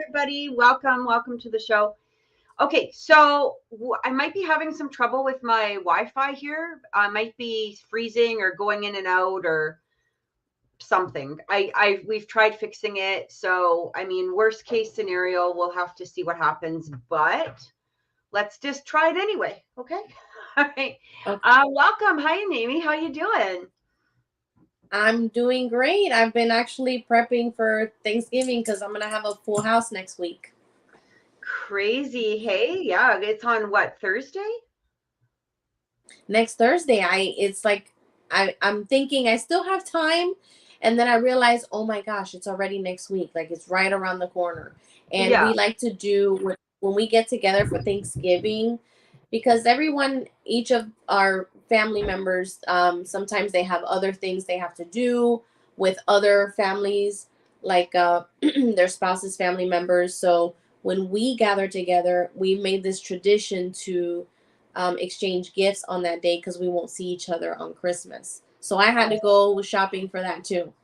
everybody. Welcome to the show. Okay, so I might be having some trouble with my Wi-Fi here. I might be freezing or going in and out or something. We've tried fixing it. So, I mean, worst case scenario, we'll have to see what happens, but let's just try it anyway. Okay. All right. Okay. Welcome. Hi, Amy. How you doing? I'm doing great. I've been actually prepping for Thanksgiving because I'm going to have a full house next week. Crazy. Hey, yeah, it's on what, Thursday? Next Thursday, I'm thinking I still have time, and then I realize, oh my gosh, it's already next week. Like it's right around the corner. And Yeah. we like to do when we get together for Thanksgiving, because each of our family members, sometimes they have other things they have to do with other families, like their spouses, family members. So when we gather together, we made this tradition to exchange gifts on that day because we won't see each other on Christmas. So I had to go shopping for that too.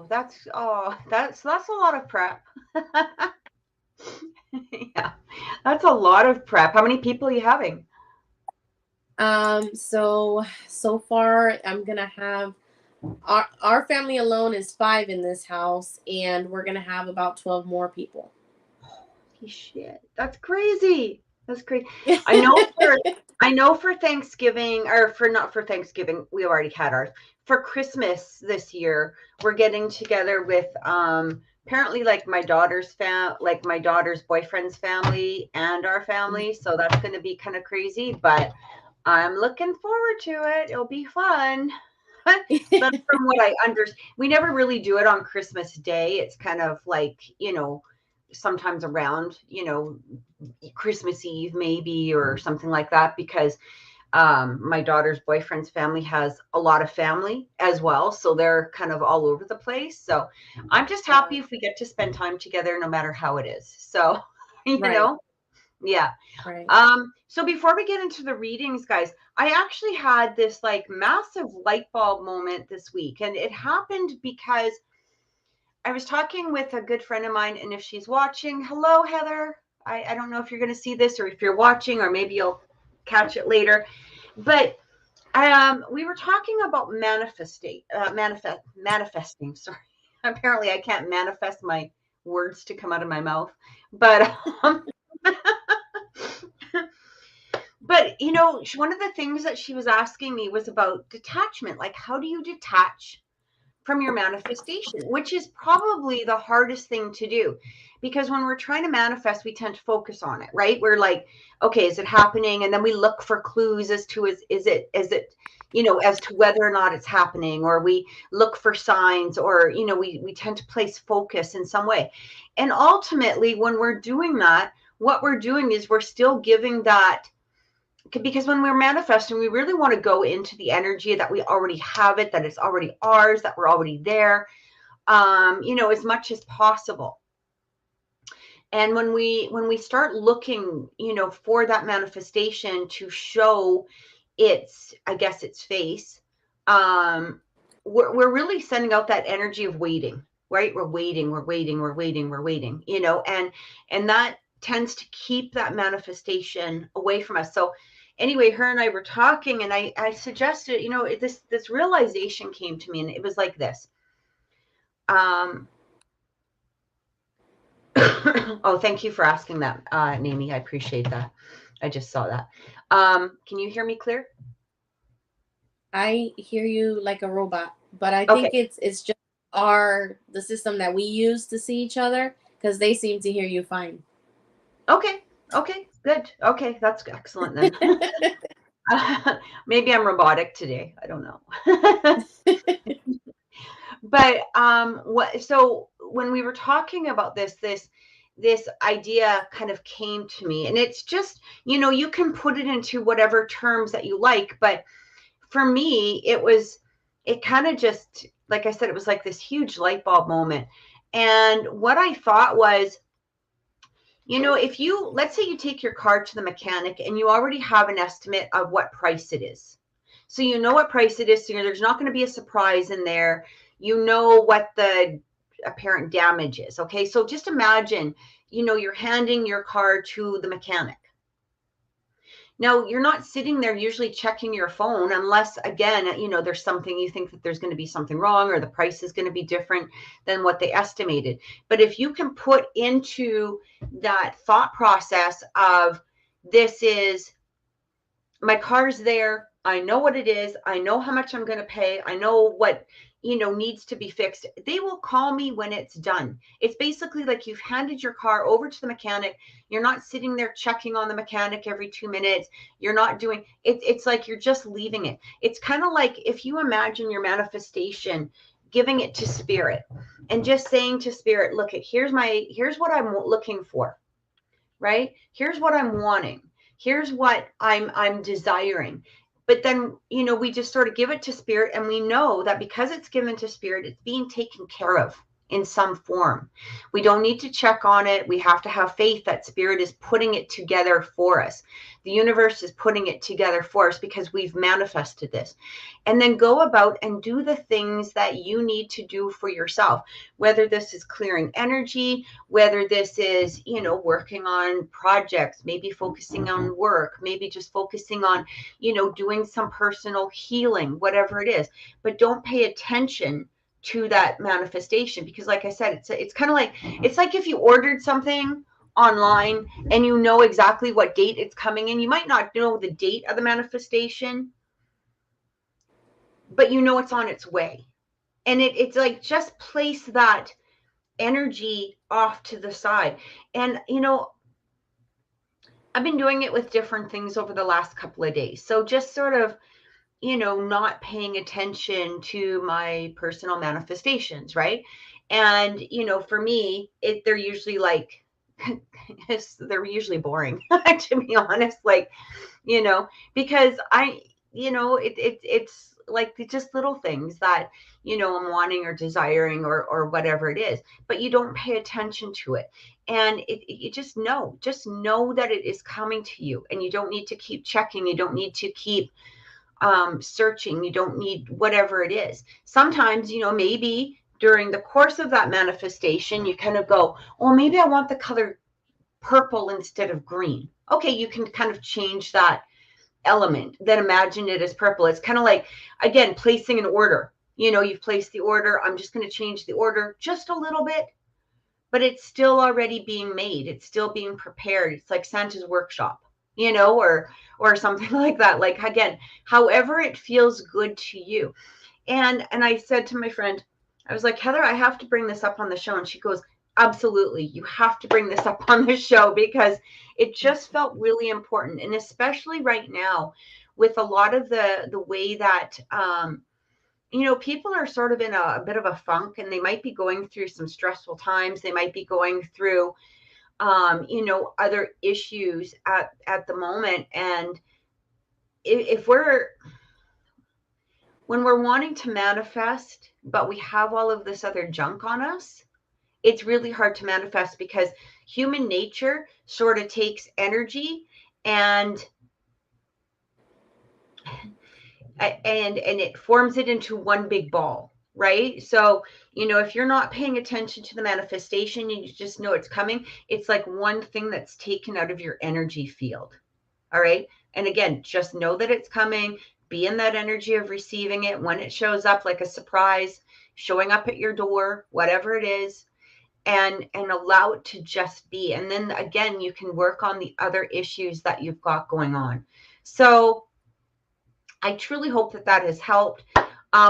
That's a lot of prep. Yeah, that's a lot of prep. How many people are you having? So far I'm gonna have our family alone is 5 in this house, and we're gonna have about 12 more people. Holy shit, that's crazy. That's crazy. I know for I know for Thanksgiving, or for not for Thanksgiving, we already had ours. For Christmas this year, we're getting together with apparently like my daughter's boyfriend's family and our family. So that's gonna be kind of crazy, but I'm looking forward to it. It'll be fun. But from what I understand, we never really do it on Christmas Day. It's kind of like, sometimes around, Christmas Eve maybe or something like that because my daughter's boyfriend's family has a lot of family as well. So they're kind of all over the place. So I'm just happy if we get to spend time together no matter how it is. So, you Right, know, yeah. right. So before we get into the readings, guys, I actually had this like massive light bulb moment this week, and it happened because I was talking with a good friend of mine, and if she's watching, hello, Heather. I don't know if you're going to see this or if you're watching, or maybe you'll catch it later. But we were talking about manifesting. Sorry, apparently I can't manifest my words to come out of my mouth, but but one of the things that she was asking me was about detachment. Like, how do you detach from your manifestation, which is probably the hardest thing to do because when we're trying to manifest, we tend to focus on it, right? We're like, okay, is it happening? And then we look for clues as to is it as to whether or not it's happening, or we look for signs, or we tend to place focus in some way. And ultimately, when we're doing that, what we're doing is we're still giving that, because when we're manifesting, we really want to go into the energy that we already have it, that it's already ours, that we're already there, as much as possible. And when we start looking, for that manifestation to show its face, we're really sending out that energy of waiting, right? We're waiting, and that tends to keep that manifestation away from us. So anyway, her and I were talking, and I suggested, this realization came to me, and it was like this. Um, oh, thank you for asking that, Namie. I appreciate that. I just saw that. Can you hear me clear? I hear you like a robot, but I Okay. think it's just the system that we use to see each other because they seem to hear you fine. Okay. Okay. Good. Okay. That's excellent then. Maybe I'm robotic today. I don't know. But so when we were talking about this idea kind of came to me, and it's just, you can put it into whatever terms that you like, but for me, it kind of just, like I said, it was like this huge light bulb moment. And what I thought was, if let's say you take your car to the mechanic and you already have an estimate of what price it is. So you know what price it is. So there's not going to be a surprise in there. You know what the apparent damages. Okay, so just imagine, you're handing your car to the mechanic. Now, you're not sitting there usually checking your phone unless, again, there's something you think that there's going to be something wrong or the price is going to be different than what they estimated. But if you can put into that thought process of, this is, my car's there, I know what it is, I know how much I'm going to pay, I know what needs to be fixed, they will call me when it's done. It's basically like you've handed your car over to the mechanic. You're not sitting there checking on the mechanic every 2 minutes. You're not doing it. It's like you're just leaving it. It's kind of like if you imagine your manifestation, giving it to spirit and just saying to spirit, look, here's what I'm looking for, right? Here's what I'm wanting. Here's what I'm desiring. But then, we just sort of give it to spirit, and we know that because it's given to spirit, it's being taken care of in some form. We don't need to check on it. We have to have faith that spirit is putting it together for us. The universe is putting it together for us because we've manifested this. And then go about and do the things that you need to do for yourself, whether this is clearing energy, whether this is, working on projects, maybe focusing on work, maybe just focusing on, doing some personal healing, whatever it is. But don't pay attention to that manifestation, because like I said, it's kind of like, it's like if you ordered something online and you know exactly what date it's coming in. You might not know the date of the manifestation, but it's on its way. And it's like, just place that energy off to the side. And I've been doing it with different things over the last couple of days. So just sort of, not paying attention to my personal manifestations, right? And, for me, they're usually like, they're usually boring, to be honest, like, because it's like just little things that, I'm wanting or desiring or whatever it is, but you don't pay attention to it. And you just know that it is coming to you, and you don't need to keep checking. You don't need to keep searching. You don't need whatever it is. Sometimes, maybe during the course of that manifestation, you kind of go, well, maybe I want the color purple instead of green. Okay, you can kind of change that element, then imagine it as purple. It's kind of like, again, placing an order. You've placed the order. I'm just going to change the order just a little bit, but it's still already being made. It's still being prepared. It's like Santa's workshop, or something like that. Like, again, however it feels good to you. And I said to my friend, I was like, Heather, I have to bring this up on the show. And she goes, absolutely, you have to bring this up on the show, because it just felt really important. And especially right now, with a lot of the way that people are sort of in a bit of a funk, and they might be going through some stressful times. They might be going through other issues at the moment. And if when we're wanting to manifest, but we have all of this other junk on us, it's really hard to manifest, because human nature sort of takes energy and it forms it into one big ball, right? So, if you're not paying attention to the manifestation and you just know it's coming, it's like one thing that's taken out of your energy field. All right. And again, just know that it's coming. Be in that energy of receiving it when it shows up, like a surprise, showing up at your door, whatever it is, and allow it to just be. And then again, you can work on the other issues that you've got going on. So I truly hope that has helped.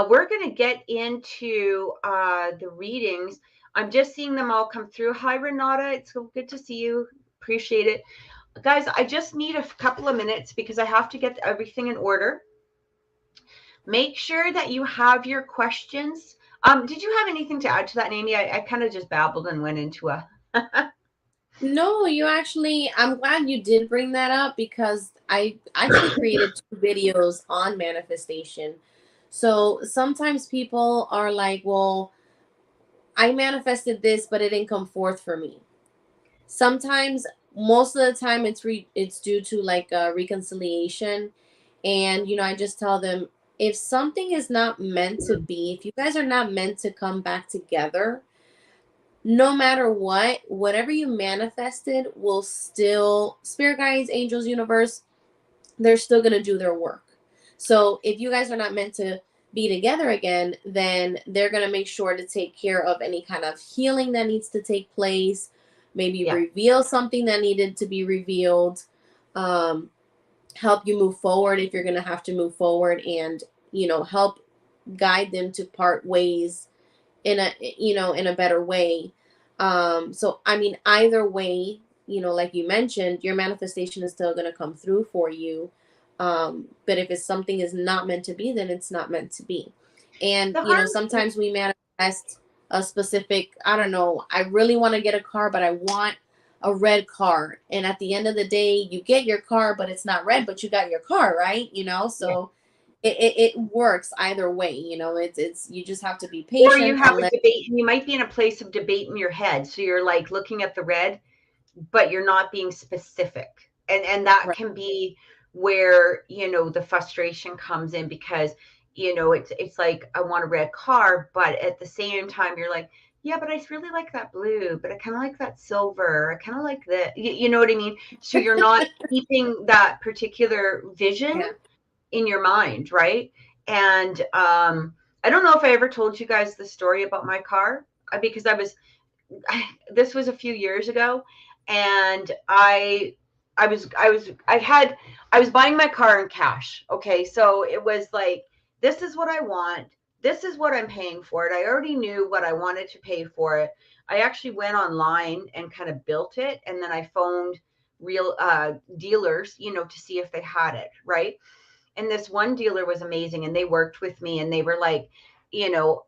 We're going to get into the readings. I'm just seeing them all come through. Hi, Renata. It's so good to see you. Appreciate it. Guys, I just need a couple of minutes because I have to get everything in order. Make sure that you have your questions. Did you have anything to add to that, Amy? I kind of just babbled and went into a... No, I'm glad you did bring that up, because I actually created 2 videos on manifestation. So sometimes people are like, well, I manifested this, but it didn't come forth for me. Sometimes, most of the time, it's due to like a reconciliation. And, I just tell them, if something is not meant to be, if you guys are not meant to come back together, no matter what, whatever you manifested will still, spirit guides, angels, universe, they're still going to do their work. So if you guys are not meant to be together again, then they're going to make sure to take care of any kind of healing that needs to take place, maybe Yeah. reveal something that needed to be revealed, um, help you move forward if you're going to have to move forward, and, you know, help guide them to part ways in a, you know, in a better way. So I mean, either way, you know, like you mentioned, your manifestation is still going to come through for you. But if it's something is not meant to be, then it's not meant to be. And The you know, hardest, sometimes we manifest a specific, I don't know, I really want to get a car, but I want a red car, and at the end of the day you get your car but it's not red, but you got your car, right? You know, yeah. so it works either way. You know, it's you just have to be Or you patient have and a let. debate, and you might be in a place of debate in your head. So you're like looking at the red, but you're not being specific. And that Right. can be where, you know, the frustration comes in, because, you know, it's like, I want a red car, but at the same time you're like, yeah, but I really like that blue, but I kind of like that silver. I kind of like that. You know what I mean? So you're not keeping that particular vision Yeah. in your mind, right? And I don't know if I ever told you guys the story about my car, because this was a few years ago, and I was buying my car in cash. Okay, so it was like, this is what I want. This is what I'm paying for it. I already knew what I wanted to pay for it. I actually went online and kind of built it, and then I phoned real dealers, you know, to see if they had it, right? And this one dealer was amazing, and they worked with me, and they were like, you know,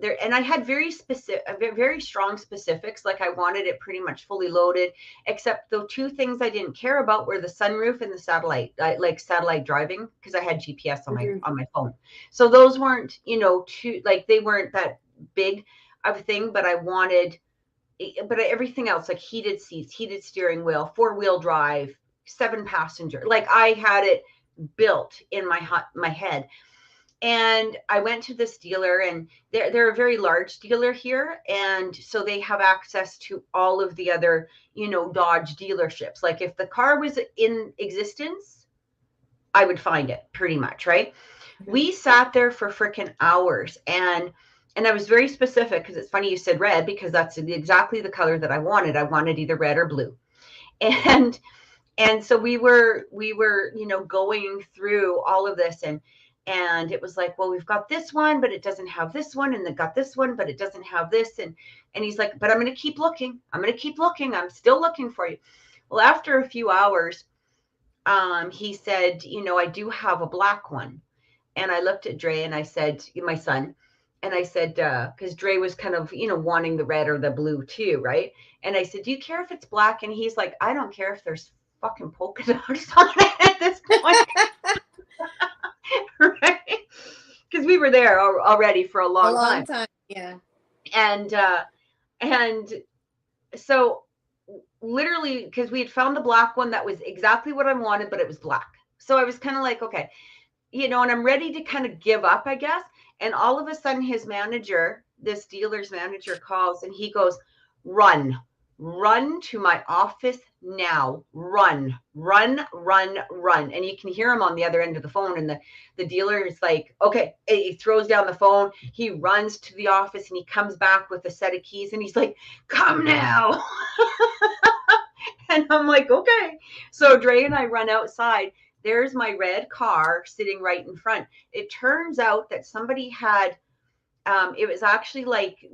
there, and I had very specific, very strong specifics. Like, I wanted it pretty much fully loaded, except the two things I didn't care about were the sunroof and the satellite, like satellite driving, because I had GPS on Mhm. my phone. So those weren't, you know, too, like, they weren't that big of a thing, but I wanted, but everything else, like heated seats, heated steering wheel, 4-wheel drive, 7-passenger, like I had it built in my head. And I went to this dealer, and they're a very large dealer here, and so they have access to all of the other, you know, Dodge dealerships. Like, if the car was in existence, I would find it pretty much, right? Mhm. We sat there for freaking hours, and I was very specific, because it's funny you said red, because that's exactly the color that I wanted. I wanted either red or blue. And so we were, you know, going through all of this, and it was like, well, we've got this one, but it doesn't have this one, and they got this one, but it doesn't have this. And he's like, but I'm going to keep looking, I'm still looking for you. Well, after a few hours, he said, you know, I do have a black one. And I looked at Dre, and I said, my son, and I said, because Dre was kind of, you know, wanting the red or the blue too, right? And I said, do you care if it's black? And he's like, I don't care if there's fucking polka dots on it at this point, right? Because we were there already for a A long long time. time. Yeah. And uh and so, literally, because we had found the black one that was exactly what I wanted, but it was black. So I was kind of like, okay, you know, and I'm ready to kind of give up, I guess. And all of a sudden, his manager, this dealer's manager, calls, and he goes, run, run to my office now, run, run, run, run. And you can hear him on the other end of the phone. And the dealer is like, okay, he throws down the phone. He runs to the office, and he comes back with a set of keys, and he's like, come now. And I'm like, okay. So Dre and I run outside. There's my red car sitting right in front. It turns out that somebody had, it was actually like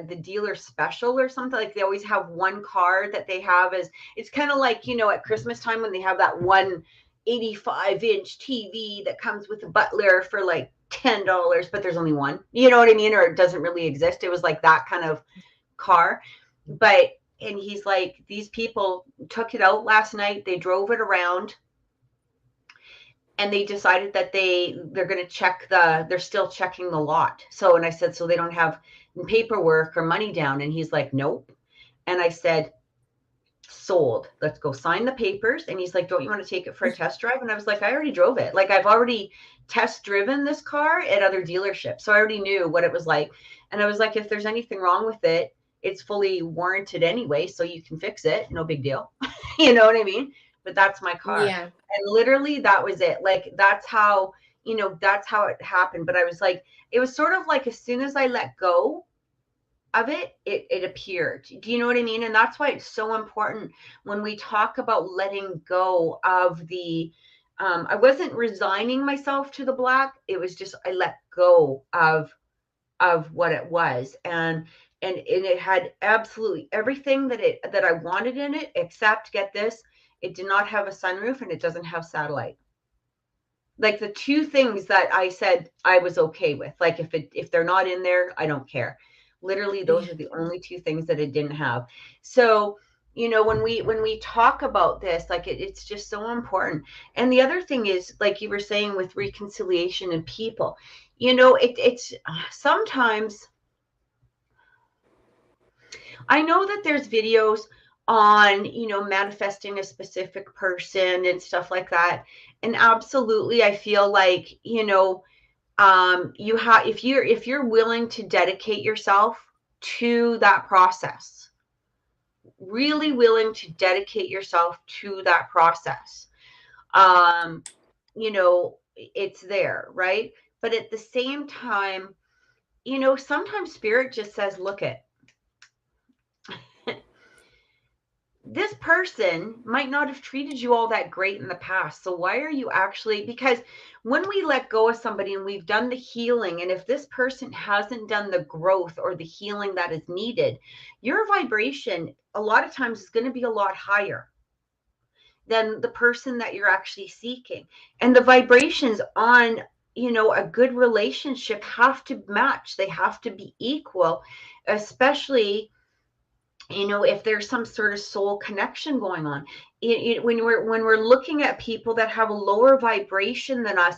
the dealer special or something. Like, they always have one car that they have as, it's kind of like, you know, at Christmas time when they have that one 85-inch TV that comes with a butler for like $10, but there's only one. You know what I mean? Or it doesn't really exist. It was like that kind of car. But, and he's like, these people took it out last night. They drove it around, and they decided that they're going to they're still checking the lot. So, and I said, so they don't have paperwork or money down? And he's like, nope. And I said, sold. Let's go sign the papers. And he's like, don't you want to take it for a test drive? And I was like, I already drove it. Like, I've already test driven this car at other dealerships, so I already knew what it was like. And I was like, if there's anything wrong with it, it's fully warranted anyway, so you can fix it, no big deal. You know what I mean? But that's my car. Yeah. And literally that was it. Like that's how, that's how it happened. But I was like, it was sort of like as soon as I let go of it appeared. Do you know what I mean? And that's why it's so important when we talk about letting go of the I wasn't resigning myself to the black. It was just I let go of what it was. And it had absolutely everything that I wanted in it, except, get this, it did not have a sunroof and it doesn't have satellite. Like the two things that I said I was okay with. Like if they're not in there, I don't care. Literally, those Yeah. are the only two things that it didn't have. So, when we talk about this, like it's just so important. And the other thing is, like you were saying, with reconciliation and people, it's sometimes I know that there's videos on, manifesting a specific person and stuff like that. And absolutely, I feel like, you have, if you're willing to dedicate yourself to that process, really willing to dedicate yourself to that process, um, it's there, right? But at the same time, sometimes spirit just says, look it, this person might not have treated you all that great in the past. So why are you actually, because when we let go of somebody and we've done the healing, and if this person hasn't done the growth or the healing that is needed, your vibration a lot of times is going to be a lot higher than the person that you're actually seeking. And the vibrations on, a good relationship have to match. They have to be equal, especially if there's some sort of soul connection going on. When we're looking at people that have a lower vibration than us,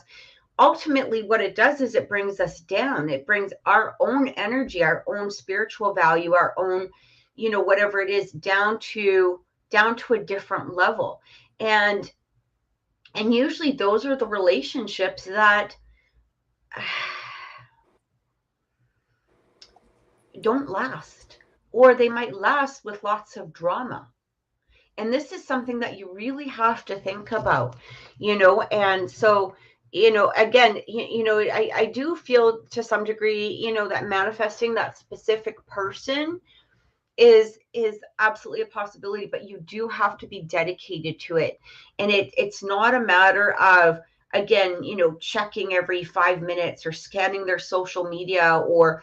ultimately what it does is it brings us down. It brings our own energy, our own spiritual value, our own, whatever it is, down to a different level. And usually those are the relationships that don't last, or they might last with lots of drama. And this is something that you really have to think about, and so, again, I do feel to some degree, that manifesting that specific person is absolutely a possibility, but you do have to be dedicated to it. And it's not a matter of, again, checking every 5 minutes or scanning their social media, or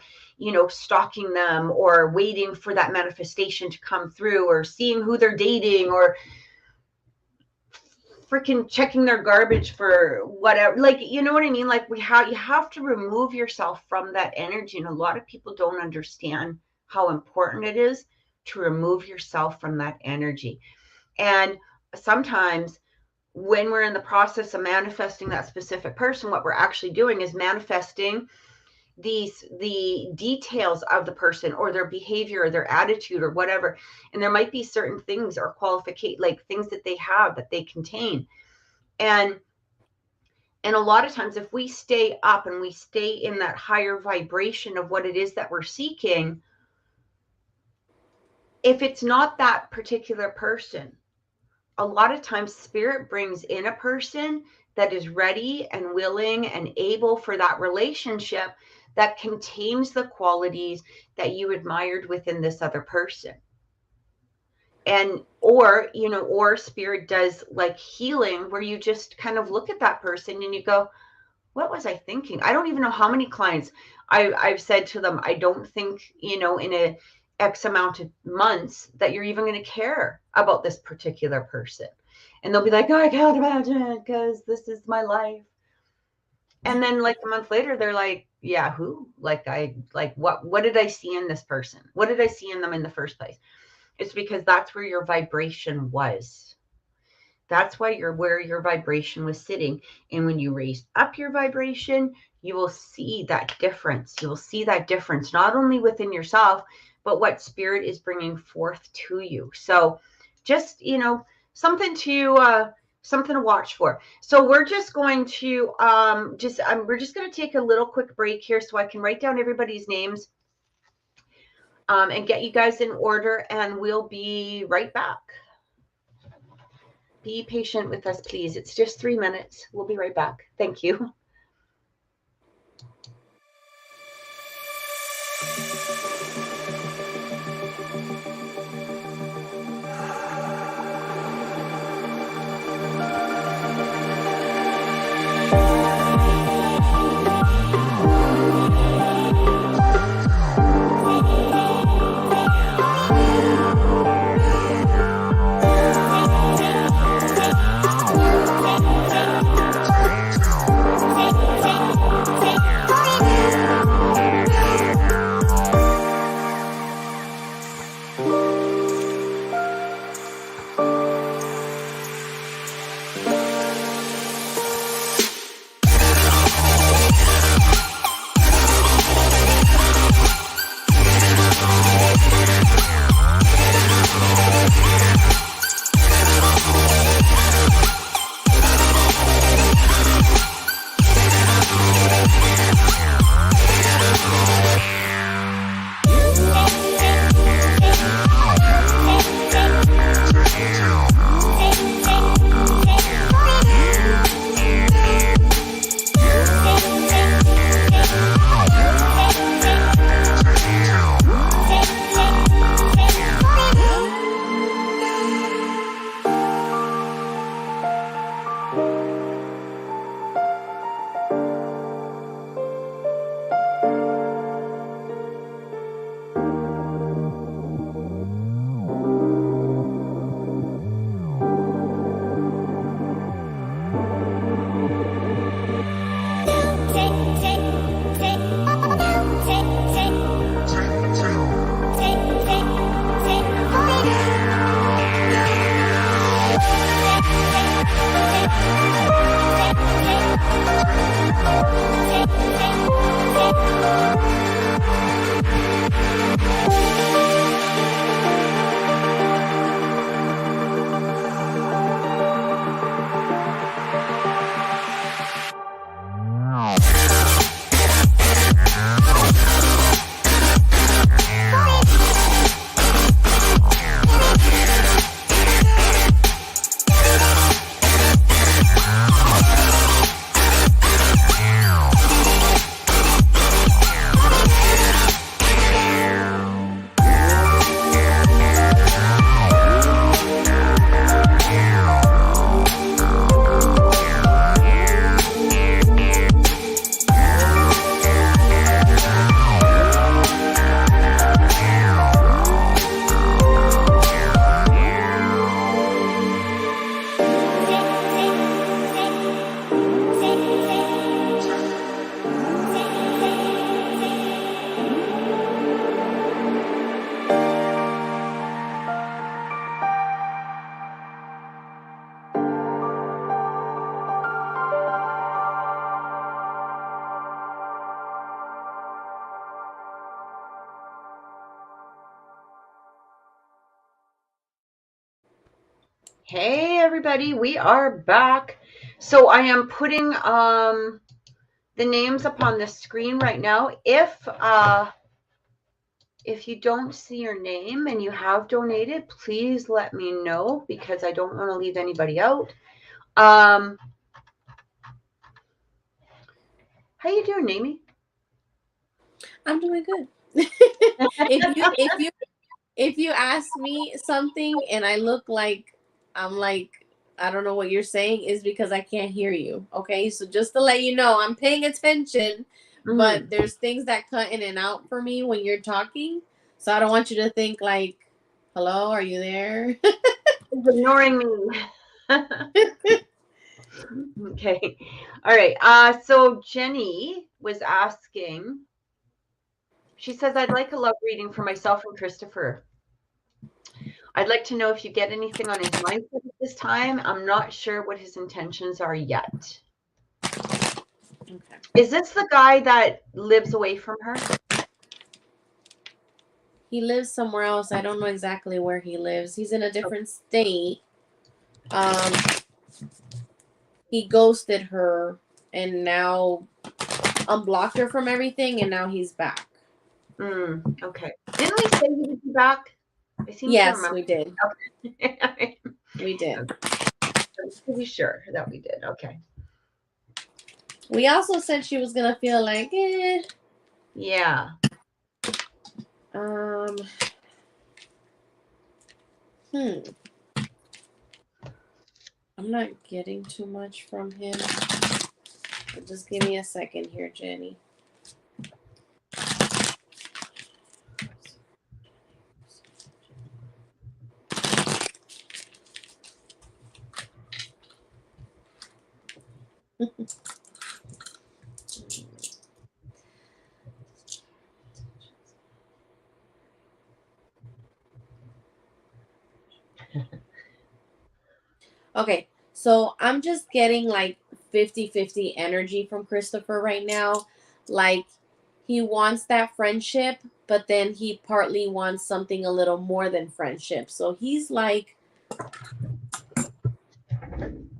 stalking them, or waiting for that manifestation to come through, or seeing who they're dating, or freaking checking their garbage for whatever, like, you know what I mean? Like, you have to remove yourself from that energy. And a lot of people don't understand how important it is to remove yourself from that energy. And sometimes when we're in the process of manifesting that specific person, what we're actually doing is manifesting the details of the person, or their behavior, or their attitude, or whatever. And there might be certain things or qualificate, like things that they have, that they contain. And a lot of times, if we stay up and we stay in that higher vibration of what it is that we're seeking, if it's not that particular person, a lot of times spirit brings in a person that is ready and willing and able for that relationship, that contains the qualities that you admired within this other person. And or spirit does like healing, where you just kind of look at that person and you go, what was I thinking? I don't even know how many clients I've said to them, I don't think, in a X amount of months that you're even going to care about this particular person. And they'll be like, oh, I can't imagine it because this is my life. And then like a month later, they're like, yeah, who? What did I see in this person? What did I see in them in the first place? It's because that's where your vibration was. That's where your vibration was sitting. And when you raise up your vibration, you will see that difference. You will see that difference, not only within yourself, but what spirit is bringing forth to you. So just, something to watch for. So we're just going to we're just going to take a little quick break here so I can write down everybody's names. and get you guys in order, and we'll be right back. Be patient with us, please. It's just 3 minutes. We'll be right back. Thank you. Hey everybody, we are back. So I am putting the names up on the screen right now. If you don't see your name and you have donated, please let me know because I don't want to leave anybody out. How you doing, Amy? I'm doing good. if you ask me something and I look like I'm like I don't know what you're saying, is because I can't hear you. Okay, so just to let you know, I'm paying attention, but there's things that cut in and out for me when you're talking. So I don't want you to think like, hello, are you there? He's ignoring me. Okay. All right. So Jenny was asking, she says, I'd like a love reading for myself and Christopher. I'd like to know if you get anything on his mindset at this time. I'm not sure what his intentions are yet. Okay. Is this the guy that lives away from her? He lives somewhere else. I don't know exactly where he lives. He's in a different state. He ghosted her and now unblocked her from everything, and now he's back. Okay. Didn't we say he would be back? I seem to Yes, remember. we did. Okay. We did. I'm pretty sure that we did. Okay. We also said she was gonna feel like, Yeah. um, hmm. I'm not getting too much from him. But just give me a second here, Jenny. Okay, so I'm just getting like 50-50 energy from Christopher right now. Like, he wants that friendship, but then he partly wants something a little more than friendship. So he's like,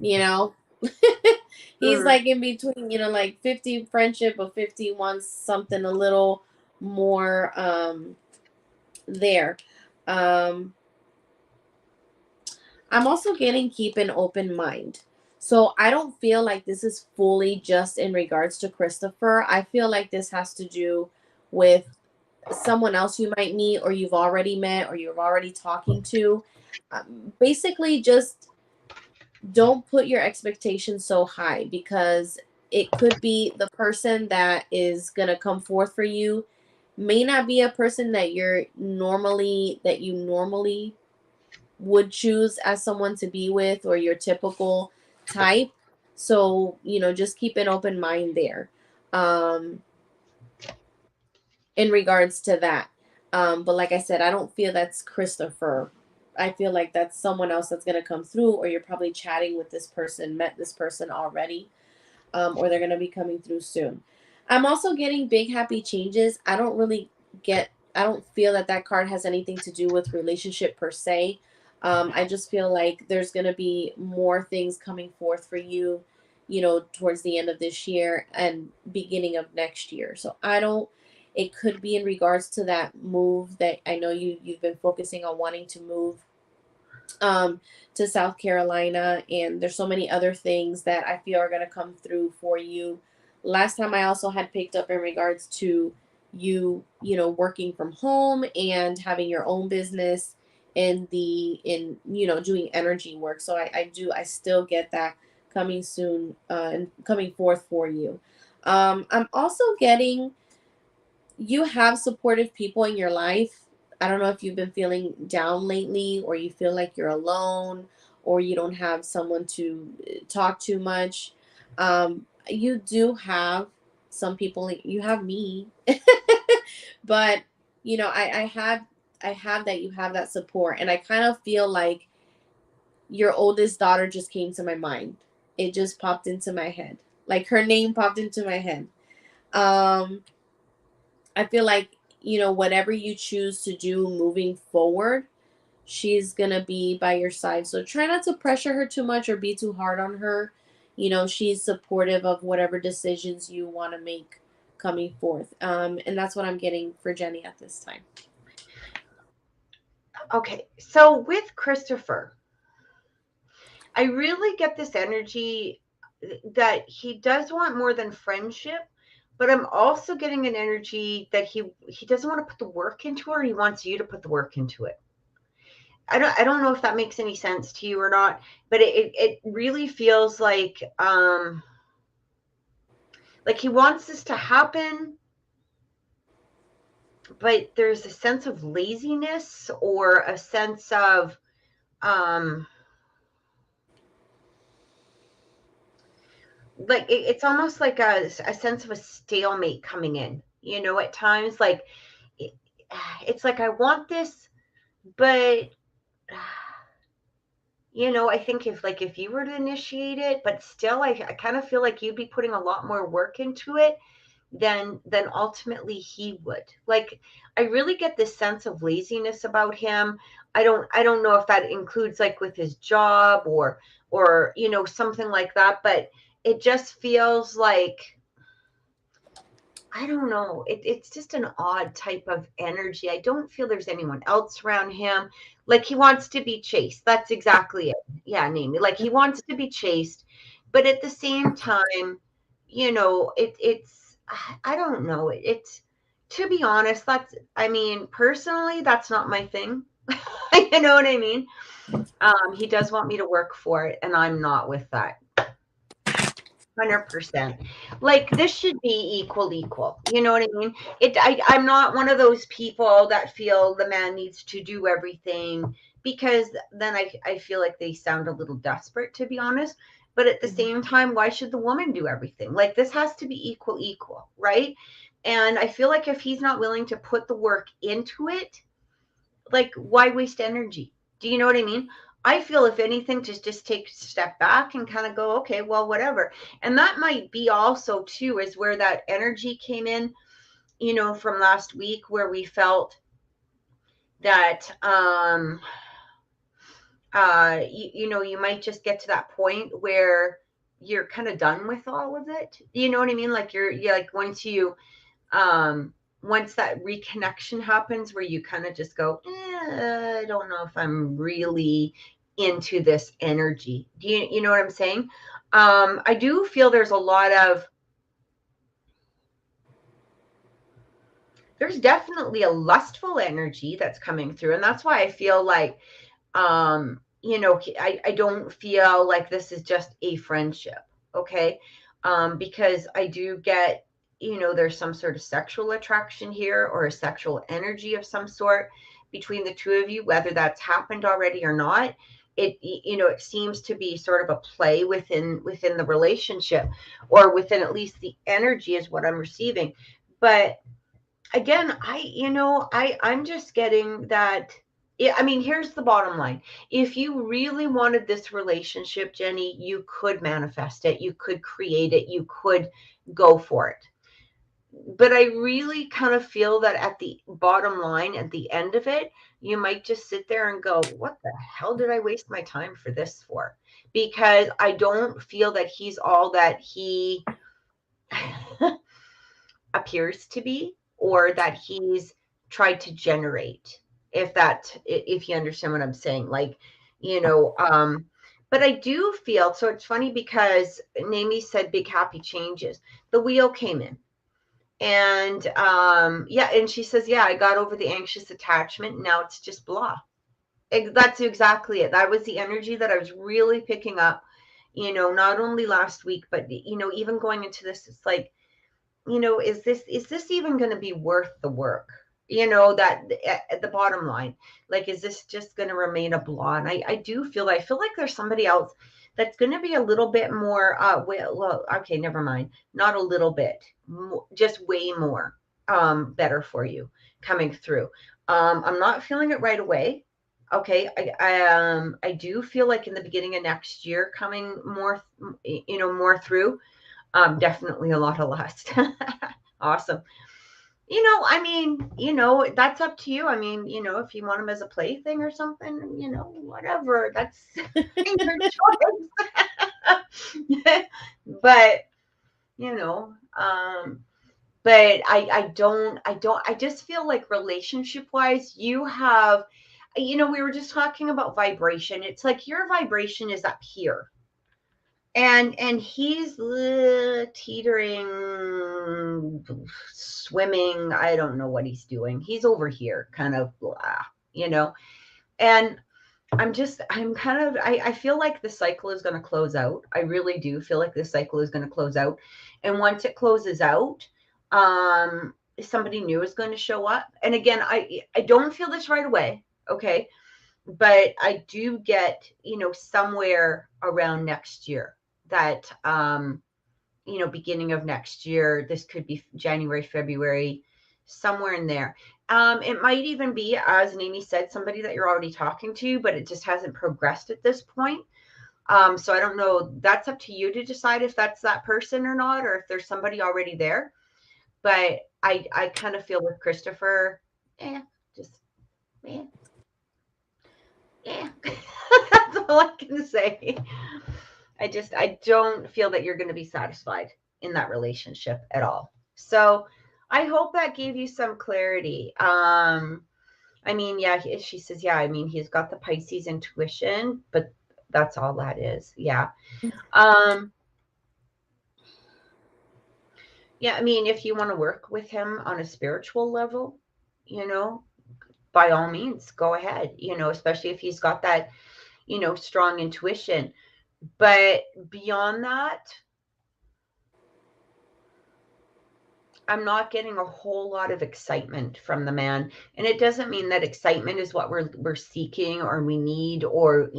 you know, he's Mm. like in between, like 50 friendship, but 50 wants something a little more there. Um, I'm also getting keep an open mind. So I don't feel like this is fully just in regards to Christopher. I feel like this has to do with someone else you might meet or you've already met or you're already talking to. Basically, just don't put your expectations so high, because it could be the person that is going to come forth for you may not be a person that you normally would choose as someone to be with, or your typical type. So, just keep an open mind there. Um, in regards to that. But like I said, I don't feel that's Christopher. I feel like that's someone else that's going to come through, or you're probably chatting with this person, met this person already, or they're going to be coming through soon. I'm also getting big happy changes. I don't feel that that card has anything to do with relationship per se. I just feel like there's going to be more things coming forth for you, towards the end of this year and beginning of next year. So it could be in regards to that move that I know you've been focusing on wanting to move to South Carolina, and there's so many other things that I feel are going to come through for you. Last time I also had picked up in regards to working from home and having your own business doing energy work. So I still get that coming soon and coming forth for you. I'm also getting, you have supportive people in your life. I don't know if you've been feeling down lately, or you feel like you're alone, or you don't have someone to talk to much. You do have some people, you have me, but I have that you have that support, and I kind of feel like your oldest daughter just came to my mind. It just popped into my head. Like, her name popped into my head. Um, I feel like, whatever you choose to do moving forward, she's going to be by your side. So try not to pressure her too much or be too hard on her. She's supportive of whatever decisions you want to make coming forth. And that's what I'm getting for Jenny at this time. Okay. So with Christopher, I really get this energy that he does want more than friendship, but I'm also getting an energy that he doesn't want to put the work into it, or he wants you to put the work into it. I don't know if that makes any sense to you or not, but it really feels like he wants this to happen, but there's a sense of laziness or a sense of um like it's almost like a sense of a stalemate coming in, at times. Like it, it's like, I want this, but I think if you were to initiate it, but still I kind of feel like you'd be putting a lot more work into it than ultimately he would. Like, I really get this sense of laziness about him. I don't know if that includes like with his job or something like that, but it just feels like I don't know. It's just an odd type of energy. I don't feel there's anyone else around him. Like he wants to be chased. That's exactly it. Yeah, Namie. Like he wants to be chased, but at the same time, it's I don't know. It's to be honest, I mean, personally, that's not my thing. You know what I mean? He does want me to work for it, and I'm not with that. 100%. Like this should be equal. You know what I mean? I'm not one of those people that feel the man needs to do everything, because then I feel like they sound a little desperate, to be honest. But at the same time, why should the woman do everything? Like this has to be equal, right? And I feel like if he's not willing to put the work into it, like why waste energy? Do you know what I mean? I feel if anything, just take a step back and kind of go, okay, well, whatever. And that might be also too is where that energy came in, from last week, where we felt that you might just get to that point where you're kind of done with all of it. You know what I mean? Like you're like once that reconnection happens, where you kind of just go, I don't know if I'm really into this energy. Do you know what I'm saying? I do feel there's definitely a lustful energy that's coming through. And that's why I feel like, I don't feel like this is just a friendship. Okay. Because I do get, there's some sort of sexual attraction here, or a sexual energy of some sort between the two of you, whether that's happened already or not. It seems to be sort of a play within the relationship, or within at least the energy is what I'm receiving. But again, I'm just getting that. I mean, here's the bottom line. If you really wanted this relationship, Jenny, you could manifest it, you could create it, you could go for it. But I really kind of feel that at the bottom line, at the end of it, you might just sit there and go, what the hell did I waste my time for this for? Because I don't feel that he's all that he appears to be, or that he's tried to generate, if you understand what I'm saying. Like, but I do feel, so it's funny because Namie said big happy changes. The wheel came in, and yeah, and she says, yeah, I got over the anxious attachment, now it's just blah. That's exactly it. That was the energy that I was really picking up, not only last week, but even going into this. It's like, is this even going to be worth the work? That at the bottom line, like, is this just going to remain a blah? And I feel like there's somebody else that's going to be a little bit more, well, okay, never mind. Not a little bit, just way more, better for you coming through. I'm not feeling it right away. Okay. I do feel like in the beginning of next year coming more, more through. Definitely a lot of lust. Awesome. I mean, that's up to you. I mean, if you want them as a plaything or something, whatever, that's your choice. But, but I just feel like relationship wise, you have, we were just talking about vibration. It's like your vibration is up here, and he's teetering, swimming. I don't know what he's doing. He's over here, kind of blah. And I feel like the cycle is going to close out. I really do feel like this cycle is going to close out. And once it closes out, somebody new is going to show up. And again, I don't feel this right away. Okay. But I do get, somewhere around next year that, beginning of next year, this could be January, February, somewhere in there. It might even be, as Namie said, somebody that you're already talking to, but it just hasn't progressed at this point. So I don't know. That's up to you to decide if that's that person or not, or if there's somebody already there. But I kind of feel with Christopher, just, yeah. That's all I can say. I don't feel that you're going to be satisfied in that relationship at all. So I hope that gave you some clarity. I mean, yeah, she says, yeah, I mean, he's got the Pisces intuition, but that's all that is. Yeah. Yeah, I mean, if you want to work with him on a spiritual level, you know, by all means, go ahead, especially if he's got that, strong intuition. But beyond that, I'm not getting a whole lot of excitement from the man. And it doesn't mean that excitement is what we're seeking or we need or,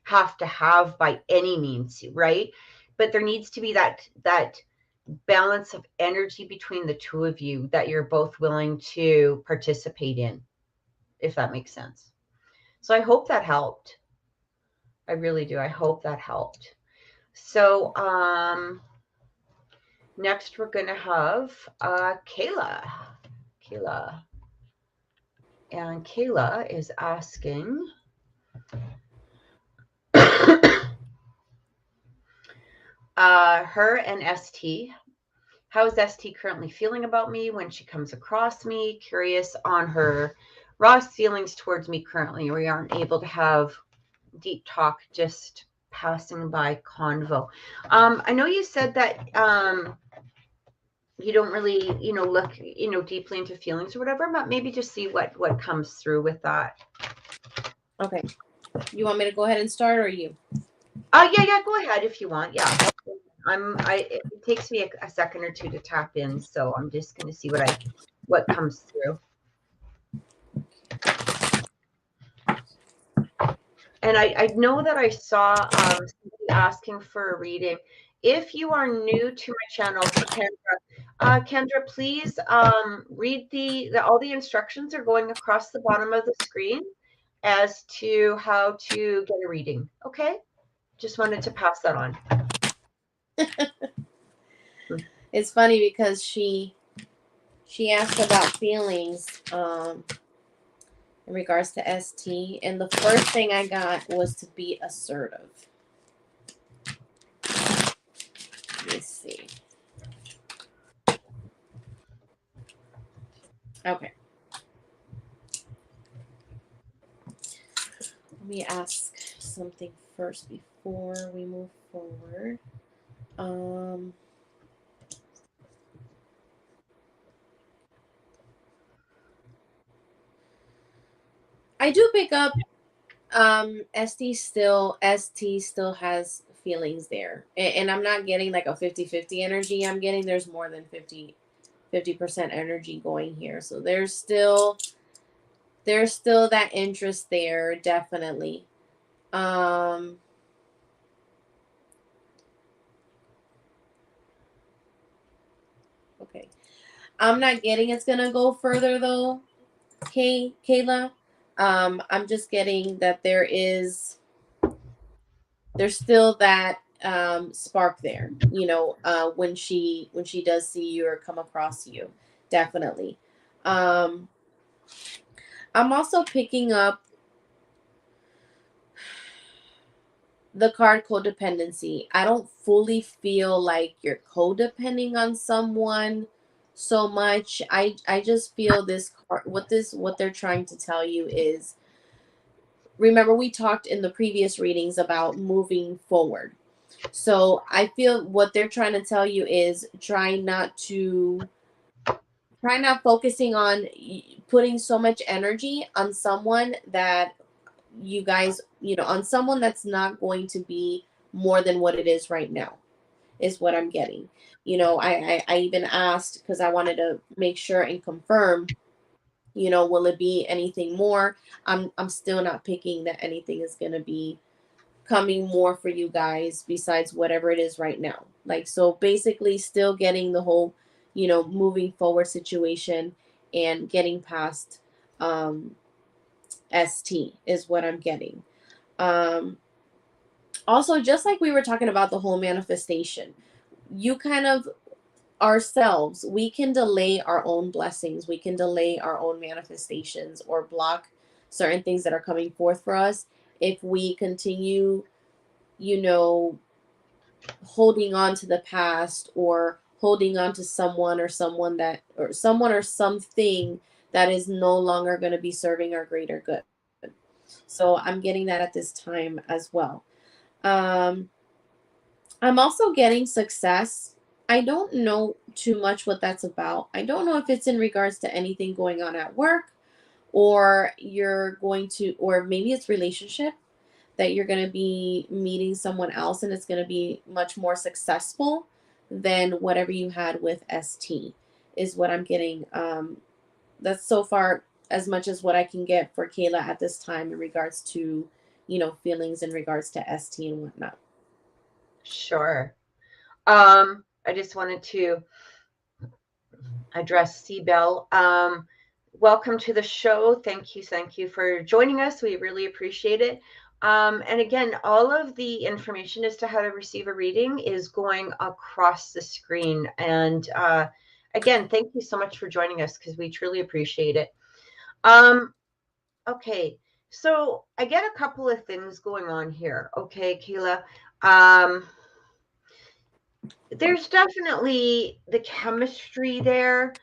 have to have by any means, right? But there needs to be that balance of energy between the two of you that you're both willing to participate in, if that makes sense. So I hope that helped. I really do. I hope that helped. So next we're going to have Kayla. Kayla. And Kayla is asking her and ST. How is ST currently feeling about me when she comes across me? Curious on her Ross feelings towards me currently. We aren't able to have deep talk, just passing by convo. I know you said that you don't really, look, deeply into feelings or whatever, but maybe just see what comes through with that. Okay. You want me to go ahead and start, or you? Yeah, go ahead if you want. Yeah. It takes me a second or two to tap in, so I'm just going to see what comes through. And I know that I saw somebody asking for a reading. If you are new to my channel, so Kendra, please read all the instructions are going across the bottom of the screen as to how to get a reading. Okay, just wanted to pass that on. It's funny because she asked about feelings in regards to ST, and the first thing I got was to be assertive. Let's see. Okay. Let me ask something first before we move forward. I do pick up ST still has feelings there. And I'm not getting like a 50-50 energy. I'm getting there's more than 50% energy going here. So there's still that interest there, definitely. Okay. I'm not getting it's gonna go further though, Kayla. I'm just getting that there's still that spark there, when she does see you or come across you, definitely. I'm also picking up the card codependency. I don't fully feel like you're codepending on someone so much. I just feel this card, what they're trying to tell you is, remember we talked in the previous readings about moving forward. So I feel what they're trying to tell you is try not focusing on putting so much energy on someone that you guys, on someone that's not going to be more than what it is right now, is what I'm getting. I even asked because I wanted to make sure and confirm, will it be anything more? I'm still not picking that anything is going to be coming more for you guys besides whatever it is right now. Like, so basically still getting the whole, moving forward situation and getting past ST is what I'm getting. Also, just like we were talking about the whole manifestation, you kind of ourselves, we can delay our own blessings, we can delay our own manifestations or block certain things that are coming forth for us if we continue, holding on to the past or holding on to someone or someone or something that is no longer going to be serving our greater good. So I'm getting that at this time as well. Um, I'm also getting success. I don't know too much what that's about. I don't know if it's in regards to anything going on at work, or you're going to, or maybe it's relationship, that you're going to be meeting someone else and it's going to be much more successful than whatever you had with ST, is what I'm getting. That's so far as much as what I can get for Kayla at this time in regards to, feelings in regards to ST and whatnot. Sure. I just wanted to address Bell. Welcome to the show. Thank you for joining us. We really appreciate it. And again, all of the information as to how to receive a reading is going across the screen. And again, thank you so much for joining us, because we truly appreciate it. Okay, so I get a couple of things going on here. Okay, Kayla. There's definitely the chemistry there.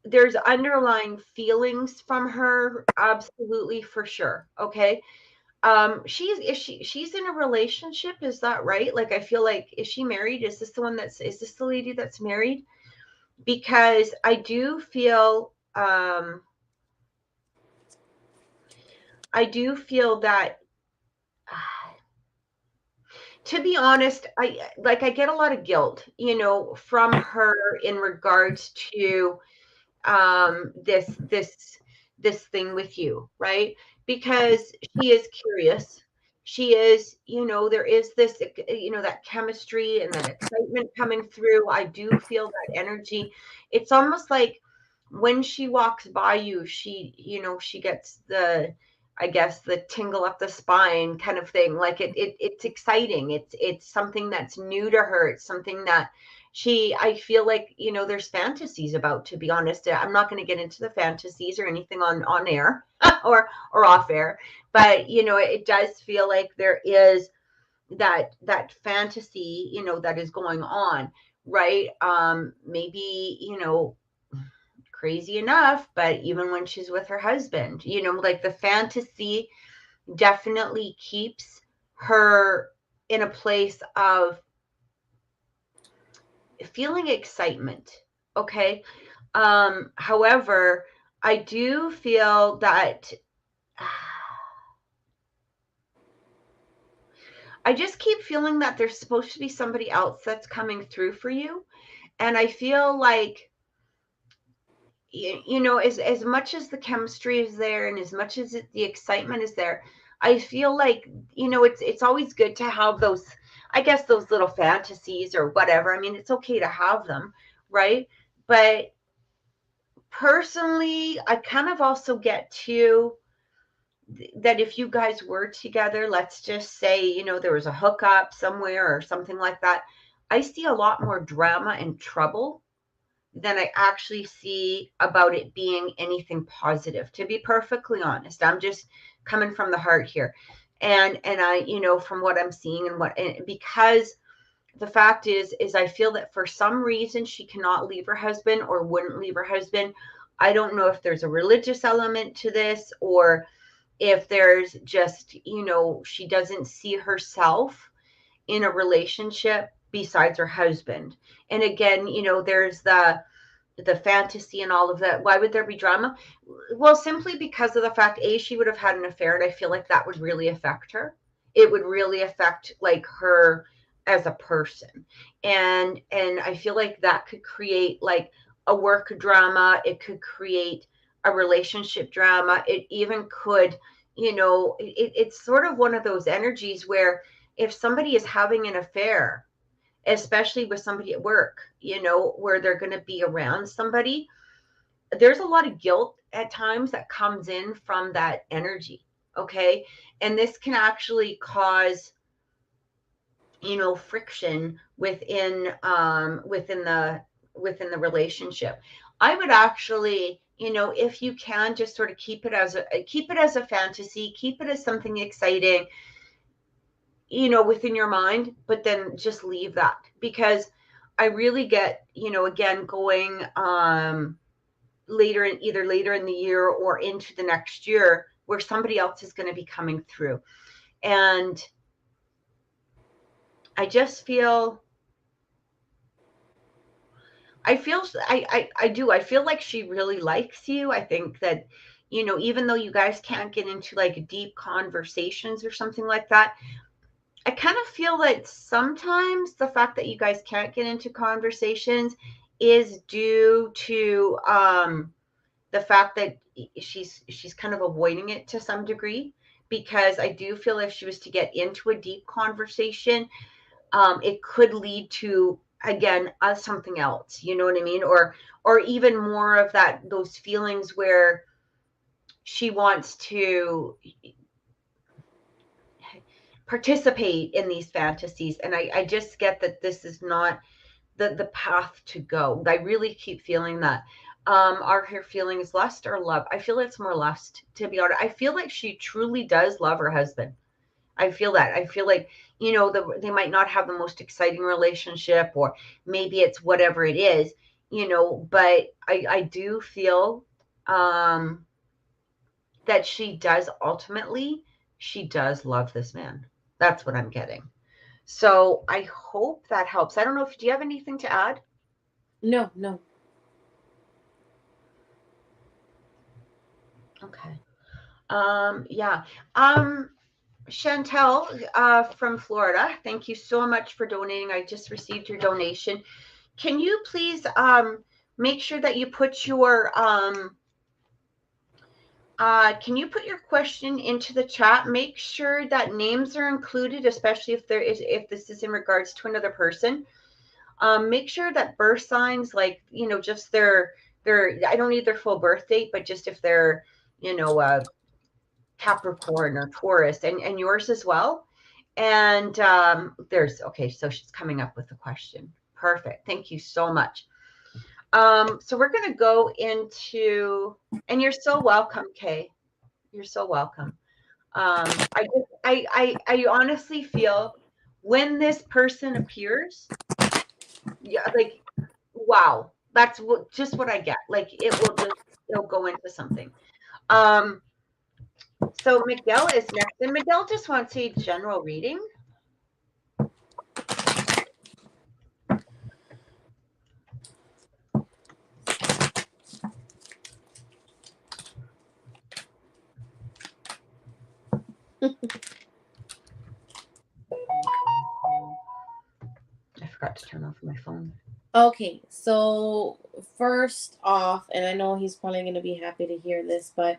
There's underlying feelings from her, absolutely, for sure. Okay. She's in a relationship, is that right? Like, I feel like, is she married? Is this the lady that's married? Because I do feel that to be honest, I get a lot of guilt, from her in regards to this thing with you, right? Because she is curious. She is, there is this, that chemistry and that excitement coming through. I do feel that energy. It's almost like when she walks by you, she gets I guess, the tingle up the spine kind of thing. Like it's exciting. It's something that's new to her. It's something that I feel like, there's fantasies about, to be honest. I'm not going to get into the fantasies or anything on air or off air, but it does feel like there is that fantasy, that is going on, right? Maybe, crazy enough, but even when she's with her husband, like the fantasy definitely keeps her in a place of feeling excitement. Okay. However, I do feel that I just keep feeling that there's supposed to be somebody else that's coming through for you. And I feel like, as much as the chemistry is there and as much as the excitement is there, I feel like, it's always good to have those, I guess, those little fantasies or whatever. I mean, it's okay to have them, right? But personally, I kind of also get to that if you guys were together, let's just say, there was a hookup somewhere or something like that, I see a lot more drama and trouble than I actually see about it being anything positive, to be perfectly honest. I'm just coming from the heart here. And I, from what I'm seeing and because the fact is I feel that for some reason she cannot leave her husband or wouldn't leave her husband. I don't know if there's a religious element to this, or if there's just, she doesn't see herself in a relationship besides her husband. And again, there's the fantasy and all of that. Why would there be drama? Well, simply because of the fact, she would have had an affair, and I feel like that would really affect her. It would really affect, like, her as a person. And I feel like that could create, like, a work drama. It could create a relationship drama. It even could, it's sort of one of those energies where if somebody is having an affair, especially with somebody at work, where they're going to be around somebody, there's a lot of guilt at times that comes in from that energy. Okay. And this can actually cause, friction within the relationship. I would actually, if you can, just sort of keep it as a fantasy, keep it as something exciting, within your mind, but then just leave that, because I really get, again, going either later in the year or into the next year, where somebody else is going to be coming through. And I just feel, I feel like she really likes you. I think that, even though you guys can't get into like deep conversations or something like that, I kind of feel that sometimes the fact that you guys can't get into conversations is due to the fact that she's kind of avoiding it to some degree. Because I do feel if she was to get into a deep conversation, it could lead to, again, something else. You know what I mean? Or even more of those feelings where she wants to participate in these fantasies. And I just get that this is not the path to go. I really keep feeling that. Are her feelings lust or love? I feel it's more lust, to be honest. I feel like she truly does love her husband. I feel that. I feel like, they might not have the most exciting relationship, or maybe it's whatever it is, but I do feel that she does love this man. That's what I'm getting. So I hope that helps. I don't know, do you have anything to add? No, no. Okay. Yeah. Chantel, from Florida, thank you so much for donating. I just received your donation. Can you please make sure that you put your can you put your question into the chat? Make sure that names are included, especially if this is in regards to another person. Make sure that birth signs, like, just their I don't need their full birth date, but just if they're, Capricorn or Taurus, and yours as well. And okay, so she's coming up with a question. Perfect. Thank you so much. So we're going to go into, and you're so welcome, Kay. You're so welcome. I honestly feel when this person appears, yeah, like, wow, that's just what I get. Like, it'll go into something. So Miguel is next, and Miguel just wants a general reading. I forgot to turn off my phone. Okay, so first off, and I know he's probably going to be happy to hear this, but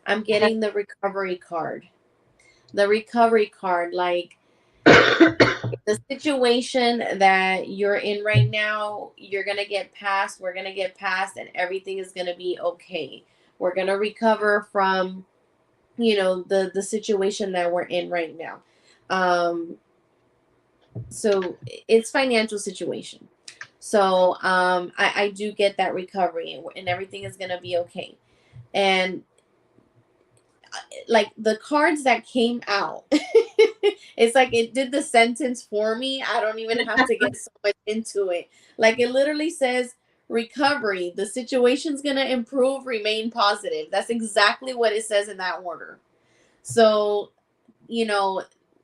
I'm getting the recovery card. The recovery card, like the situation that you're in right now, you're going to get past, we're going to get past, and everything is going to be okay. We're going to recover from, the situation that we're in right now. So it's financial situation. So I do get that recovery, and everything is going to be okay. And like the cards that came out, it's like it did the sentence for me. I don't even have to get so much into it. Like it literally says recovery. The situation's going to improve, remain positive. That's exactly what it says in that order. So,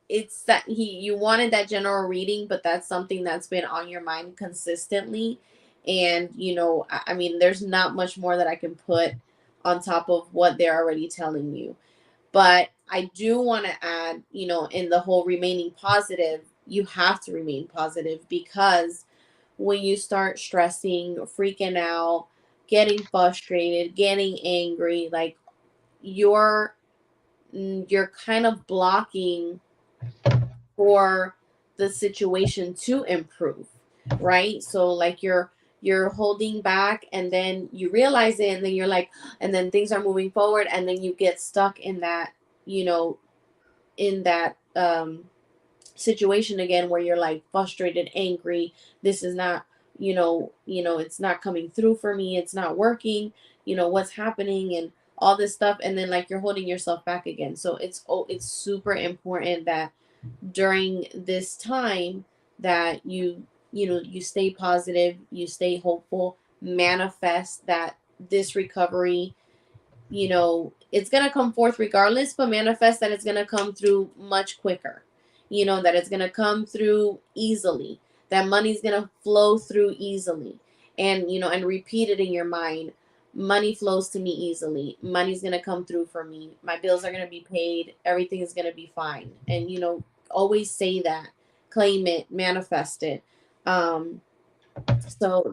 it's that you wanted that general reading, but that's something that's been on your mind consistently. And, I mean, there's not much more that I can put on top of what they're already telling you. But I do want to add, in the whole remaining positive, you have to remain positive, because when you start stressing, freaking out, getting frustrated, getting angry, like you're kind of blocking for the situation to improve, right? So like you're holding back, and then you realize it, and then you're like, and then things are moving forward, and then you get stuck in that, in that situation again, where you're like frustrated, angry. This is not, it's not coming through for me, it's not working, what's happening, and all this stuff. And then like you're holding yourself back again. So it's super important that during this time that you you stay positive, you stay hopeful, manifest that this recovery, it's going to come forth regardless, but manifest that it's going to come through much quicker, that it's going to come through easily, that money's going to flow through easily. And, and repeat it in your mind. Money flows to me easily. Money's going to come through for me. My bills are going to be paid. Everything is going to be fine. And, always say that, claim it, manifest it. So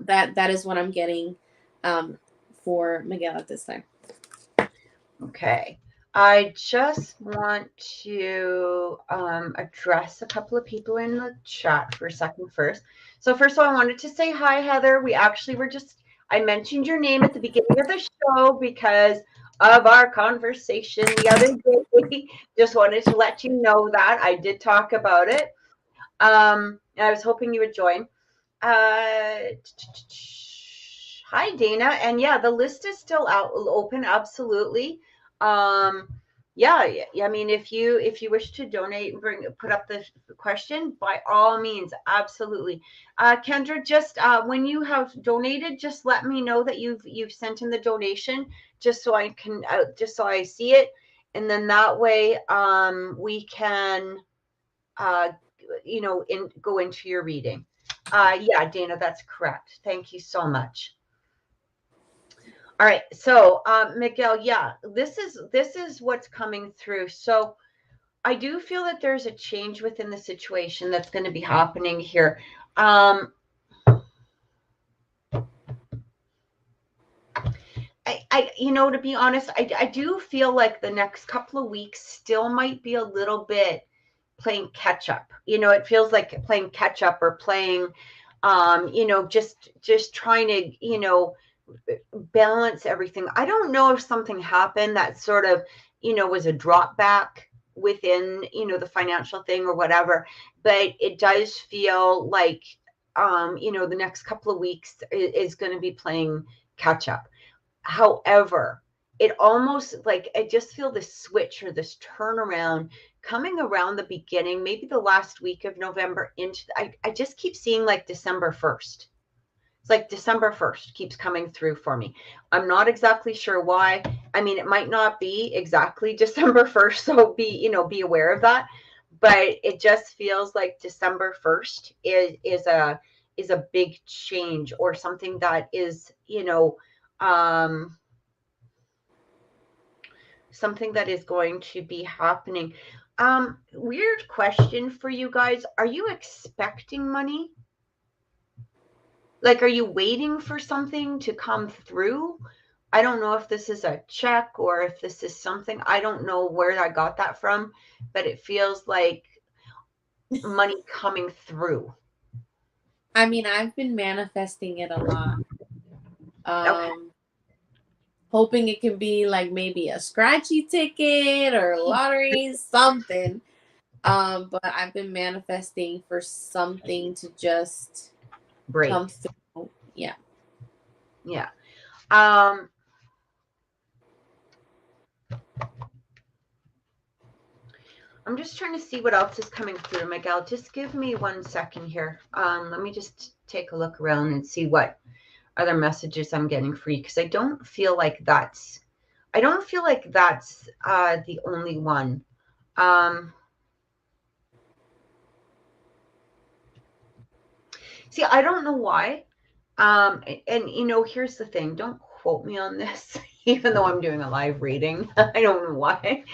that is what I'm getting for Miguel at this time. Okay. I just want to address a couple of people in the chat for a second first. So first of all, I wanted to say hi, Heather. We actually were I mentioned your name at the beginning of the show because of our conversation the other day. Just wanted to let you know that I did talk about it. I was hoping you would join. Hi, Dana. And yeah, the list is still open. Absolutely. Yeah, I mean, if you wish to donate and put up the question, by all means, absolutely. Kendra, just when you have donated, just let me know that you've sent in the donation, just so I can just so I see it, and then that way we can go into your reading. Yeah, Dana, that's correct. Thank you so much. All right, so Miguel, yeah, this is what's coming through. So I do feel that there's a change within the situation that's going to be happening here. To be honest, I do feel like the next couple of weeks still might be a little bit playing catch up. It feels like playing catch up or playing, just trying to, balance everything. I don't know if something happened that sort of, was a drop back within, the financial thing or whatever, but it does feel like, the next couple of weeks is going to be playing catch up. However, it almost like I just feel this switch or this turnaround coming around the beginning, maybe the last week of November into, I just keep seeing like December 1st. It's like December 1st keeps coming through for me. I'm not exactly sure why. I mean, it might not be exactly December 1st, so be aware of that. But it just feels like December 1st is a big change or something that is, something that is going to be happening. Weird question for you guys. Are you expecting money? Like, are you waiting for something to come through? I don't know if this is a check or if this is something. I don't know where I got that from, but it feels like money coming through. I mean, I've been manifesting it a lot. Okay. Hoping it can be like maybe a scratchy ticket or lottery, something. But I've been manifesting for something to just Break. come through. Yeah. Yeah. I'm just trying to see what else is coming through, Miguel. Just give me 1 second here. Let me just take a look around and see what other messages I'm getting for you, because I don't feel like that's the only one. See, I don't know why. And here's the thing, don't quote me on this, even though I'm doing a live reading. I don't know why.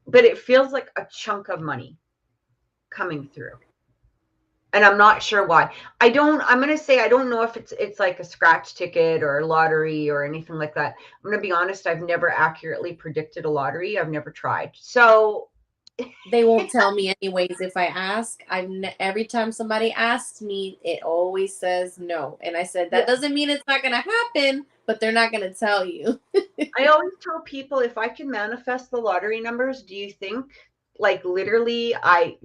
But it feels like a chunk of money coming through. And I'm not sure why. I'm going to say I don't know if it's like a scratch ticket or a lottery or anything like that. I'm going to be honest, I've never accurately predicted a lottery. I've never tried. So they won't tell me anyways if I ask. Every time somebody asks me, it always says no. And I said, that doesn't mean it's not going to happen, but they're not going to tell you. I always tell people, if I can manifest the lottery numbers, do you think like literally I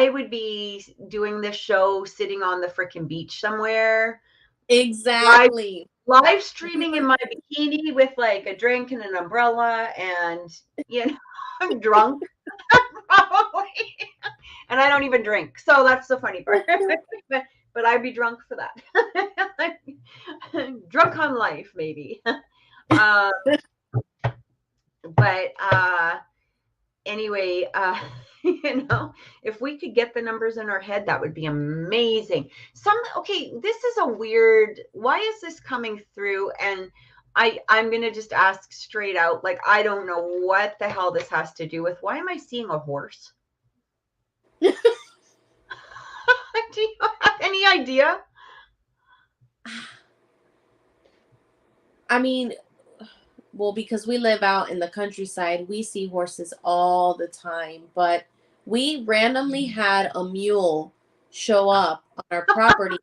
would be doing this show sitting on the freaking beach somewhere. Exactly. Live streaming in my bikini with like a drink and an umbrella, and I'm drunk probably. And I don't even drink. So that's the funny part. Yeah. But I'd be drunk for that. Drunk on life, maybe. uh, but anyway, if we could get the numbers in our head, that would be amazing. Okay, this is a weird, why is this coming through? And I'm going to just ask straight out, like, I don't know what the hell this has to do with. Why am I seeing a horse? Do you have any idea? I mean, well, because we live out in the countryside, we see horses all the time. But we randomly had a mule show up on our property.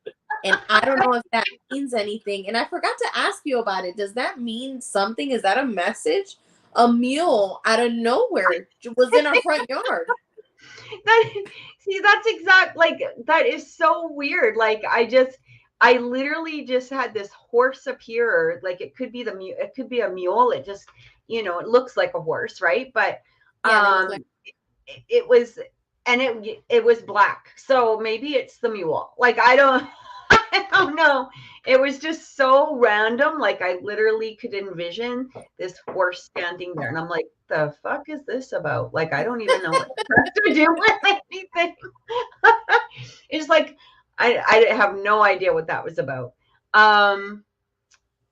And I don't know if that means anything. And I forgot to ask you about it. Does that mean something? Is that a message? A mule out of nowhere was in our front yard. See, that's exact, like, that is so weird. Like, I literally just had this horse appear. Like, it could be it could be a mule. It just, it looks like a horse, right? But Yeah, they look like. it was, and it was black. So maybe it's the mule. Like, I don't I don't know. It was just so random. Like, I literally could envision this horse standing there, and I'm like, the fuck is this about? Like, I don't even know what it has to do with anything. It's like, I have no idea what that was about.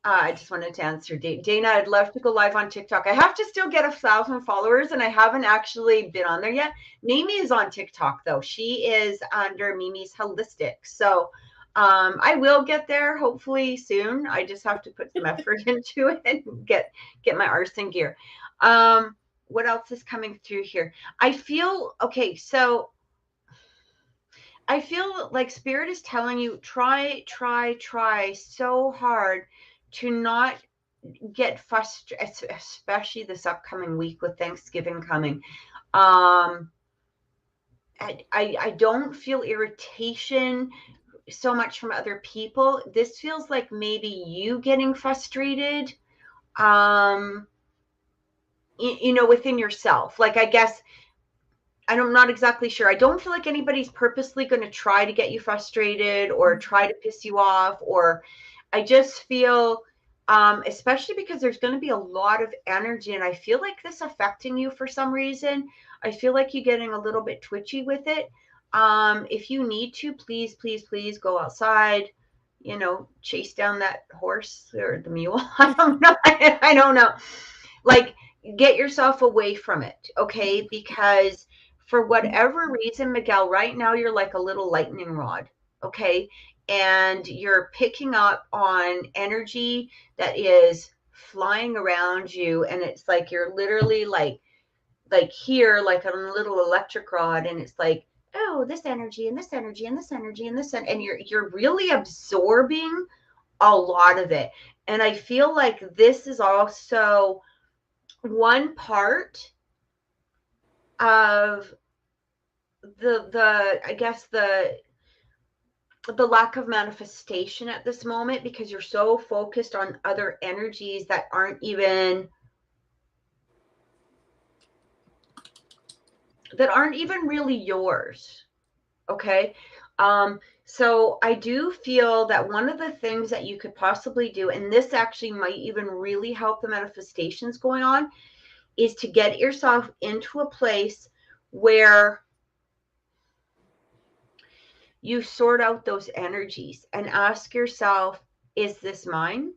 I just wanted to answer Dana. I'd love to go live on TikTok. I have to still get 1,000 followers, and I haven't actually been on there yet. Mimi is on TikTok though. She is under Mimi's Holistic. So I will get there hopefully soon. I just have to put some effort into it and get my arse in gear. What else is coming through here? I feel okay. So I feel like Spirit is telling you, try so hard to not get frustrated, especially this upcoming week with Thanksgiving coming. I don't feel irritation so much from other people. This feels like maybe you getting frustrated, within yourself. Like, I guess, I'm not exactly sure. I don't feel like anybody's purposely going to try to get you frustrated or try to piss you off. Or I just feel, especially because there's going to be a lot of energy, and I feel like this affecting you for some reason. I feel like you're getting a little bit twitchy with it. If you need to, please, please, please go outside, chase down that horse or the mule. I don't know. I don't know. Like, get yourself away from it. Okay. Because for whatever reason, Miguel, right now you're like a little lightning rod, okay? And you're picking up on energy that is flying around you, and it's like you're literally like here, like a little electric rod, and it's like, oh, this energy and this energy and this energy and this, and you're really absorbing a lot of it. And I feel like this is also one part of the I guess the lack of manifestation at this moment, because you're so focused on other energies that aren't even really yours. Okay. So I do feel that one of the things that you could possibly do, and this actually might even really help the manifestations going on, is to get yourself into a place where you sort out those energies and ask yourself, is this mine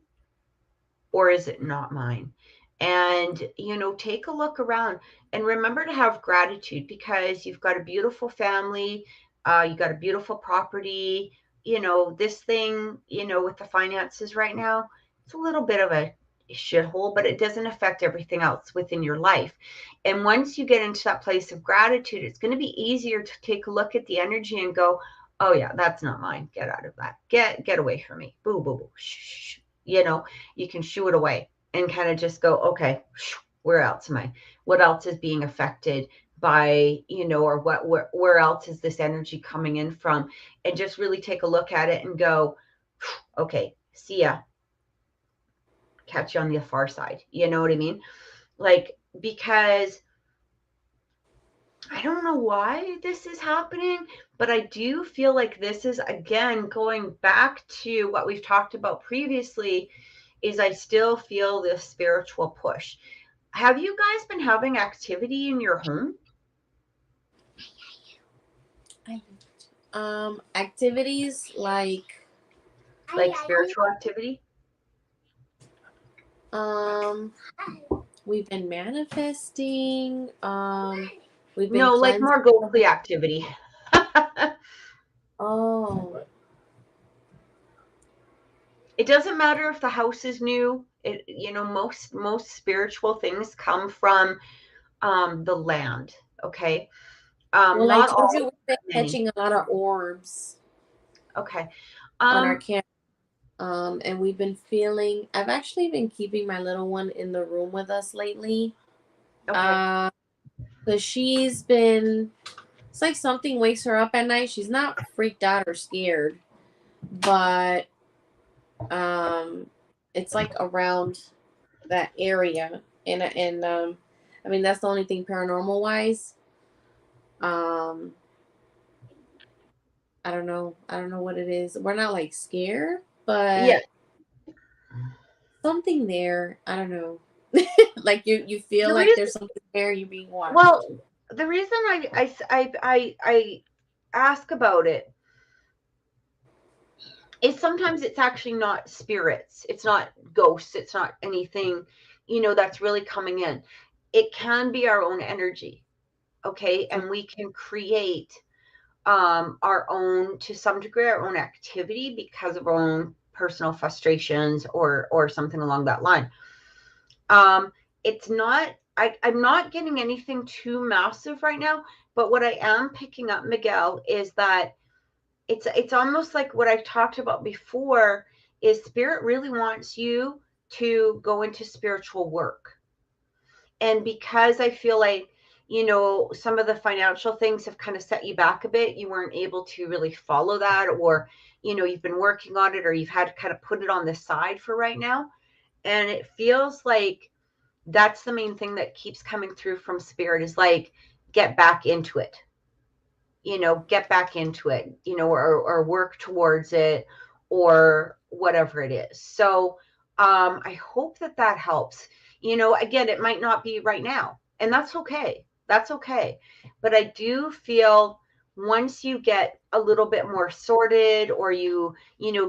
or is it not mine? And, take a look around and remember to have gratitude, because you've got a beautiful family, you got a beautiful property. This thing, with the finances right now, it's a little bit of a shithole, but it doesn't affect everything else within your life. And once you get into that place of gratitude, it's going to be easier to take a look at the energy and go, oh yeah, that's not mine. Get out of that. Get away from me. Boo, boo, boo. Shh. You can shoo it away and kind of just go, okay, where else am I? What else is being affected by, or where else is this energy coming in from? And just really take a look at it and go, okay, see ya. Catch you on the far side. You know what I mean? Like, because I don't know why this is happening, but I do feel like this is, again, going back to what we've talked about previously, is I still feel this spiritual push. Have you guys been having activity in your home? Activities Like spiritual activity? um we've been manifesting, we've been No, like cleansing. more ghostly activity. Oh, It doesn't matter if the house is new. Most spiritual things come from the land. Okay. well, I Not told all, you we've been but many. catching a lot of orbs Okay. on our Um, camp. And we've been feeling. I've actually been keeping my little one in the room with us lately. okay. Because she's been. It's like something wakes her up at night. She's not freaked out or scared, but it's like around that area, and I mean that's the only thing paranormal wise. Um, I don't know. I don't know what it is. We're not like scared, Yeah. but something there. I don't know. Like you feel The like reason, there's something there. You're being watched. well, the reason I ask about it is sometimes it's actually not spirits, it's not ghosts, it's not anything, that's really coming in. It can be our own energy, okay, and we can create our own, to some degree, our own activity because of our own personal frustrations or something along that line. It's not, I'm not getting anything too massive right now, but what I am picking up, Miguel, is that it's almost like what I've talked about before, is spirit really wants you to go into spiritual work. And because I feel like, some of the financial things have kind of set you back a bit, you weren't able to really follow that, or, you've been working on it, or you've had to kind of put it on the side for right now. And it feels like that's the main thing that keeps coming through from spirit, is like, get back into it, get back into it, or work towards it, or whatever it is. So I hope that that helps. Again, it might not be right now, and that's okay. That's okay. But I do feel once you get a little bit more sorted, or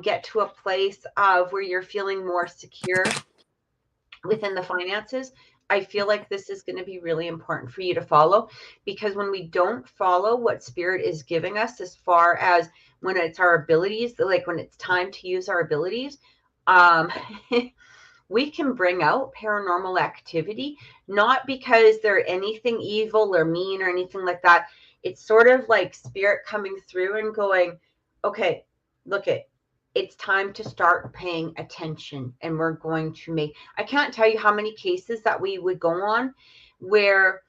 get to a place of where you're feeling more secure within the finances, I feel like this is going to be really important for you to follow, because when we don't follow what spirit is giving us, as far as when it's our abilities, like when it's time to use our abilities, um, we can bring out paranormal activity, not because they're anything evil or mean or anything like that. It's sort of like spirit coming through and going, okay, look it's time to start paying attention. And we're going to make, I can't tell you how many cases that we would go on where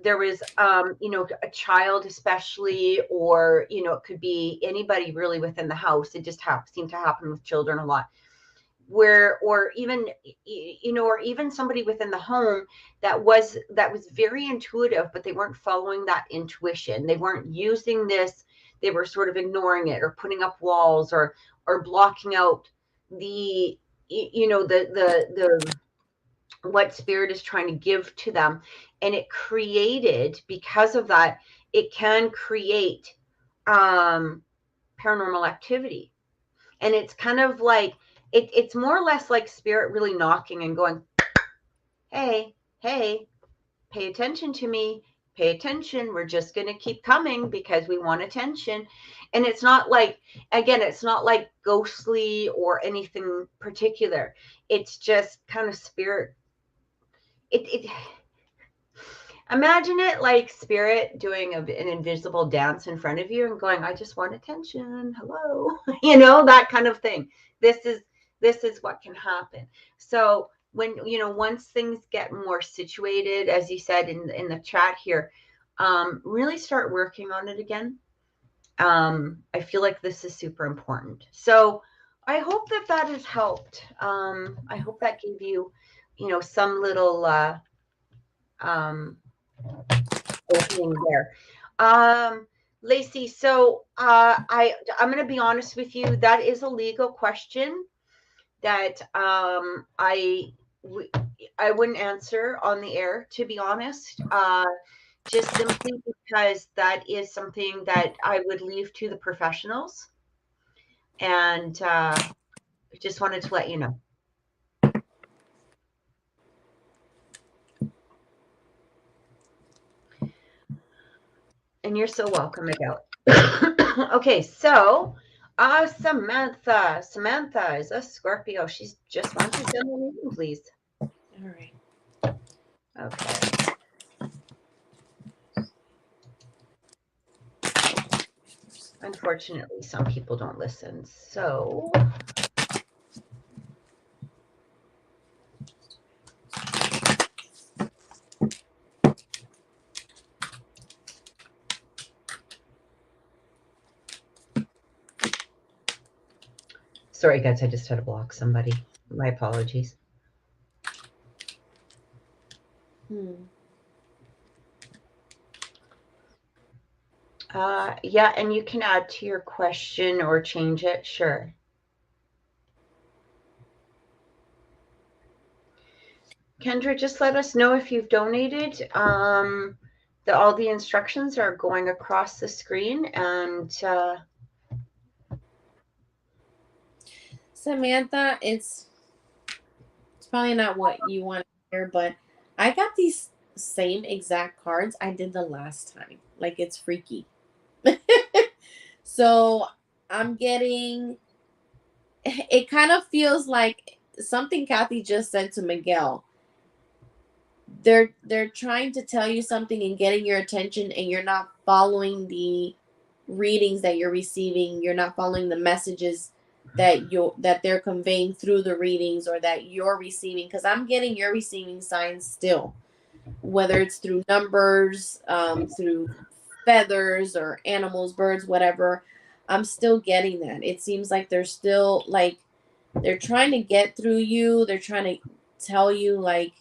there was, a child especially, or, it could be anybody really within the house. It just seemed to happen with children a lot, where, or even, or even somebody within the home that was very intuitive, but they weren't following that intuition. They weren't using this. They were sort of ignoring it, or putting up walls, or blocking out the, the what spirit is trying to give to them. And it created, because of that, it can create paranormal activity. And it's kind of like, it's more or less like spirit really knocking and going, hey, hey, pay attention to me, pay attention, we're just going to keep coming because we want attention. And it's not like, again, it's not like ghostly or anything particular. It's just kind of spirit. It Imagine it like spirit doing an invisible dance in front of you and going, I just want attention, hello. That kind of thing. This is what can happen. So when, once things get more situated, as you said in the chat here, really start working on it again. I feel like this is super important. So I hope that that has helped. I hope that gave you, some little um opening there. Lacey, so I'm going to be honest with you. That is a legal question that I wouldn't answer on the air, to be honest. Just simply because that is something that I would leave to the professionals. And just wanted to let you know. And you're so welcome, Miguel. Okay, so Samantha. Samantha is a Scorpio. She's just wants to send a reading, please. All right. Okay. Unfortunately, some people don't listen. So sorry, guys, I just had to block somebody. My apologies. Yeah, and you can add to your question or change it. Sure. Kendra, just let us know if you've donated. All the instructions are going across the screen, and Samantha, it's probably not what you want to hear, but I got these same exact cards I did the last time. Like, it's freaky. So I'm getting, it kind of feels like something Kathy just said to Miguel. They're trying to tell you something and getting your attention, and you're not following the readings that you're receiving. You're not following the messages that they're conveying through the readings, or that you're receiving, because I'm getting you're receiving signs still, whether it's through numbers, through feathers or animals, birds, whatever. I'm still getting that. It seems like they're still like they're trying to get through you. They're trying to tell you, like,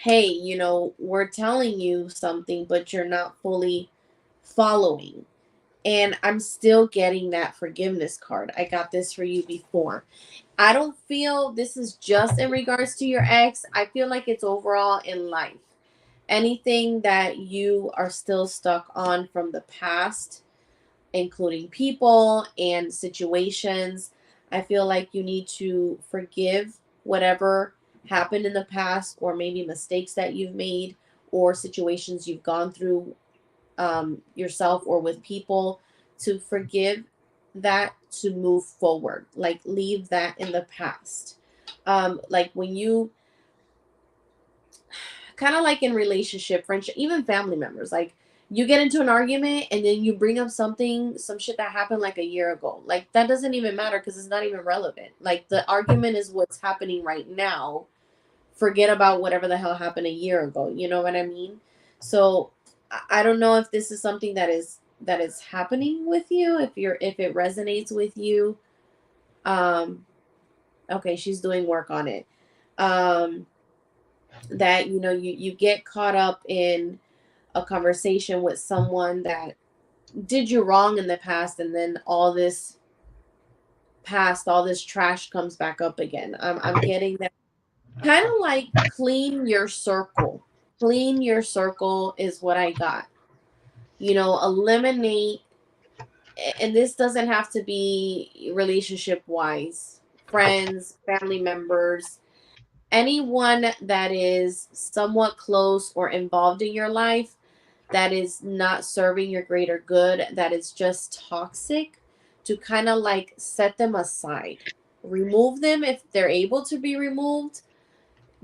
hey, we're telling you something, but you're not fully following. And I'm still getting that forgiveness card. I got this for you before. I don't feel this is just in regards to your ex. I feel like it's overall in life. Anything that you are still stuck on from the past, including people and situations, I feel like you need to forgive whatever happened in the past, or maybe mistakes that you've made, or situations you've gone through yourself or with people, to forgive that, to move forward, like leave that in the past. Like when you kind of like in relationship, friendship, even family members, like you get into an argument and then you bring up some shit that happened like a year ago. Like that doesn't even matter because it's not even relevant. Like the argument is what's happening right now. Forget about whatever the hell happened a year ago. You know what I mean? So I don't know if this is something that is happening with you, if it resonates with you. Okay, she's doing work on it. That you get caught up in a conversation with someone that did you wrong in the past, and then all this trash comes back up again. I'm getting that. Kind of like clean your circle. Clean your circle is what I got. Eliminate, and this doesn't have to be relationship wise, friends, family members, anyone that is somewhat close or involved in your life that is not serving your greater good, that is just toxic, to kind of like set them aside. Remove them if they're able to be removed,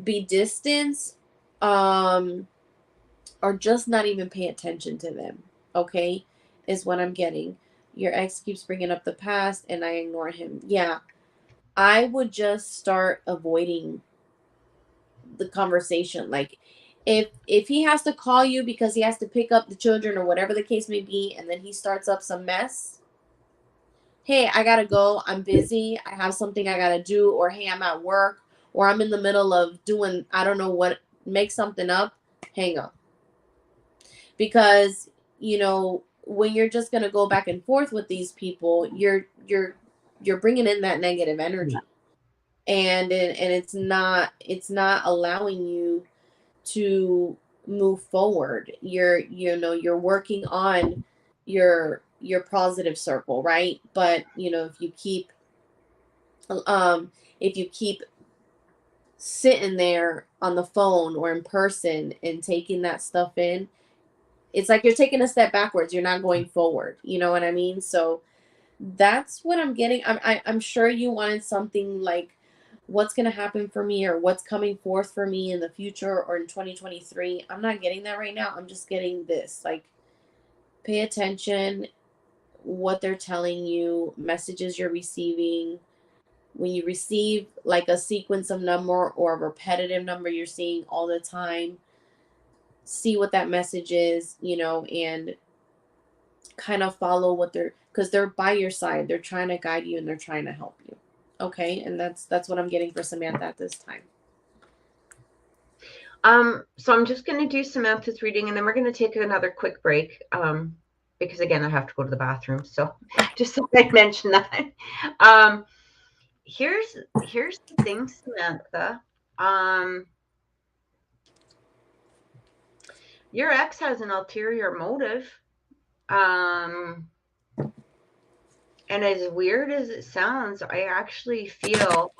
be distance, or just not even pay attention to them. Okay, is what I'm getting. Your ex keeps bringing up the past and I ignore him. Yeah, I would just start avoiding the conversation. Like if he has to call you because he has to pick up the children or whatever the case may be, and then he starts up some mess, hey, I gotta go, I'm busy, I have something I gotta do, or hey, I'm at work, or I'm in the middle of doing I don't know what, make something up, hang up. because, you know, when you're just going to go back and forth with these people, you're bringing in that negative energy, and it's not allowing you to move forward. You're working on your positive circle, right? But um if you keep sitting there on the phone or in person and taking that stuff in, it's like you're taking a step backwards. You're not going forward. You know what I mean? So that's what I'm getting. I'm sure you wanted something like what's going to happen for me or what's coming forth for me in the future or in 2023. I'm not getting that right now. I'm just getting this. Like, pay attention what they're telling you, messages you're receiving. When you receive like a sequence of number or a repetitive number you're seeing all the time, see what that message is, and kind of follow what because they're by your side. They're trying to guide you and they're trying to help you. Okay, and that's what I'm getting for Samantha at this time. So I'm just going to do Samantha's reading, and then we're going to take another quick break. Because again, I have to go to the bathroom. So just so I mention that. Here's the thing, Samantha. Your ex has an ulterior motive. And as weird as it sounds, I actually feel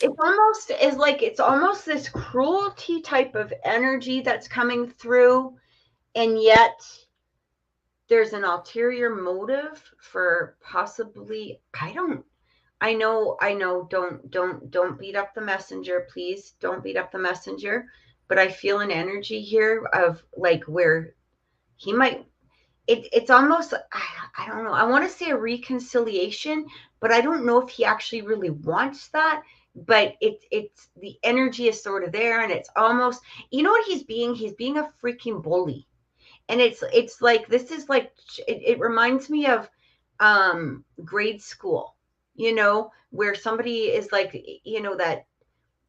it's almost this cruelty type of energy that's coming through, and yet there's an ulterior motive for possibly, I know, don't beat up the messenger, please. Don't beat up the messenger. But I feel an energy here of like where he might, it's almost, I don't know. I want to say a reconciliation, but I don't know if he actually really wants that. But it's the energy is sort of there, and it's almost, you know what he's being? He's being a freaking bully. And it's like, this is like, it reminds me of grade school, where somebody is like, that,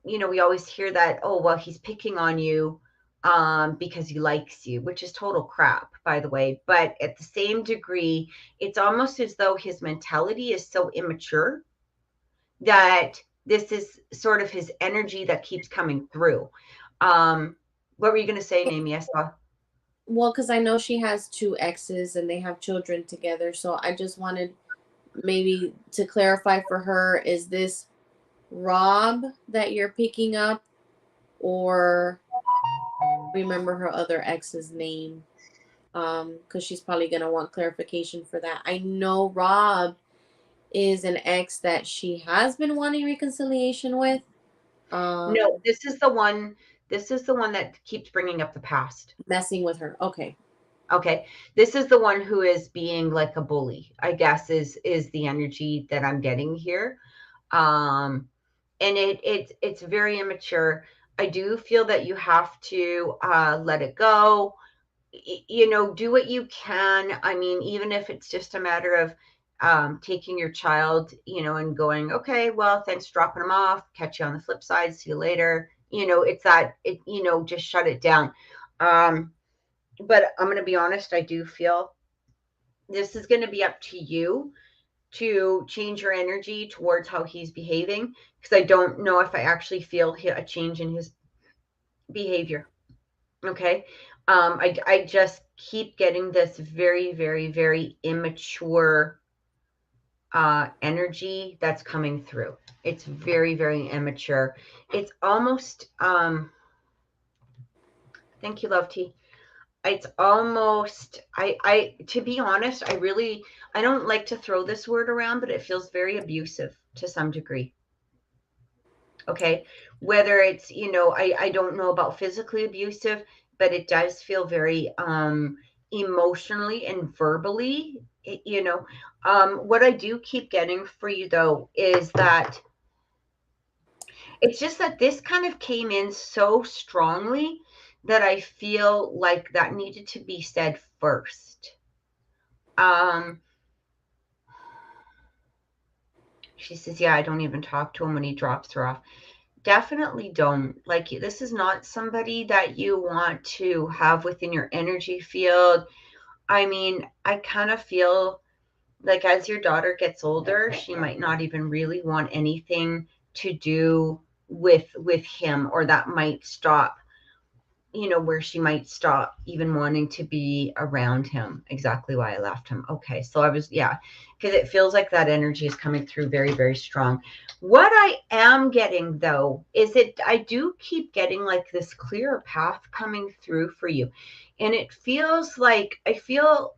we always hear that, oh, well, he's picking on you because he likes you, which is total crap, by the way. But at the same degree, it's almost as though his mentality is so immature that this is sort of his energy that keeps coming through. What were you going to say, Naomi? I saw. Well, because I know she has two exes and they have children together, so I just wanted maybe to clarify for her, is this Rob that you're picking up, or remember her other ex's name? Because she's probably gonna want clarification for that. I know Rob is an ex that she has been wanting reconciliation with. No, this is the one. This is the one that keeps bringing up the past. Messing with her. Okay. Okay, this is the one who is being like a bully, I guess, is the energy that I'm getting here. And it's very immature. I do feel that you have to let it go. Do what you can. I mean, even if it's just a matter of taking your child, and going, okay, well, thanks for dropping them off. Catch you on the flip side. See you later. It's that just shut it down. But I'm going to be honest, I do feel this is going to be up to you to change your energy towards how he's behaving, because I don't know if I actually feel a change in his behavior. Okay. I just keep getting this very, very, very immature energy that's coming through. It's very, very immature. It's almost, thank you, Love T. It's almost, to be honest, I don't like to throw this word around, but it feels very abusive to some degree. Okay, whether it's, I don't know about physically abusive, but it does feel very emotionally and verbally. What I do keep getting for you though is that it's just that this kind of came in so strongly that I feel like that needed to be said first. She says, yeah, I don't even talk to him when he drops her off. Definitely don't. Like, this is not somebody that you want to have within your energy field. I mean, I kind of feel like as your daughter gets older, she might not even really want anything to do with him, or that might stop, where she might stop even wanting to be around him. Exactly why I left him. Okay. So I was, yeah, because it feels like that energy is coming through very, very strong. What I am getting though is I do keep getting like this clear path coming through for you. And it feels like, I feel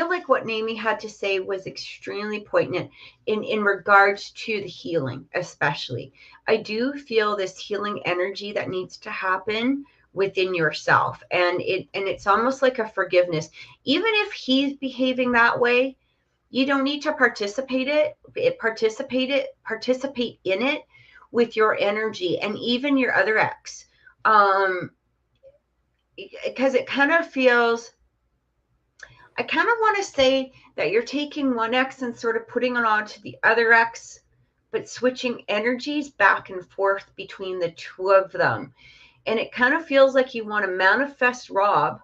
like what Naomi had to say was extremely poignant in regards to the healing, especially. I do feel this healing energy that needs to happen within yourself. And it's almost like a forgiveness. Even if he's behaving that way, you don't need to participate in it with your energy and even your other ex. Because it kind of feels, I kind of want to say that you're taking one X and sort of putting it onto the other X, but switching energies back and forth between the two of them. And it kind of feels like you want to manifest Rob,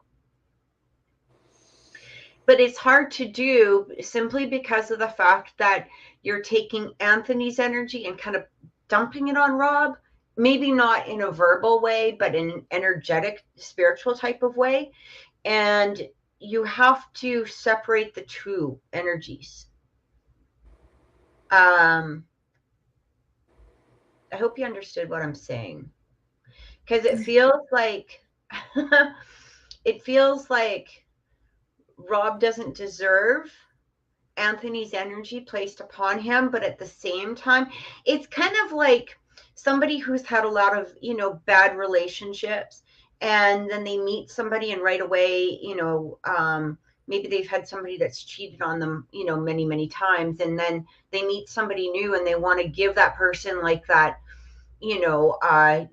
but it's hard to do simply because of the fact that you're taking Anthony's energy and kind of dumping it on Rob. Maybe not in a verbal way, but in an energetic, spiritual type of way. And you have to separate the two energies. I hope you understood what I'm saying, because it feels like it feels like Rob doesn't deserve Anthony's energy placed upon him, but at the same time, it's kind of like somebody who's had a lot of, bad relationships, and then they meet somebody and right away, maybe they've had somebody that's cheated on them, many, many times, and then they meet somebody new and they want to give that person like that, you know, uh,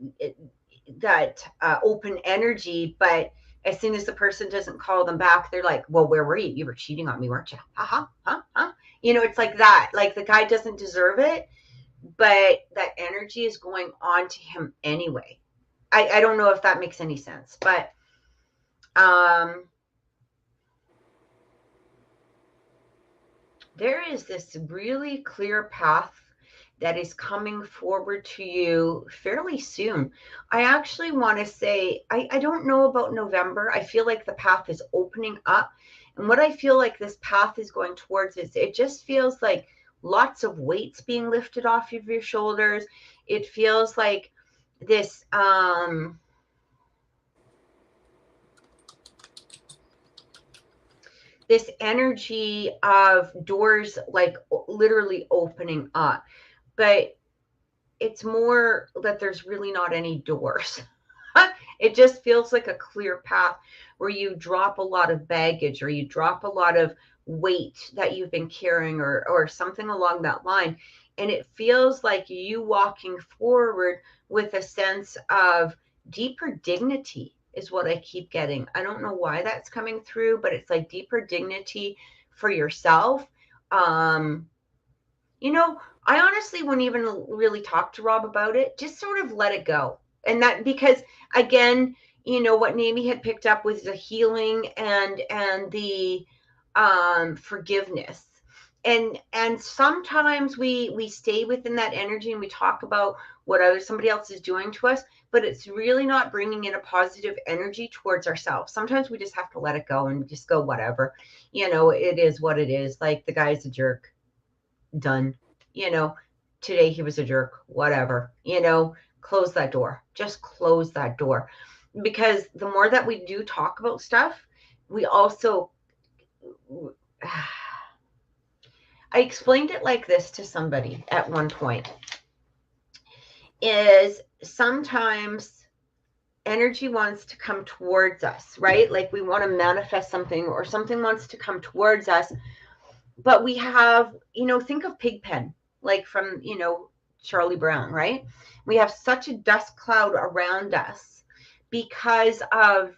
open energy, but as soon as the person doesn't call them back, they're like, well, where were you? You were cheating on me, weren't you? Huh? It's like that. Like, the guy doesn't deserve it, but that energy is going on to him anyway. I don't know if that makes any sense, but there is this really clear path that is coming forward to you fairly soon. I actually want to say, I don't know about November. I feel like the path is opening up. And what I feel like this path is going towards is, it just feels like lots of weights being lifted off of your shoulders. It feels like this, this energy of doors like literally opening up. But it's more that there's really not any doors. It just feels like a clear path where you drop a lot of baggage, or you drop a lot of weight that you've been carrying, or something along that line. And it feels like you walking forward with a sense of deeper dignity is what I keep getting. I don't know why that's coming through, but it's like deeper dignity for yourself. Um, I honestly wouldn't even really talk to Rob about it. Just sort of let it go. And that, because again, what Naomi had picked up was the healing and the forgiveness. And sometimes we stay within that energy and we talk about what somebody else is doing to us, but it's really not bringing in a positive energy towards ourselves. Sometimes we just have to let it go and just go, whatever. It is what it is. Like, the guy's a jerk, done. You know, Today he was a jerk, whatever. Close that door. Just close that door. Because the more that we do talk about stuff, we also, I explained it like this to somebody at one point, is sometimes energy wants to come towards us, right? Like, we want to manifest something, or something wants to come towards us, but we have, think of Pigpen, like from, Charlie Brown, right? We have such a dust cloud around us because of,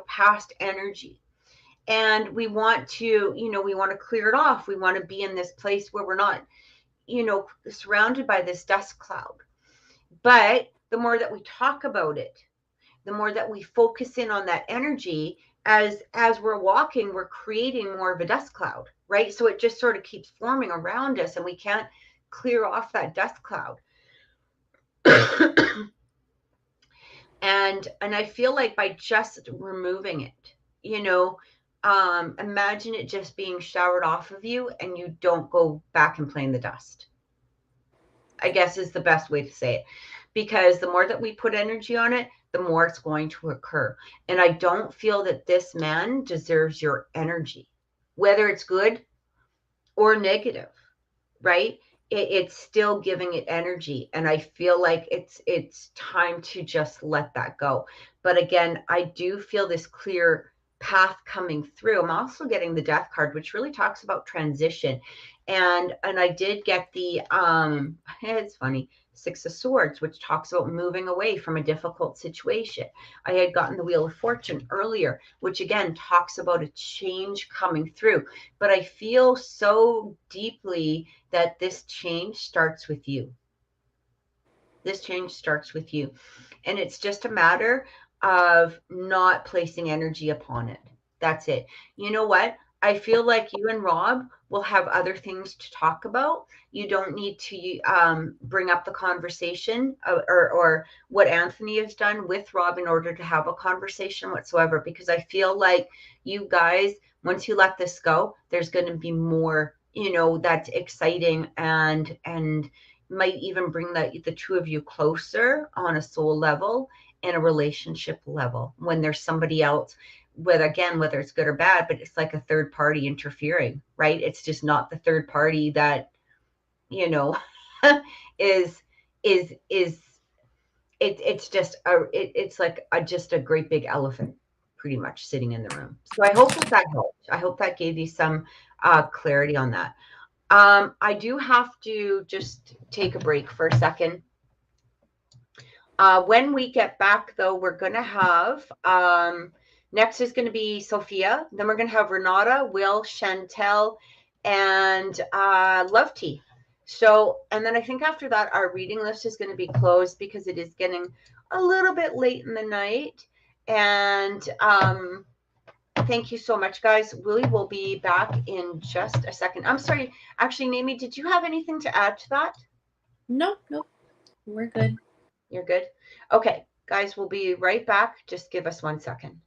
past energy. And we want to clear it off. We want to be in this place where we're not, surrounded by this dust cloud. But the more that we talk about it, the more that we focus in on that energy, as we're walking, we're creating more of a dust cloud, right? So it just sort of keeps forming around us and we can't clear off that dust cloud. and I feel like by just removing it, imagine it just being showered off of you and you don't go back and play in the dust, I guess is the best way to say it. Because the more that we put energy on it, the more it's going to occur. And I don't feel that this man deserves your energy, whether it's good or negative, right? It's still giving it energy. And I feel like it's time to just let that go. But again, I do feel this clear path coming through. I'm also getting the death card, which really talks about transition. And I did get the it's funny, Six of Swords, which talks about moving away from a difficult situation. I had gotten the Wheel of Fortune earlier, which again talks about a change coming through. But I feel so deeply that this change starts with you. This change starts with you. And it's just a matter of not placing energy upon it. That's it. You know what? I feel like you and Rob will have other things to talk about. You don't need to bring up the conversation or what Anthony has done with Rob in order to have a conversation whatsoever, because I feel like you guys, once you let this go, there's going to be more, that's exciting and might even bring the two of you closer on a soul level and a relationship level when there's somebody else, whether it's good or bad, but it's like a third party interfering, right? It's just not the third party that, is it's just a great big elephant pretty much sitting in the room. So I hope that helped. I hope that gave you some clarity on that. I do have to just take a break for a second. When we get back, though, we're going to have, next is going to be Sophia. Then we're going to have Renata, Will, Chantel, and Love Tea. So, and then I think after that, our reading list is going to be closed because it is getting a little bit late in the night. And thank you so much, guys. We will be back in just a second. I'm sorry. Actually, Naomi, did you have anything to add to that? No. We're good. You're good? Okay, guys, we'll be right back. Just give us 1 second.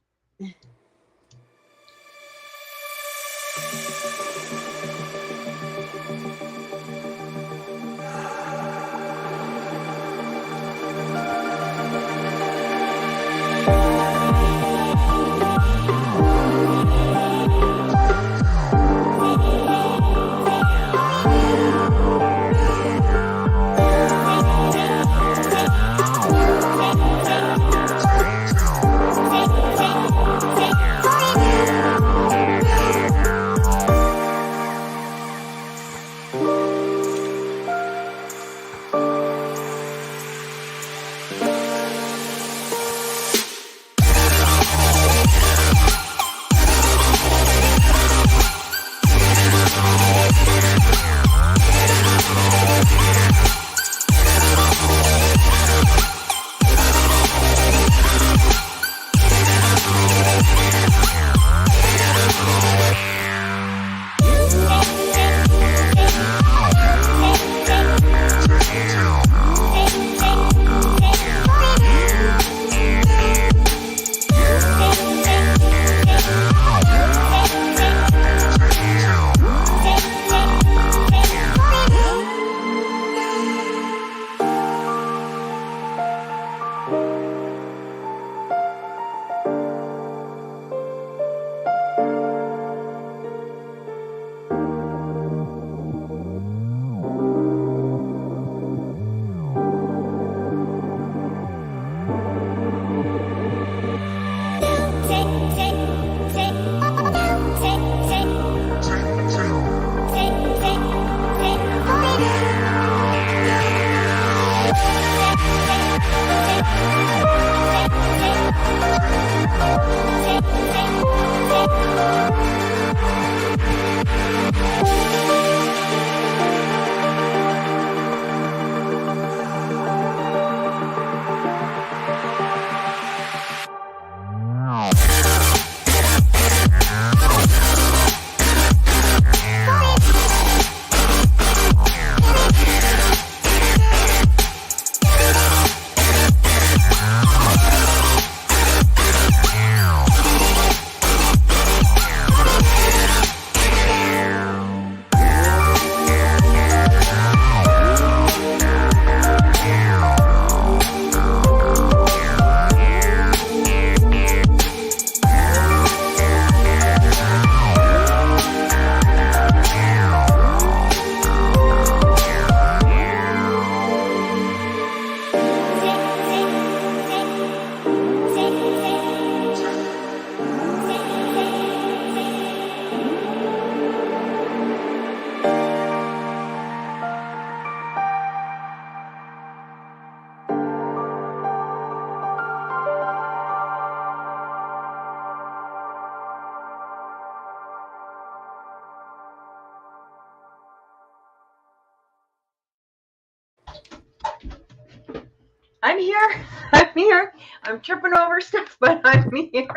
I'm here. I'm here. I'm tripping over stuff, but I'm here.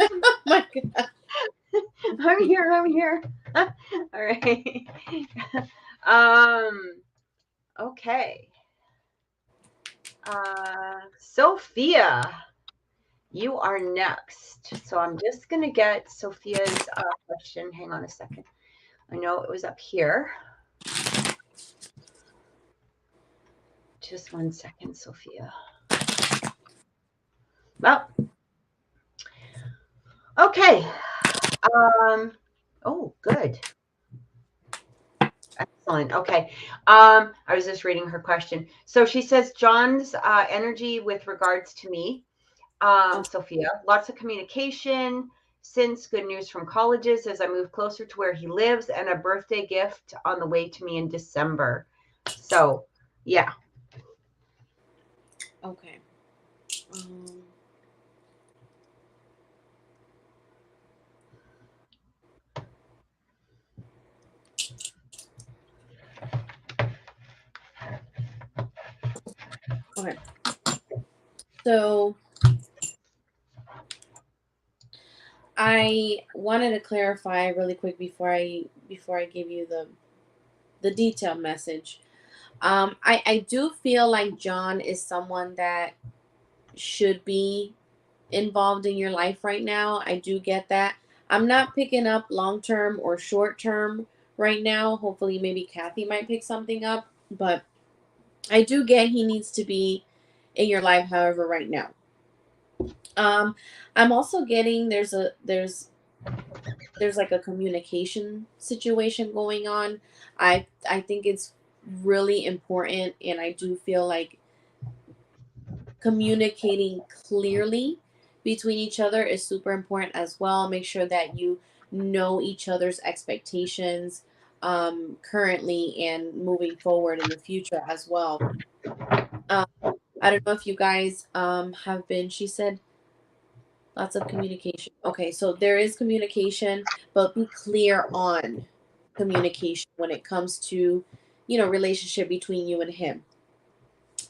Oh my God. I'm here. I'm here. All right. Um. Okay. Sophia, you are next. So I'm just gonna get Sophia's question. Hang on a second. I know it was up here. Just 1 second, Sophia. Well, okay. Oh, good. Excellent. Okay. I was just reading her question. So she says, John's energy with regards to me, Sophia, lots of communication since, good news from colleges as I move closer to where he lives, and a birthday gift on the way to me in December. So, yeah. Okay. Okay. So I wanted to clarify really quick before I give you the detailed message. I do feel like John is someone that should be involved in your life right now. I do get that. I'm not picking up long term or short term right now. Hopefully, maybe Kathy might pick something up, but I do get he needs to be in your life, however, right now. I'm also getting there's like a communication situation going on. I think it's really important, and I do feel like communicating clearly between each other is super important as well. Make sure that you know each other's expectations currently and moving forward in the future as well. Um, I don't know if you guys have been, she said, lots of communication. Okay, so there is communication, but be clear on communication when it comes to, relationship between you and him.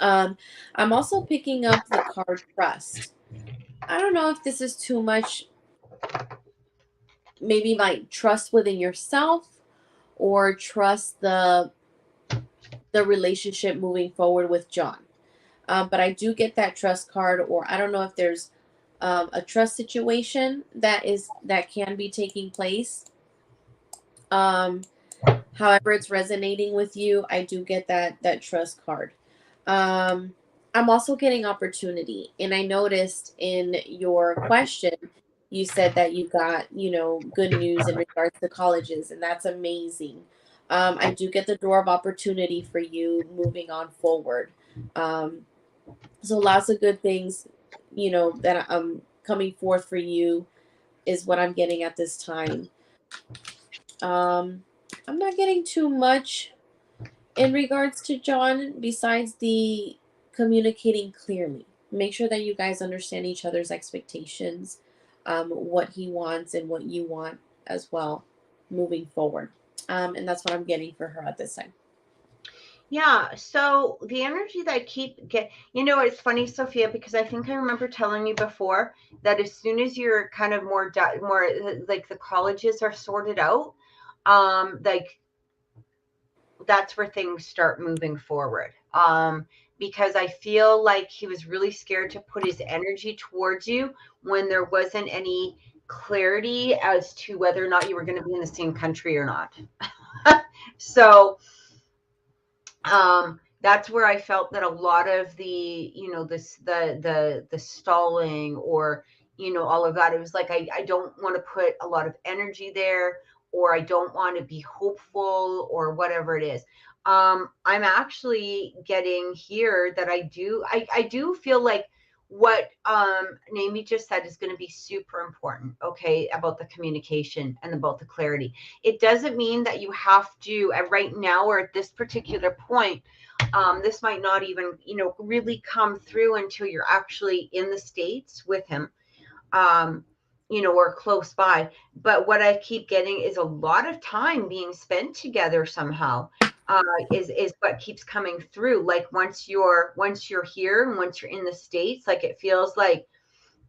I'm also picking up the card trust. I don't know if this is too much, maybe like trust within yourself or trust the relationship moving forward with John. But I do get that trust card, or I don't know if there's a trust situation that can be taking place. Um, However it's resonating with you, I do get that trust card. Um, I'm also getting opportunity, and I noticed in your question you said that you got good news in regards to colleges, and that's amazing. I do get the door of opportunity for you moving on forward. Um, so lots of good things, that I'm coming forth for you is what I'm getting at this time. Um, I'm not getting too much in regards to John besides the communicating clearly. Make sure that you guys understand each other's expectations, what he wants and what you want as well moving forward. And that's what I'm getting for her at this time. Yeah, so the energy that I keep it's funny, Sophia, because I think I remember telling you before that as soon as you're kind of more like the colleges are sorted out, like that's where things start moving forward. Because I feel like he was really scared to put his energy towards you when there wasn't any clarity as to whether or not you were going to be in the same country or not. So that's where I felt that a lot of the, this the stalling or all of that. It was like I don't want to put a lot of energy there, or I don't want to be hopeful or whatever it is. I'm actually getting here that I do feel like what Naomi just said is going to be super important, okay, about the communication and about the clarity. It doesn't mean that you have to right now or at this particular point. This might not even really come through until you're actually in the States with him, or close by. But what I keep getting is a lot of time being spent together somehow. is what keeps coming through. Like once you're here and once you're in the States, like it feels like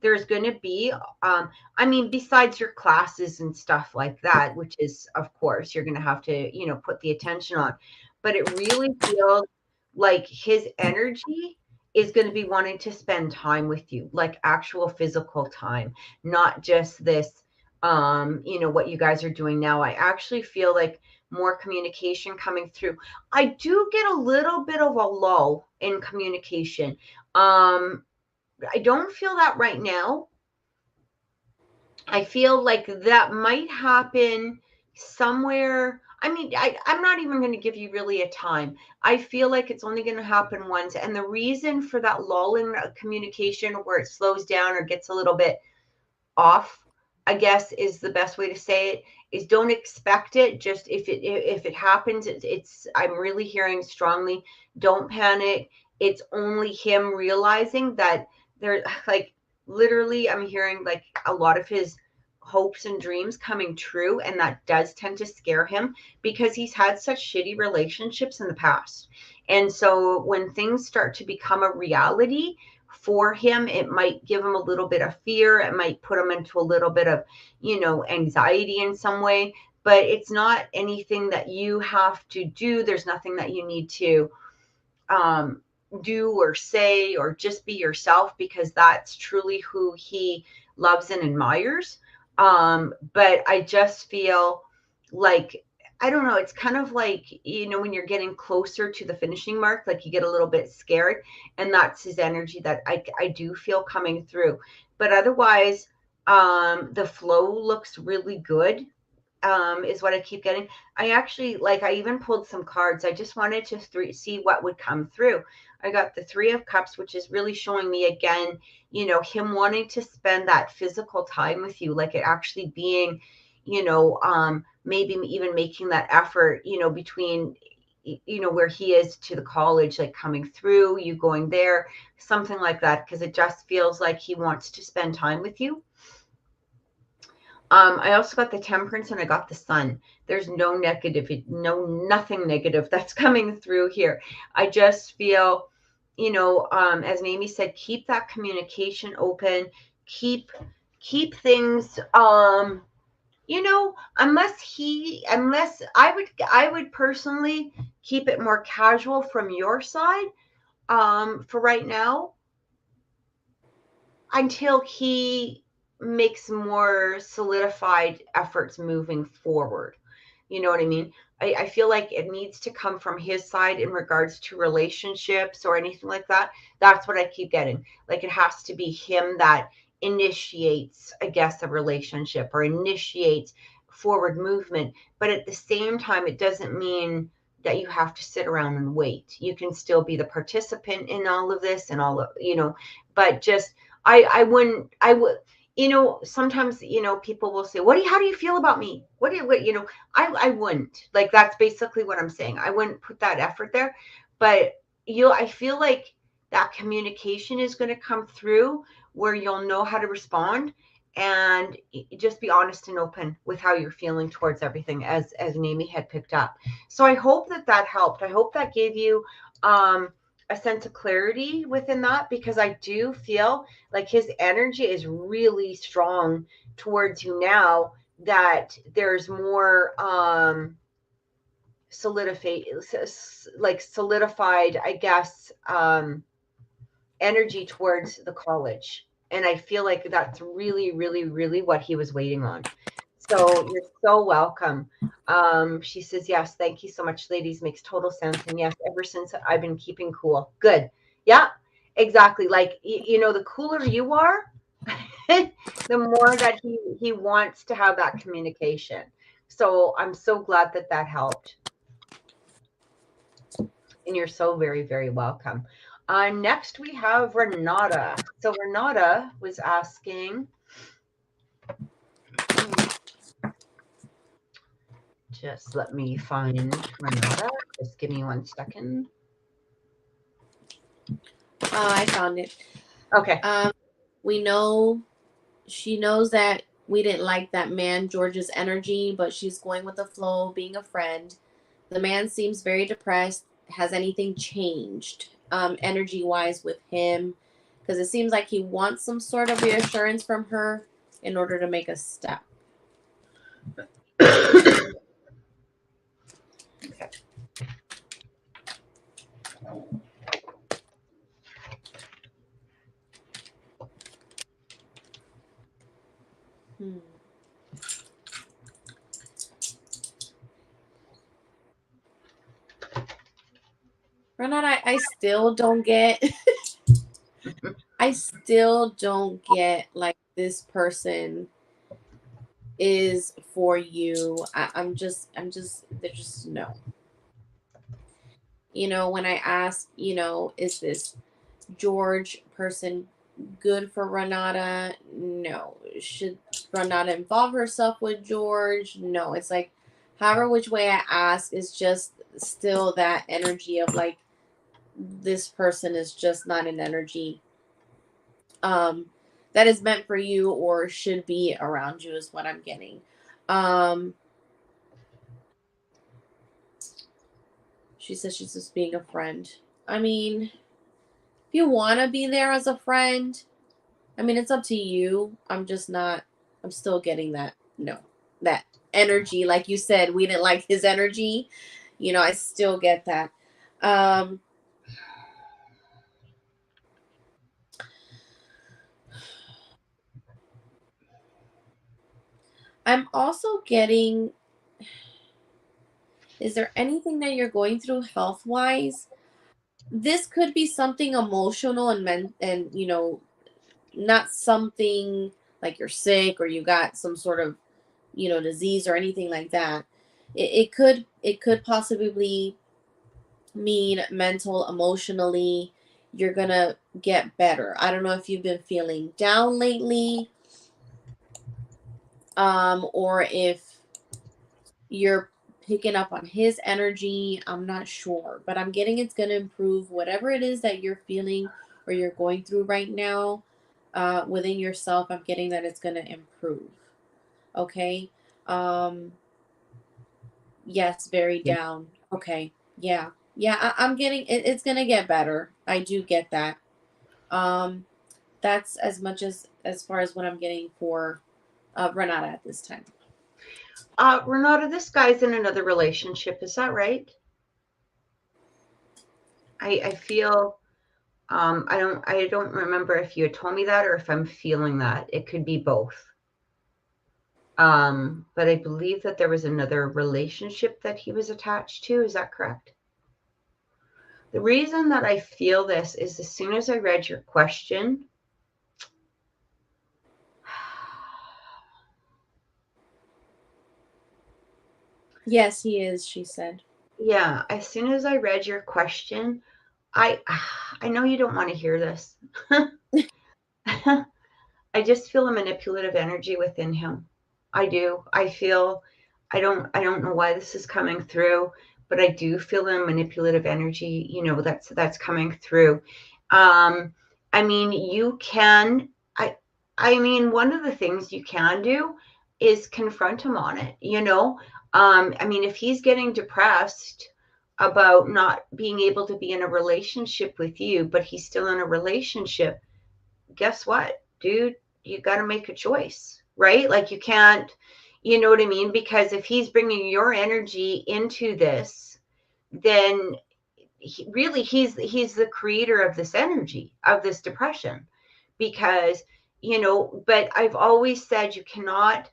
there's going to be I mean, besides your classes and stuff like that, which is of course you're going to have to, put the attention on, but it really feels like his energy is going to be wanting to spend time with you, like actual physical time, not just this what you guys are doing now. I actually feel like more communication coming through. I do get a little bit of a lull in communication. I don't feel that right now. I feel like that might happen somewhere. I mean, I'm not even going to give you really a time. I feel like it's only going to happen once. And the reason for that lull in communication where it slows down or gets a little bit off, I guess is the best way to say it, is don't expect it. Just if it happens, it's I'm really hearing strongly, don't panic. It's only him realizing that there, like, literally I'm hearing like a lot of his hopes and dreams coming true, and that does tend to scare him because he's had such shitty relationships in the past. And so when things start to become a reality for him, it might give him a little bit of fear. It might put him into a little bit of, anxiety in some way, but it's not anything that you have to do. There's nothing that you need to um, do or say, or just be yourself, because that's truly who he loves and admires. But I just feel like, I don't know, it's kind of like, when you're getting closer to the finishing mark, like you get a little bit scared, and that's his energy that I do feel coming through. But otherwise, the flow looks really good, is what I keep getting. I actually, like, I even pulled some cards. I just wanted to see what would come through. I got the Three of Cups, which is really showing me again, him wanting to spend that physical time with you, like it actually being, maybe even making that effort, between, where he is to the college, like coming through, you going there, something like that, because it just feels like he wants to spend time with you. I also got the Temperance and I got the Sun. There's no negative, nothing negative that's coming through here. I just feel, as Amy said, keep that communication open, keep things, unless I would personally keep it more casual from your side, for right now, until he makes more solidified efforts moving forward. You know what I mean? I feel like it needs to come from his side in regards to relationships or anything like that. That's what I keep getting. Like it has to be him that initiates, I guess, a relationship or initiates forward movement. But at the same time, it doesn't mean that you have to sit around and wait. You can still be the participant in all of this and all of, but just, I wouldn't, I would, sometimes, people will say, how do you feel about me? I wouldn't, like, that's basically what I'm saying. I wouldn't put that effort there, but I feel like that communication is going to come through where you'll know how to respond and just be honest and open with how you're feeling towards everything, as Amy had picked up. So I hope that helped. I hope that gave you, a sense of clarity within that, because I do feel like his energy is really strong towards you now, that there's more solidified, I guess, energy towards the college. And I feel like that's really, really, really what he was waiting on. So you're so welcome. She says, yes, thank you so much, ladies. Makes total sense. And yes, ever since I've been keeping cool. Good. Yeah, exactly. Like, the cooler you are, the more that he wants to have that communication. So I'm so glad that helped. And you're so very, very welcome. Next, we have Renata. So Renata was asking, just let me find Renata. Just give me 1 second. I found it. Okay. She knows that we didn't like that man, George's energy, but she's going with the flow, being a friend. The man seems very depressed. Has anything changed energy wise with him? Because it seems like he wants some sort of reassurance from her in order to make a step. Hmm. Renata, I still don't get. I still don't get like this person is for you. They're just no. When I ask, is this George person good for Renata? No. Should Renata involve herself with George? No. It's like, however, which way I ask is just still that energy of like, this person is just not an energy um, that is meant for you or should be around you, is what I'm getting. Um, she says she's just being a friend. I mean, if you want to be there as a friend, I mean, it's up to you. I'm still getting that, no, that energy. Like you said, we didn't like his energy. I still get that. Um, I'm also getting, is there anything that you're going through health wise? This could be something emotional and not something like you're sick or you got some sort of disease or anything like that. It could possibly mean mental, emotionally, you're gonna get better. I don't know if you've been feeling down lately, or if you're picking up on his energy. I'm not sure, but I'm getting it's gonna improve whatever it is that you're feeling or you're going through right now within yourself. I'm getting that it's gonna improve. Okay. Um, yes, very down. Okay. Yeah. Yeah, I'm getting it's gonna get better. I do get that. Um, that's as far as what I'm getting for Renata at this time. Renata, this guy's in another relationship. Is that right? I feel I don't remember if you had told me that or if I'm feeling that. It could be both. But I believe that there was another relationship that he was attached to. Is that correct? The reason that I feel this is as soon as I read your question, Yes, he is, she said. yeah, as soon as I read your question, I I know you don't want to hear this. I just feel a manipulative energy within him. I do. I don't know why this is coming through, but I do feel a manipulative energy, that's coming through. Um I mean, you can I mean, one of the things you can do is confront him on it. I mean, if he's getting depressed about not being able to be in a relationship with you, but he's still in a relationship, guess what, dude? You got to make a choice, right? Like you can't, you know what I mean? Because if he's bringing your energy into this, then he's the creator of this energy, of this depression. Because, but I've always said you cannot.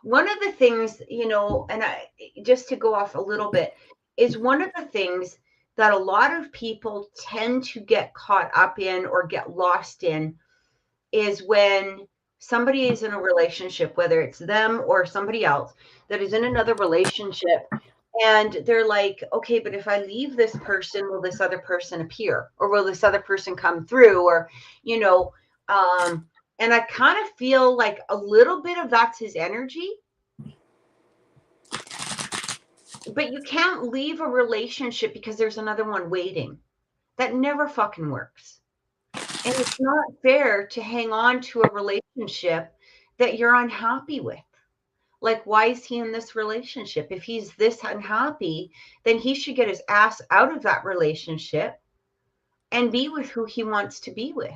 One of the things, and I just to go off a little bit, is one of the things that a lot of people tend to get caught up in or get lost in is when somebody is in a relationship, whether it's them or somebody else that is in another relationship, and they're like, okay, but if I leave this person, will this other person appear? Or will this other person come through? Or, you know, um, and I kind of feel like a little bit of that's his energy, but you can't leave a relationship because there's another one waiting. That never fucking works. And it's not fair to hang on to a relationship that you're unhappy with. Like, why is he in this relationship? If he's this unhappy, then he should get his ass out of that relationship and be with who he wants to be with,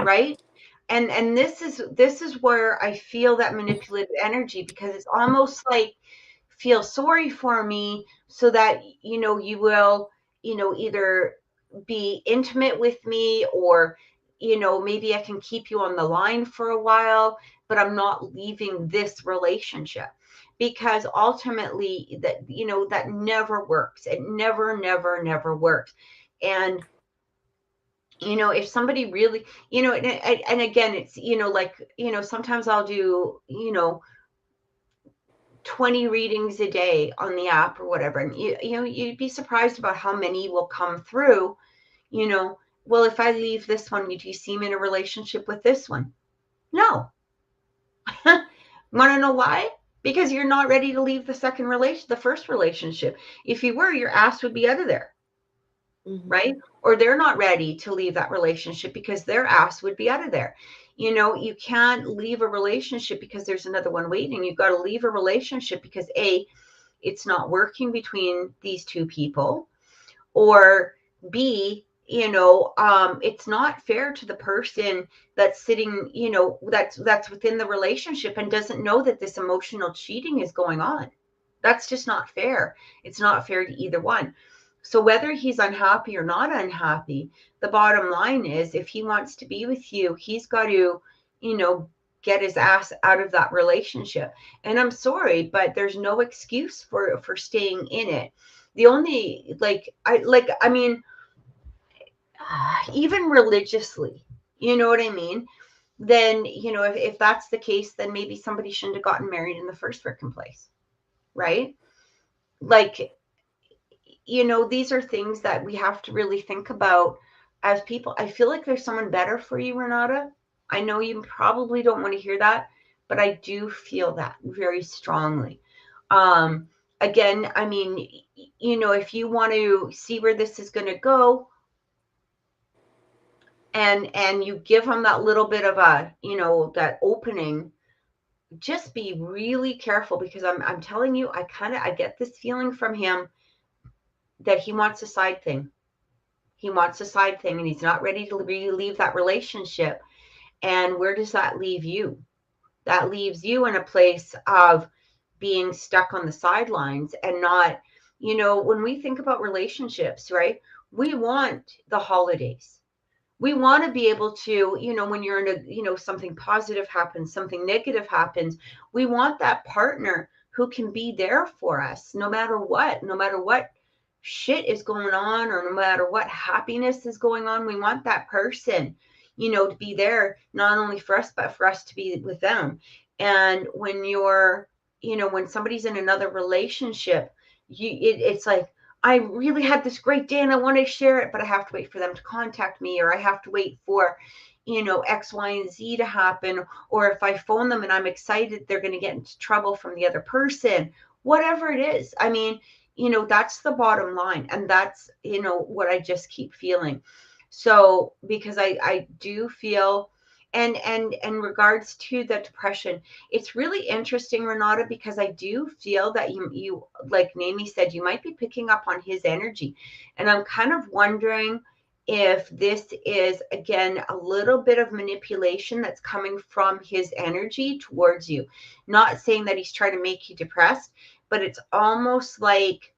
right? And this is where I feel that manipulative energy, because it's almost like, feel sorry for me so that you will either be intimate with me, or maybe I can keep you on the line for a while, but I'm not leaving this relationship, because ultimately that never works. It never works. And if somebody really, and again, it's like, sometimes I'll do 20 readings a day on the app or whatever, and you'd be surprised about how many will come through. Well, if I leave this one, do you see me in a relationship with this one? No. Want to know why? Because you're not ready to leave the first relationship. If you were, your ass would be out of there. Mm-hmm. Right? Or they're not ready to leave that relationship because their ass would be out of there. You can't leave a relationship because there's another one waiting. You've got to leave a relationship because it's not working between these two people, or B, it's not fair to the person that's sitting, that's within the relationship and doesn't know that this emotional cheating is going on. That's just not fair. It's not fair to either one. So whether he's unhappy or not unhappy, the bottom line is, if he wants to be with you, he's got to, get his ass out of that relationship. And I'm sorry, but there's no excuse for staying in it. The only, I mean, even religiously, you know what I mean? Then, if that's the case, then maybe somebody shouldn't have gotten married in the first freaking place, right? Like, these are things that we have to really think about as people. I feel like there's someone better for you, Renata. I know you probably don't want to hear that, but I do feel that very strongly. Again, I mean, if you want to see where this is going to go, and you give him that little bit of a, that opening, just be really careful, because I'm telling you, I get this feeling from him that he wants a side thing. He wants a side thing, and he's not ready to really leave that relationship. And where does that leave you? That leaves you in a place of being stuck on the sidelines and not, when we think about relationships, right? We want the holidays. We want to be able to, when you're in a, something positive happens, something negative happens, we want that partner who can be there for us no matter what shit is going on, or no matter what happiness is going on. We want that person, to be there, not only for us, but for us to be with them. And when you're, when somebody's in another relationship, it's like, I really had this great day and I want to share it, but I have to wait for them to contact me, or I have to wait for, X, Y, and Z to happen. Or if I phone them and I'm excited, they're going to get into trouble from the other person, whatever it is. I mean, that's the bottom line. And that's, what I just keep feeling. So, because I do feel, and in regards to the depression, it's really interesting, Renata, because I do feel that you like Nami said, you might be picking up on his energy. And I'm kind of wondering if this is, again, a little bit of manipulation that's coming from his energy towards you. Not saying that he's trying to make you depressed, but it's almost like,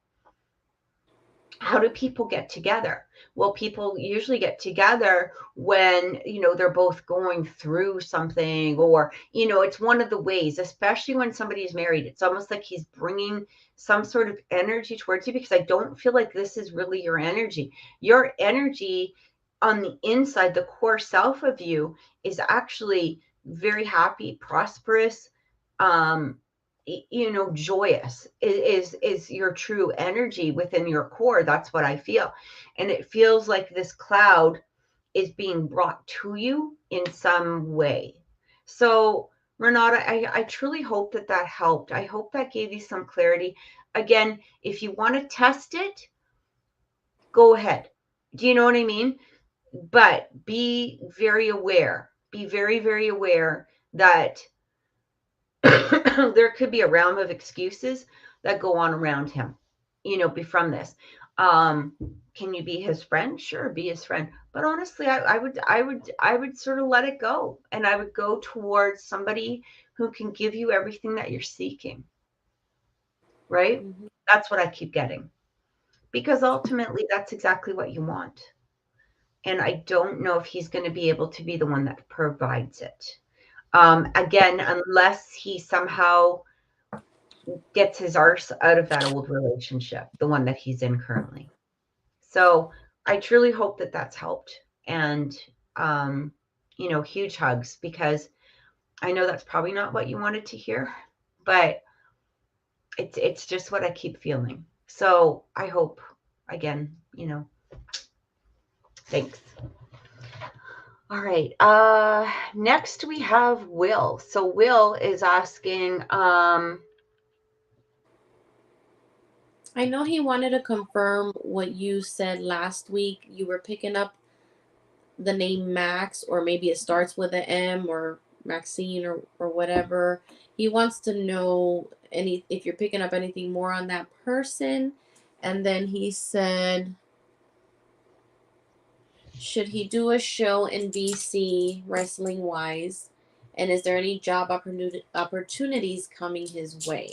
how do people get together? Well, people usually get together when, they're both going through something, or, it's one of the ways, especially when somebody is married. It's almost like he's bringing some sort of energy towards you, because I don't feel like this is really your energy. Your energy on the inside, the core self of you, is actually very happy, prosperous, um, joyous is your true energy within your core. That's what I feel. And it feels like this cloud is being brought to you in some way. So, Renata, I truly hope that helped. I hope that gave you some clarity. Again, if you want to test it, go ahead. Do you know what I mean? But be very aware. Be very, very aware that there could be a realm of excuses that go on around him, be from this. Um, can you be his friend? Sure, be his friend. But honestly, I would sort of let it go, and I would go towards somebody who can give you everything that you're seeking. Right? Mm-hmm. That's what I keep getting, because ultimately that's exactly what you want. And I don't know if he's going to be able to be the one that provides it. Again, unless he somehow gets his arse out of that old relationship, the one that he's in currently. So I truly hope that that's helped. And, huge hugs, because I know that's probably not what you wanted to hear, but it's just what I keep feeling. So I hope, again, thanks. All right. Next we have Will. So Will is asking, I know he wanted to confirm what you said last week. You were picking up the name Max, or maybe it starts with an M, or Maxine, or whatever. He wants to know if you're picking up anything more on that person. And then he said, should he do a show in BC wrestling wise? And is there any job opportunities coming his way?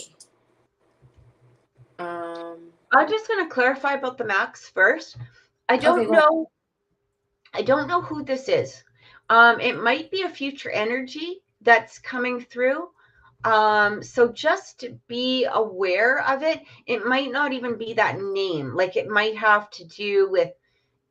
I'm just going to clarify about the Max first. I Okay, don't go ahead. know. I don't know who this is. It might be a future energy that's coming through. So just be aware of it. It might not even be that name. Like, it might have to do with,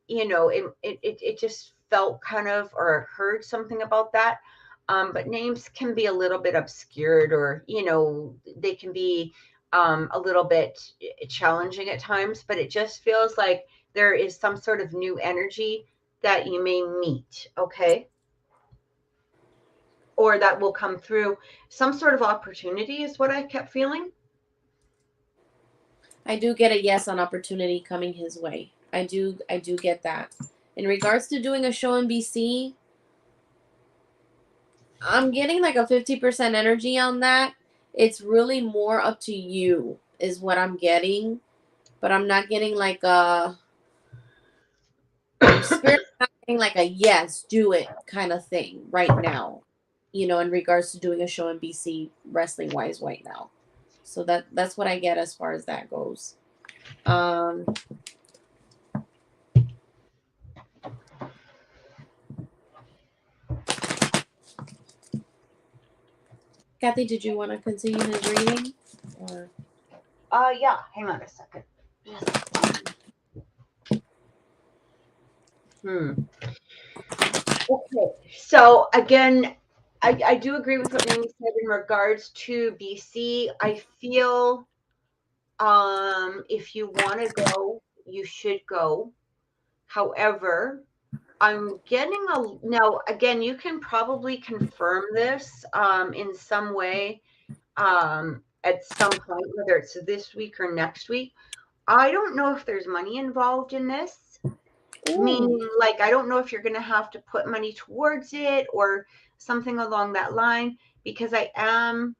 it just felt kind of, or heard something about that. But names can be a little bit obscured, or, they can be a little bit challenging at times, but it just feels like there is some sort of new energy that you may meet, okay? Or that will come through. Some sort of opportunity is what I kept feeling. I do get a yes on opportunity coming his way. I do get that. In regards to doing a show in BC, I'm getting like a 50% energy on that. It's really more up to you is what I'm getting, but I'm not getting like a spirit, not getting like a yes, do it kind of thing right now. In regards to doing a show in BC wrestling wise right now. So that's what I get as far as that goes. Um Kathy, did you want to continue his reading? Or Yeah, hang on a second. Okay. So again, I do agree with what Mamie said in regards to BC. I feel if you want to go, you should go. However, I'm getting a now again, you can probably confirm this in some way at some point, whether it's this week or next week. I don't know if there's money involved in this. ooh, Meaning, like, I don't know if you're going to have to put money towards it or something along that line, because I am.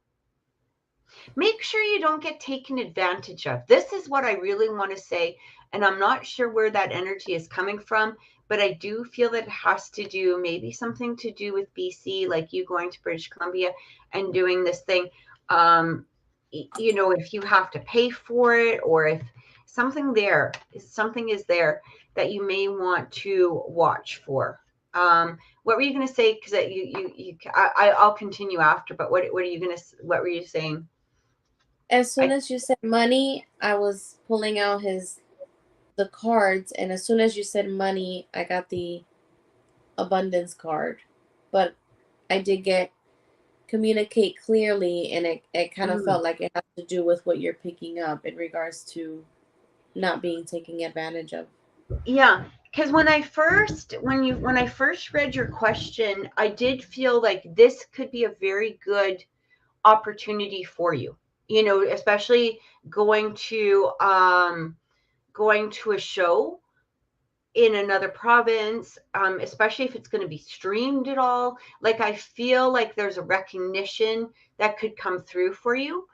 Make sure you don't get taken advantage of. This is what I really want to say. And I'm not sure where that energy is coming from, but I do feel that it has to do, maybe something to do with BC, like you going to British Columbia and doing this thing. If you have to pay for it, or if something is there that you may want to watch for. What were you going to say? Because I'll continue after. But what are you going to? What were you saying? as soon I as you said money, I was pulling out the cards, and as soon as you said money, I got the abundance card. But I did get communicate clearly, and it kind of mm, felt like it has to do with what you're picking up in regards to not being taken advantage of. yeah, because when I first read your question, I did feel like this could be a very good opportunity for you. Especially going to a show. in another province, especially if it's going to be streamed at all. Like, I feel like there's a recognition that could come through for you.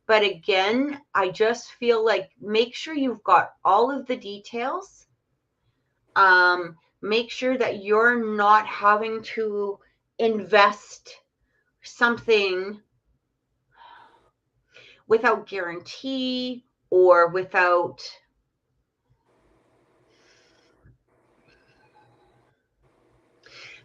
But again, I just feel like make sure you've got all of the details. Make sure that you're not having to invest something without guarantee or without.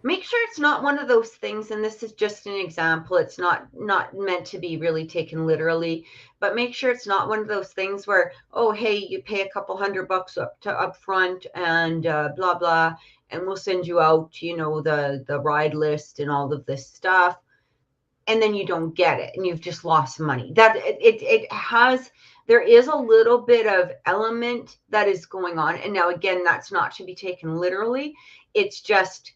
Make sure it's not one of those things, and this is just an example, it's not meant to be really taken literally, but make sure it's not one of those things where, oh, hey, you pay a couple $100 up front and blah blah, and we'll send you out, the ride list and all of this stuff, and then you don't get it and you've just lost money. That it has, there is a little bit of element that is going on, and now again, that's not to be taken literally. It's just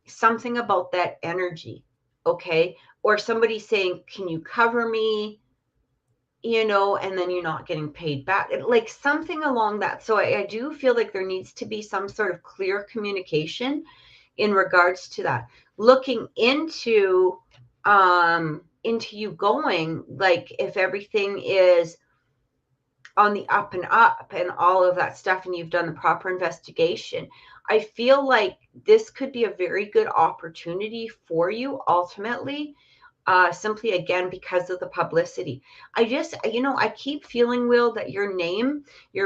something about that energy, okay? Or somebody saying, can you cover me? And then you're not getting paid back, like something along that. So I do feel like there needs to be some sort of clear communication in regards to that. Looking into you going, like, if everything is on the up and up and all of that stuff, and you've done the proper investigation, I feel like this could be a very good opportunity for you ultimately, simply again because of the publicity. I keep feeling, Will, that your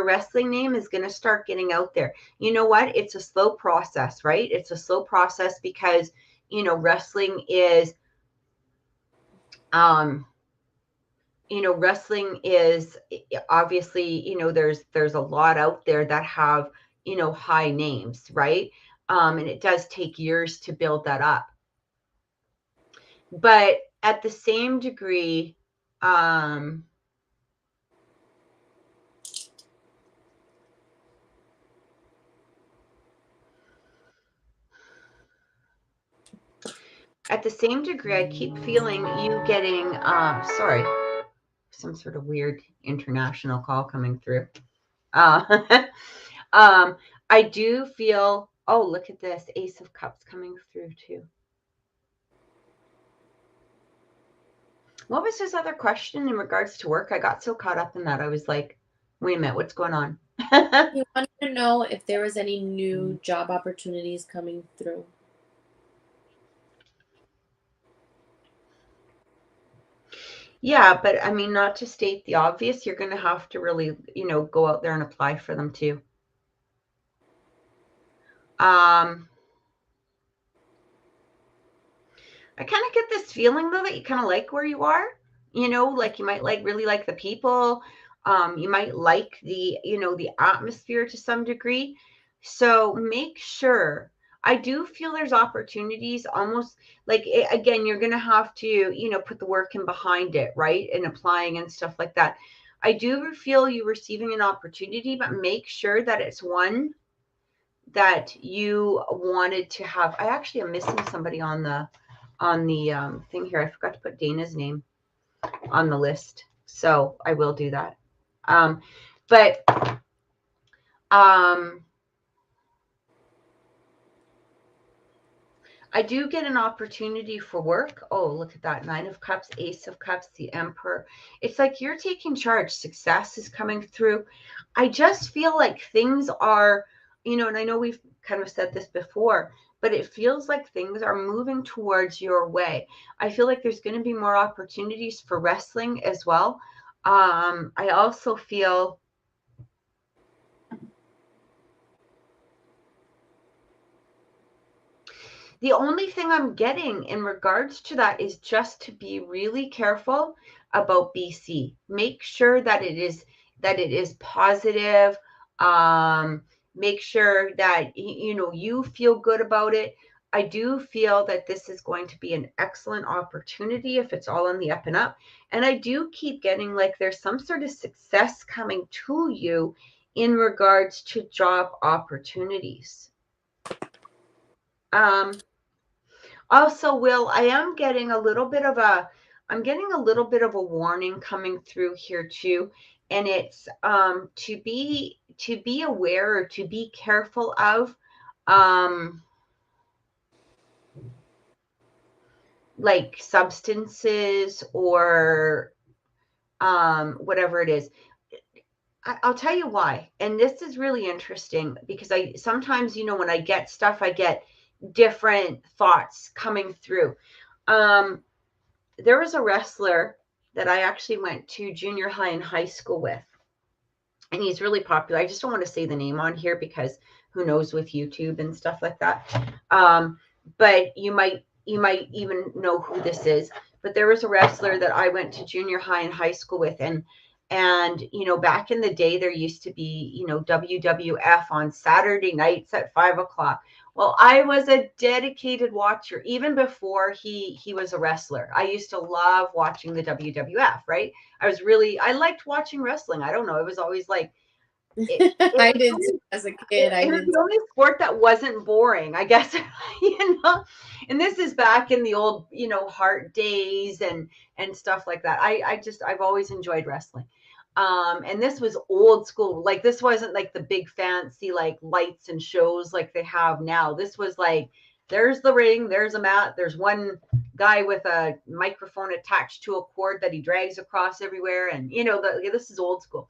wrestling name is going to start getting out there. You know what? It's a slow process, right? It's a slow process because, wrestling is, wrestling is obviously, there's a lot out there that have, high names, right? And it does take years to build that up. But at the same degree, I keep feeling you getting, sorry, some sort of weird international call coming through. Uh, I do feel, oh, look at this, Ace of Cups coming through too. What was his other question in regards to work? I got so caught up in that. I was like, wait a minute, what's going on? He wanted to know if there was any new job opportunities coming through. Yeah, but I mean, not to state the obvious, you're going to have to really, go out there and apply for them too. I kind of get this feeling though that you kind of like where you are, like you might really like the people. You might like the atmosphere to some degree. So make sure, I do feel there's opportunities almost like again, you're going to have to, put the work in behind it, right? And applying and stuff like that. I do feel you receiving an opportunity, but make sure that it's one that you wanted to have. I actually am missing somebody on the thing here. I forgot to put Dana's name on the list, so I will do that. But I do get an opportunity for work. Oh, look at that. 9 of Cups, Ace of Cups, the Emperor. It's like you're taking charge. Success is coming through. I just feel like things are, and I know we've kind of said this before, but it feels like things are moving towards your way. I feel like there's going to be more opportunities for wrestling as well. I also feel the only thing I'm getting in regards to that is just to be really careful about BC. Make sure that it is positive. Make sure that you feel good about it. I do feel that this is going to be an excellent opportunity if it's all on the up and up. And I do keep getting like there's some sort of success coming to you in regards to job opportunities. Also, Will, I'm getting a little bit of a warning coming through here too. And it's to be to be aware or to be careful of, like substances or whatever it is. I'll tell you why. And this is really interesting because I sometimes, when I get stuff, I get different thoughts coming through. There was a wrestler that I actually went to junior high and high school with, and he's really popular. I just don't want to say the name on here because who knows with YouTube and stuff like that. But you might even know who this is. But there was a wrestler that I went to junior high and high school with, and back in the day there used to be WWF on Saturday nights at 5 o'clock. Well, I was a dedicated watcher even before he was a wrestler. I used to love watching the WWF, right? I liked watching wrestling. I don't know. It was always like, I did too as a kid. it was the only sport that wasn't boring, I guess. And this is back in the old, Heart days and stuff like that. I've always enjoyed wrestling. And this was old school. Like, this wasn't like the big fancy like lights and shows like they have now. This was like, there's the ring, there's a mat, there's one guy with a microphone attached to a cord that he drags across everywhere, and this is old school.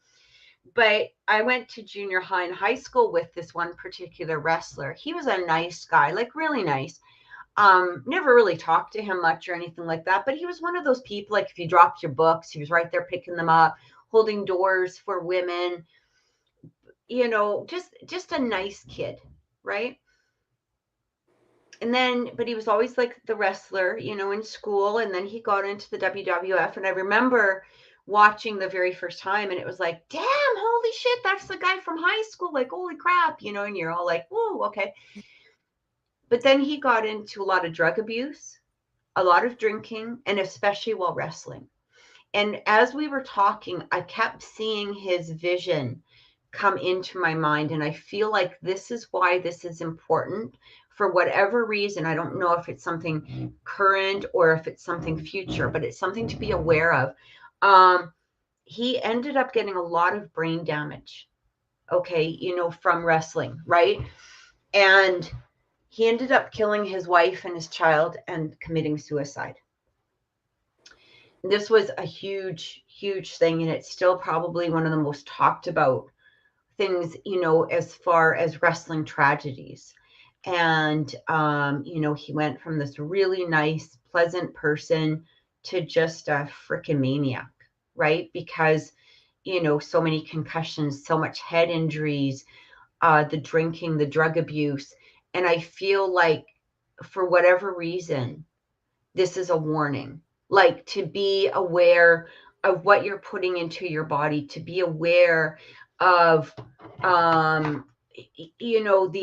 But I went to junior high and high school with this one particular wrestler. He was a nice guy, like really nice. Never really talked to him much or anything like that, but he was one of those people, like if you dropped your books, he was right there picking them up, holding doors for women, just a nice kid, right? And then, but he was always like the wrestler, in school. And then he got into the WWF. And I remember watching the very first time, and it was like, damn, holy shit, that's the guy from high school. Like, holy crap, and you're all like, whoa, okay. But then he got into a lot of drug abuse, a lot of drinking, and especially while wrestling. And as we were talking, I kept seeing his vision come into my mind. And I feel like this is why this is important for whatever reason. I don't know if it's something current or if it's something future, but it's something to be aware of. He ended up getting a lot of brain damage, okay, from wrestling, right? And he ended up killing his wife and his child and committing suicide. This was a huge, huge thing, and it's still probably one of the most talked about things, as far as wrestling tragedies. And, he went from this really nice, pleasant person to just a freaking maniac, right? Because, so many concussions, so much head injuries, the drinking, the drug abuse. And I feel like for whatever reason, this is a warning, like to be aware of what you're putting into your body, to be aware of the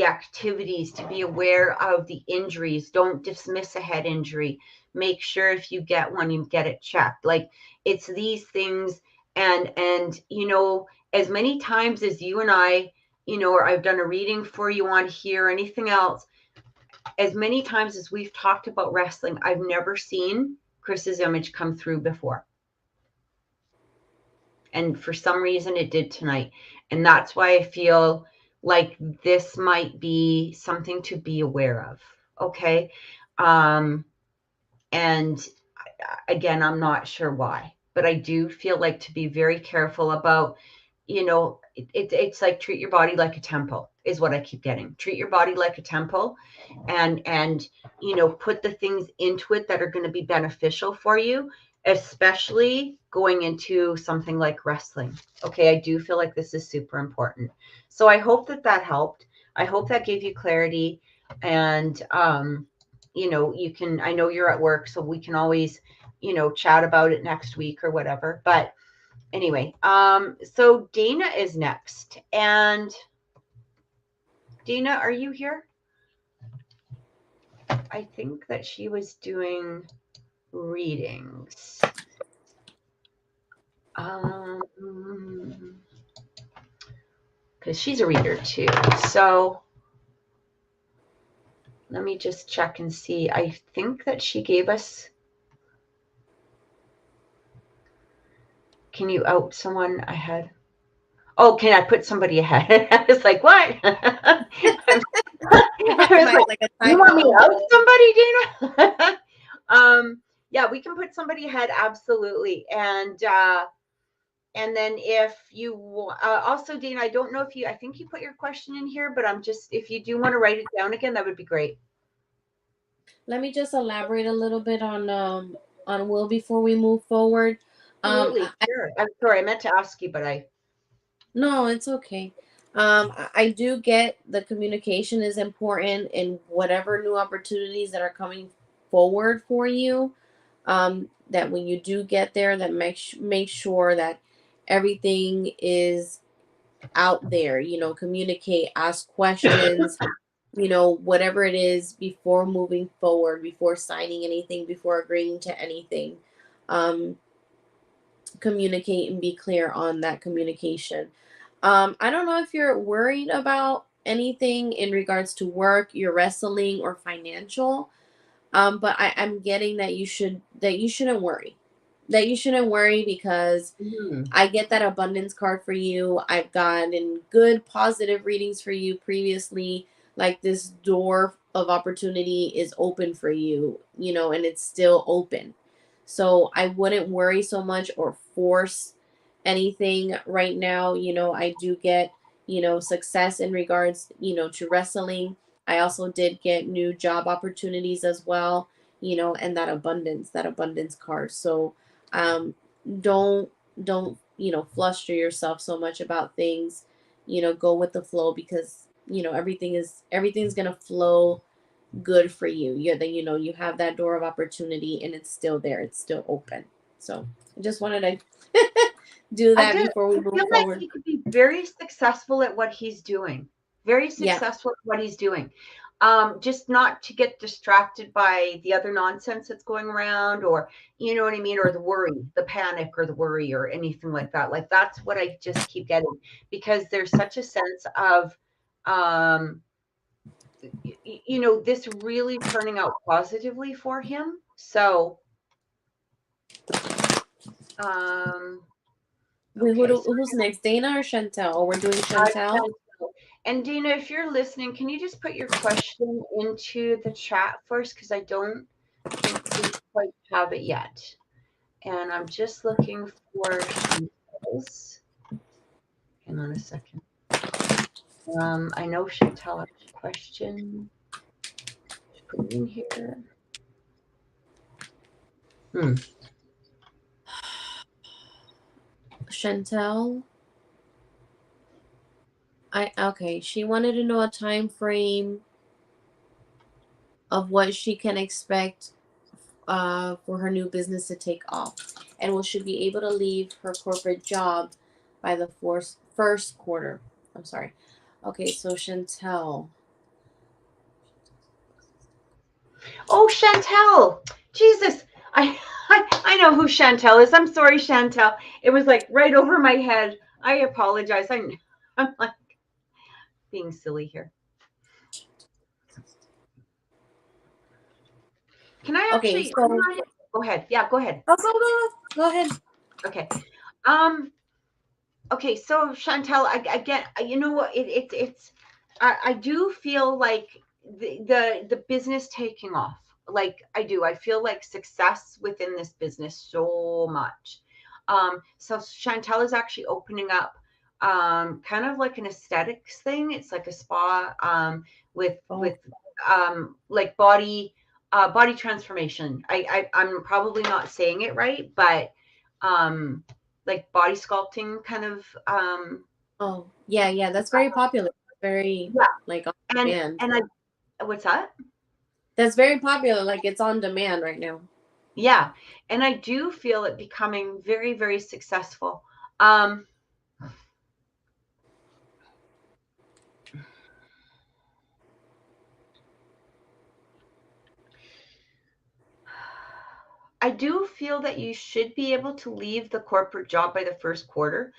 activities, to be aware of the injuries. Don't dismiss a head injury. Make sure if you get one, you get it checked. Like, it's these things. And as many times as you and I, or I've done a reading for you on here or anything else, as many times as we've talked about wrestling, I've never seen Chris's image come through before. And for some reason it did tonight. And that's why I feel like this might be something to be aware of. Okay. And again, I'm not sure why, but I do feel like to be very careful about, it's like treat your body like a temple is what I keep getting. Treat your body like a temple, and put the things into it that are going to be beneficial for you, especially going into something like wrestling. Okay, I do feel like this is super important. So I hope that helped. I hope that gave you clarity. And you can, I know you're at work, so we can always chat about it next week or whatever. But anyway, so Dana is next. And Dana, are you here? I think that she was doing readings. Because she's a reader too. So let me just check and see. I think that she gave us. Can you out someone ahead? Oh, can I put somebody ahead? I was like, what? I was like, Like a you want me typo. out somebody, Dana? Yeah, we can put somebody ahead, absolutely. And then if you also, Dana, I don't know if I think you put your question in here, but if you do want to write it down again, that would be great. Let me just elaborate a little bit on Will before we move forward. Absolutely, sure. I'm sorry, I meant to ask you, but No, it's okay. I do get the communication is important in whatever new opportunities that are coming forward for you. That when you do get there, that make sure that everything is out there. You know, communicate, ask questions. You know, whatever it is before moving forward, before signing anything, before agreeing to anything. Um, Communicate and be clear on that communication. I don't know if you're worried about anything in regards to work, your wrestling, or financial. But I'm getting that you shouldn't worry. That you shouldn't worry because Mhm. I get that abundance card for you. I've gotten good positive readings for you previously. Like this door of opportunity is open for you, you know, and it's still open. So I wouldn't worry so much or force anything right now. You know, I do get, you know, success in regards, you know, to wrestling. I also did get new job opportunities as well, you know, and that abundance card. So um don't don't fluster yourself so much about things. Go with the flow because everything's gonna flow good for you. You have that door of opportunity and it's still there, it's still open. So I just wanted to do I that did. before we I move feel like forward. he could be very successful at what he's doing. Very Yeah. successful at what he's doing. Just not to get distracted by the other nonsense that's going around, or you know what I mean, or the worry, the panic, or the worry, or anything like that. Like that's what I just keep getting because there's such a sense of, um, this really turning out positively for him. So, um, Wait, okay, so who's next, Dana or Chantel? Oh, we're doing I Chantel. can. And Dina, if you're listening, can you just put your question into the chat first? Because I don't think we quite have it yet. And I'm just looking for Chantel's. Hang on a second. I know Chantel has a question. Just put it in here. Hmm. Chantel, she wanted to know a time frame of what she can expect for her new business to take off, and will she be able to leave her corporate job by the first quarter? I'm sorry. Okay, so Chantel. Oh, Chantel. Jesus. I know who Chantel is. I'm sorry, Chantel. It was like right over my head. I apologize. I'm like being silly here. Can I Okay, actually so go ahead? Yeah, go ahead. go ahead. Okay. Um, okay, so Chantel, I get, you know what, it's, I do feel like the business taking off. Like I do. I feel like success within this business so much. So Chantel is actually opening up kind of like an aesthetics thing. It's like a spa Oh, with like body transformation. I'm probably not saying it right, but um like body sculpting kind of oh, yeah, yeah. That's very popular. Very yeah. like on and demand. and I what's that? That's very popular. Like it's on demand right now. Yeah, and I do feel it becoming very, very successful. um I do feel that you should be able to leave the corporate job by the first quarter.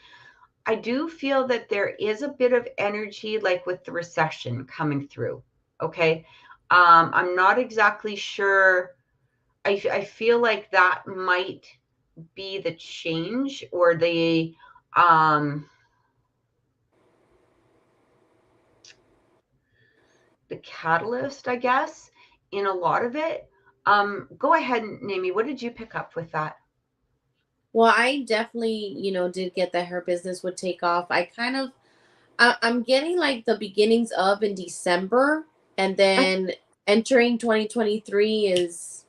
I do feel that there is a bit of energy like with the recession coming through. Okay. I'm not exactly sure. I feel like that might be the change or the um the catalyst, I guess, in a lot of it. Go ahead, Nami. What did you pick up with that? Well, I definitely, did get that her business would take off. I'm getting like the beginnings of in December, and then entering 2023 is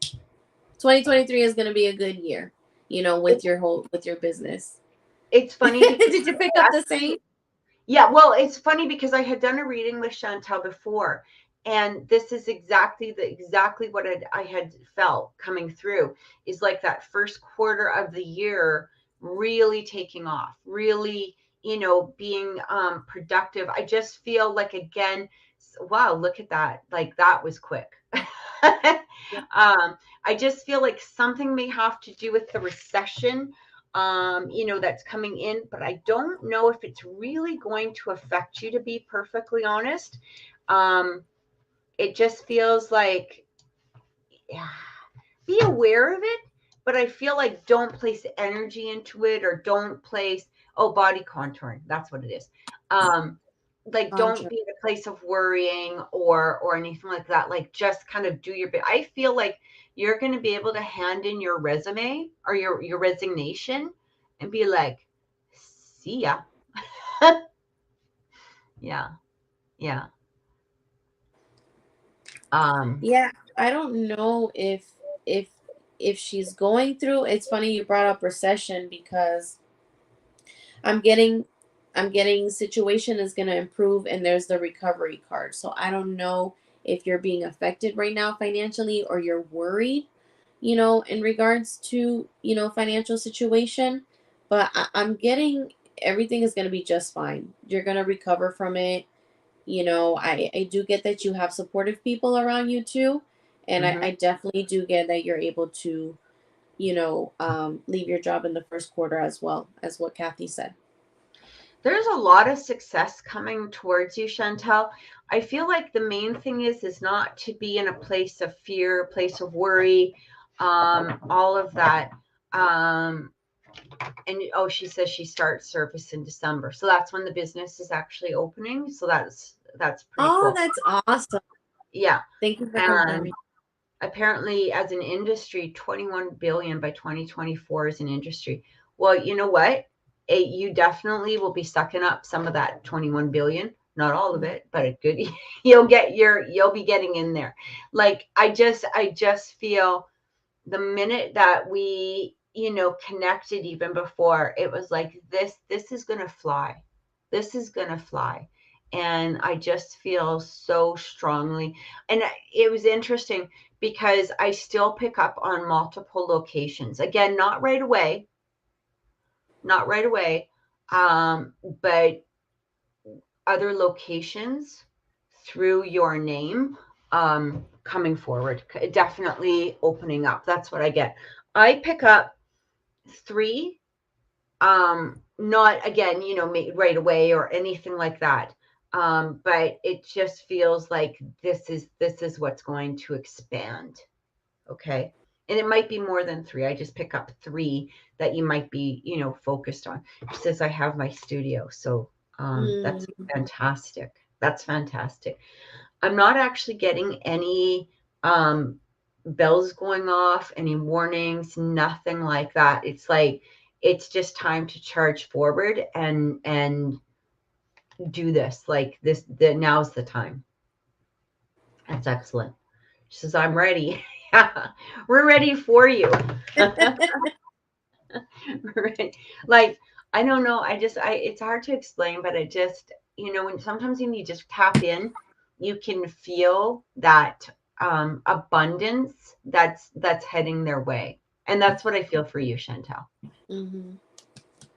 going to be a good year, It, with your business. it's funny because Did you pick up the same? yeah, well, it's funny because I had done a reading with Chantel before, and this is exactly what I had felt coming through is like that first quarter of the year really taking off, really, being productive. I just feel like again, wow, look at that. Like that was quick. I just feel like something may have to do with the recession that's coming in, but I don't know if it's really going to affect you, to be perfectly honest. Um, it just feels like, yeah, be aware of it, but I feel like don't place energy into it or don't place, oh, body contouring. That's what it is. Like don't Contra. be in a place of worrying or anything like that. Like just kind of do your bit. I feel like you're going to be able to hand in your resume or your resignation and be like, see ya. Yeah, yeah. Um, Yeah, I don't know if if she's going through. It's funny you brought up recession because I'm getting I'm getting situation is going to improve and there's the recovery card. So I don't know if you're being affected right now financially or you're worried, in regards to, financial situation, but I'm getting everything is going to be just fine. You're going to recover from it. I do get that you have supportive people around you too. And I, mhm. I definitely do get that you're able to, leave your job in the first quarter as well as what Kathy said. There's a lot of success coming towards you, Chantel. I feel like the main thing is not to be in a place of fear, a place of worry, all of that. Um, and oh, she says she starts service in December, so that's when the business is actually opening. So that's pretty Oh, cool. that's awesome. Yeah, Thank you for and confirming. apparently, as an industry, 21 billion by 2024 is an industry. Well, you know what? You definitely will be sucking up some of that 21 billion. Not all of it, but a good. You'll be getting in there. Like I just feel the minute that we connected even before, it was like this is gonna fly, this is gonna fly. And I just feel so strongly. And it was interesting because I still pick up on multiple locations, again, not right away, not right away, but other locations through your name, coming forward, definitely opening up. That's what I get. I pick up three, not again, right away or anything like that. But it just feels like this is what's going to expand. Okay. And it might be more than three. I just pick up three that you might be, focused on. It says I have my studio. So that's Mm. fantastic. That's fantastic. I'm not actually getting any um, bells going off, any warnings, nothing like that. It's like it's just time to charge forward and do this. Like this, now's the time. That's excellent. She says, I'm ready. Yeah, we're ready for you. Right. Like, I don't know. It's hard to explain, but it just, when sometimes when you just tap in, you can feel that abundance that's heading their way. And that's what I feel for you, Chantel. Hmm.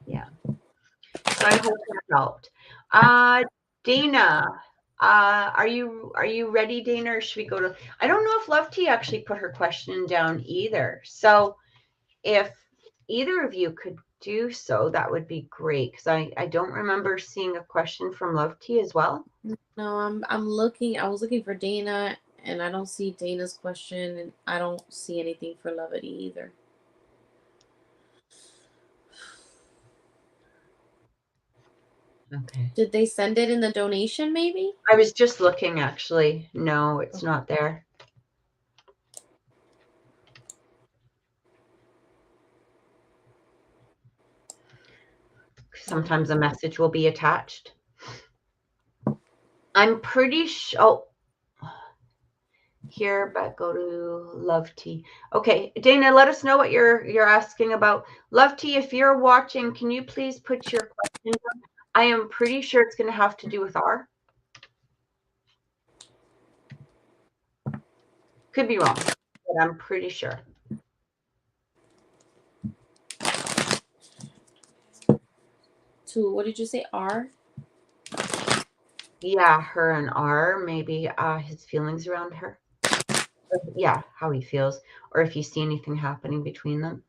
Yeah. So I hope that helped. Uh, Dana, are you ready, Dana, or should we go to? I don't know if Love Tea actually put her question down either. So if either of you could do so, that would be great because I don't remember seeing a question from Love Tea as well. No, I'm looking. I was looking for Dana, and I don't see Dana's question, and I don't see anything for Levity either. Okay. Did they send it in the donation maybe? I was just looking, actually. No, it's not there. Sometimes a message will be attached. I'm pretty sure. Oh, here, but go to Love Tea. Okay, Dana, let us know what you're asking about. Love Tea, if you're watching, can you please put your question down? I am pretty sure it's going to have to do with R. Could be wrong, but I'm pretty sure. To, what did you say, R? Yeah, her and R, maybe his feelings around her. Yeah, how he feels, or if you see anything happening between them.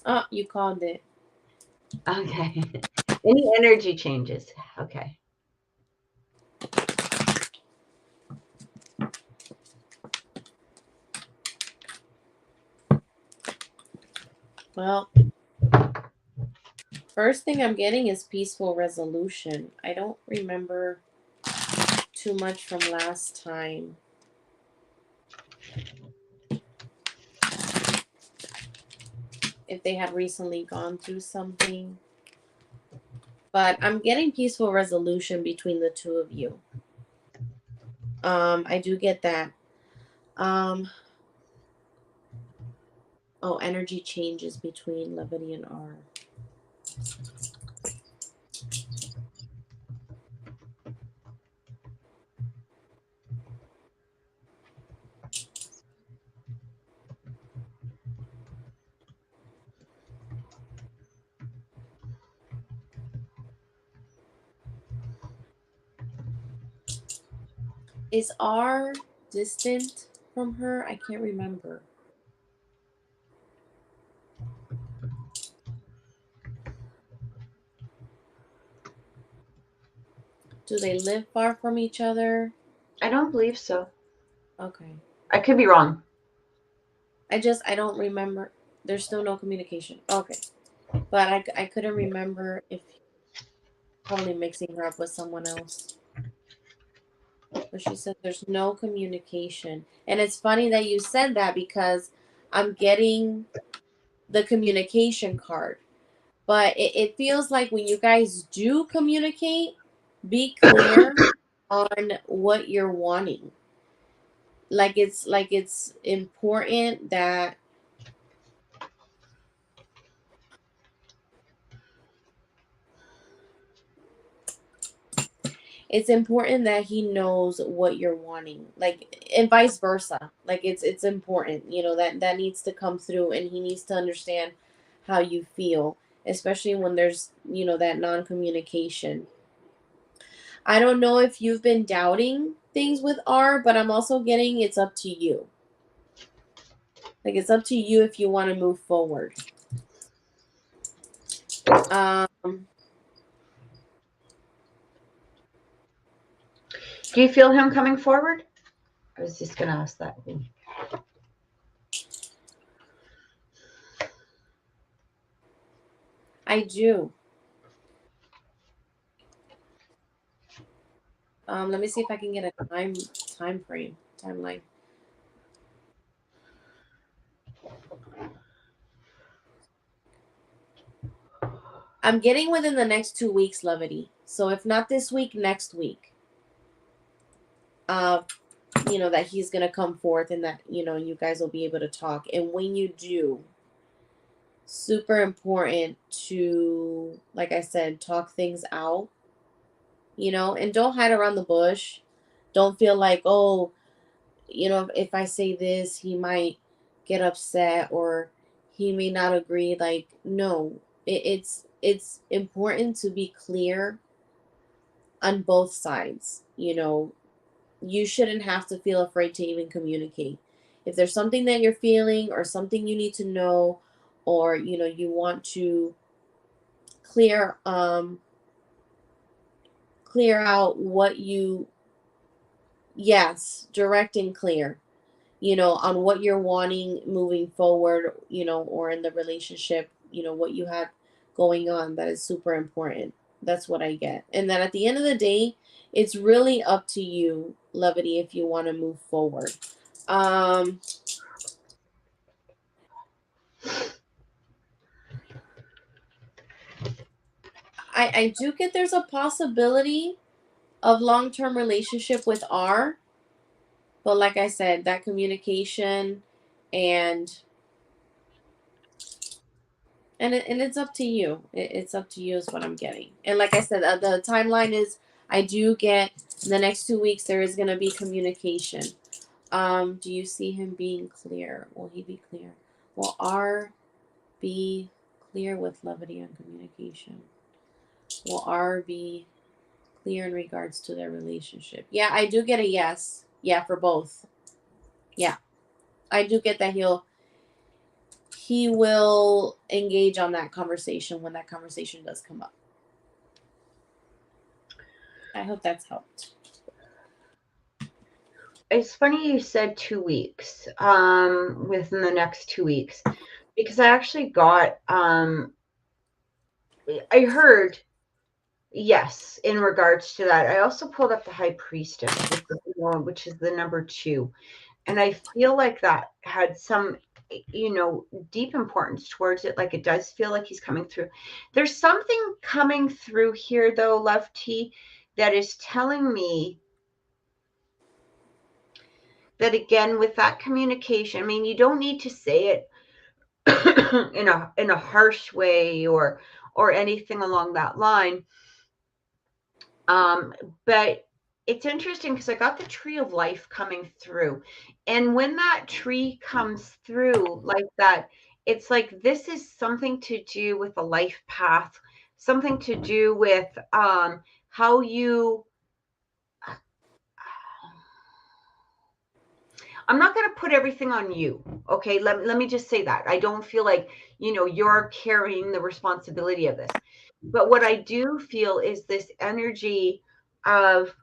Oh, you called it. Okay. Any energy changes. Okay. Well, first thing I'm getting is peaceful resolution. I don't remember too much from last time. If they had recently gone through something. But I'm getting peaceful resolution between the two of you. I do get that. Oh, energy changes between Levity and R. Is R distant from her? I can't remember. Do they live far from each other? I don't believe so. Okay. I could be wrong. I don't remember. There's still no communication. Okay. But I couldn't remember if probably mixing her up with someone else. But she said there's no communication. And it's funny that you said that because I'm getting the communication card. But it feels like when you guys do communicate, be clear on what you're wanting. Like it's important that he knows what you're wanting, like, and vice versa. Like it's important, that needs to come through, and he needs to understand how you feel, especially when there's that non-communication. I don't know if you've been doubting things with R, but I'm also getting it's up to you. Like it's up to you if you want to move forward. um Do you feel him coming forward? I was just going to ask that. I do. Let me see if I can get a time frame, timeline. I'm getting within the next 2 weeks, Levity. So if not this week, next week. That he's gonna come forth, and that you guys will be able to talk. And when you do, super important to, like I said, talk things out. And don't hide around the bush. Don't feel like, oh, if I say this, he might get upset or he may not agree. Like, no, it's important to be clear on both sides. You shouldn't have to feel afraid to even communicate. If there's something that you're feeling or something you need to know, or you want to clear clear out what you, yes, direct and clear, on what you're wanting moving forward, or in the relationship, what you had going on that is super important. That's what I get. And then at the end of the day, it's really up to you, Levity, if you want to move forward. Um, I do get there's a possibility of long-term relationship with R, but like I said, that communication and it's up to you. It's up to you is what I'm getting. And like I said, the timeline is I do get the next 2 weeks there is going to be communication. Do you see him being clear? Will he be clear? Will R be clear with levity and communication? Will R be clear in regards to their relationship? Yeah, I do get a yes. Yeah, for both. Yeah, I do get that he will engage on that conversation when that conversation does come up. I hope that's helped. It's funny you said 2 weeks, within the next 2 weeks, because I actually got, I heard yes in regards to that. I also pulled up the High Priestess, which is the number 2, and I feel like that had some, deep importance towards it. Like it does feel like he's coming through. There's something coming through here, though, Love T, that is telling me that again with that communication. I mean, you don't need to say it in a harsh way or anything along that line. But it's interesting because I got the tree of life coming through, and when that tree comes through like that, it's like this is something to do with a life path, something to do with how you. I'm not going to put everything on you. Okay. Let me just say that. I don't feel like, you're carrying the responsibility of this. But what I do feel is this energy of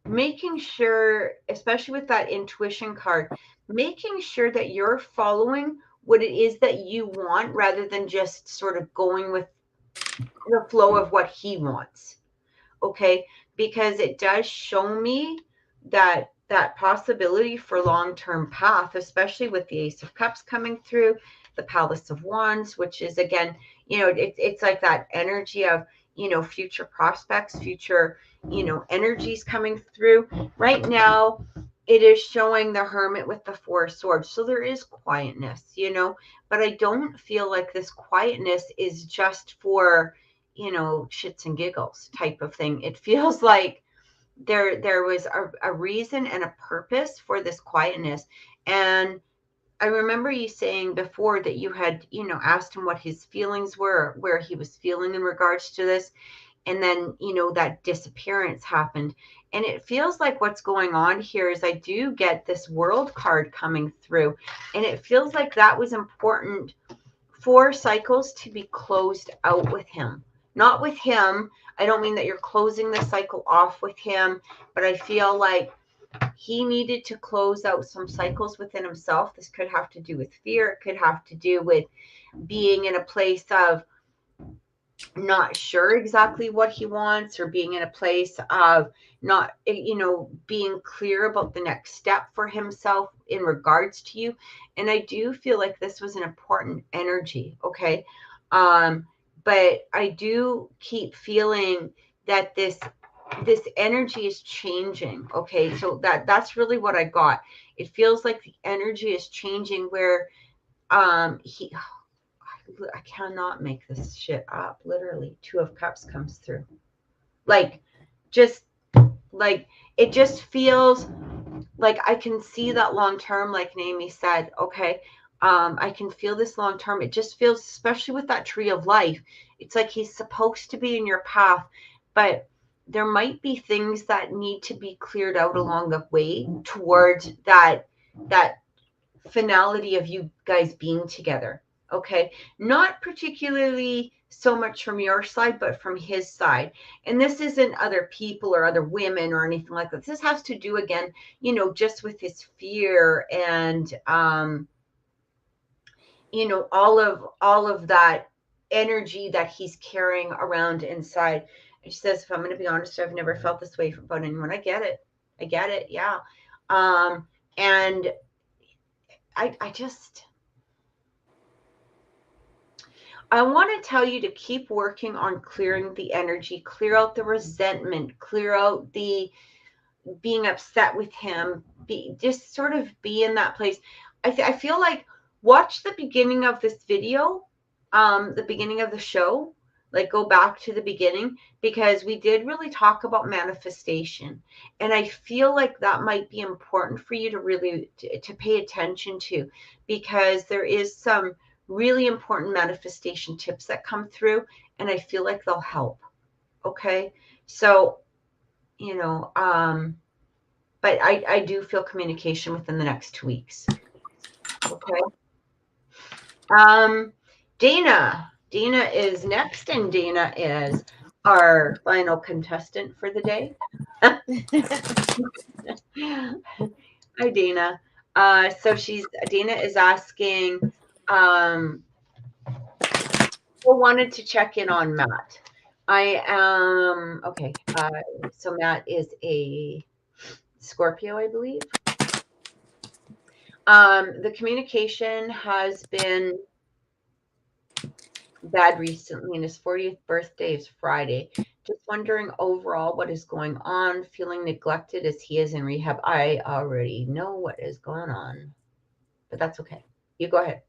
making sure, especially with that intuition card, making sure that you're following what it is that you want rather than just sort of going with the flow of what he wants. Okay, because it does show me that possibility for long-term path, especially with the Ace of Cups coming through, the Palace of Wands, which is again, it's like that energy of, future prospects, future, energies coming through. Right now it is showing the Hermit with the Four of Swords, so there is quietness, but I don't feel like this quietness is just for, shits and giggles type of thing. It feels like there was a reason and a purpose for this quietness. And I remember you saying before that you had, asked him what his feelings were, where he was feeling in regards to this. And then, that disappearance happened. And it feels like what's going on here is I do get this World card coming through. And it feels like that was important for cycles to be closed out with him. Not with him. I don't mean that you're closing the cycle off with him, but I feel like he needed to close out some cycles within himself. This could have to do with fear. It could have to do with being in a place of not sure exactly what he wants, or being in a place of not, being clear about the next step for himself in regards to you. And I do feel like this was an important energy. Okay. But I do keep feeling that this energy is changing. Okay. So that's really what I got. It feels like the energy is changing where I cannot make this shit up. Literally, Two of Cups comes through. Like, just like it just feels like I can see that long term, like Naomi said. Okay, I can feel this long term. It just feels, especially with that tree of life, it's like he's supposed to be in your path, but there might be things that need to be cleared out along the way towards that finality of you guys being together. Okay. Not particularly so much from your side, but from his side. And this isn't other people or other women or anything like that. This has to do again, just with his fear and all of that energy that he's carrying around inside. And she says, if I'm going to be honest, I've never felt this way about anyone. I get it. I get it. Yeah. And I just, I want to tell you to keep working on clearing the energy, clear out the resentment, clear out the being upset with him, just sort of be in that place. I feel like watch the beginning of this video, the beginning of the show, like go back to the beginning, because we did really talk about manifestation. And I feel like that might be important for you to really to pay attention to, because there is some really important manifestation tips that come through, and I feel like they'll help. Okay. So, you know, but I do feel communication within the next 2 weeks. Okay. Dana. Dana is next, and Dana is our final contestant for the day. Hi, Dana. So Dana is asking, who wanted to check in on Matt. I am okay. So Matt is a Scorpio, I believe. The communication has been bad recently, and his 40th birthday is Friday. Just wondering overall what is going on, feeling neglected as he is in rehab. I already know what is going on, but that's okay. You go ahead.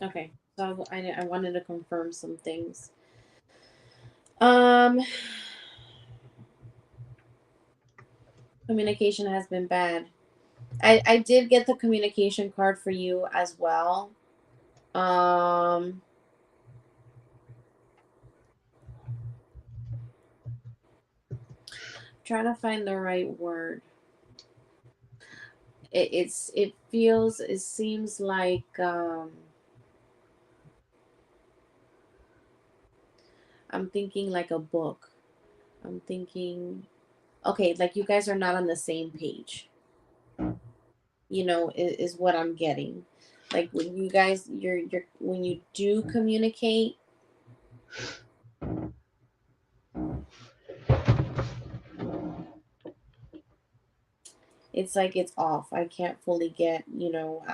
Okay, so I wanted to confirm some things. Communication has been bad. I did get the communication card for you as well. Trying to find the right word. It seems like I'm thinking like a book. I'm thinking, okay, like you guys are not on the same page. You know, is what I'm getting. Like when you guys, you're when you do communicate, it's like it's off. I can't fully get, you know.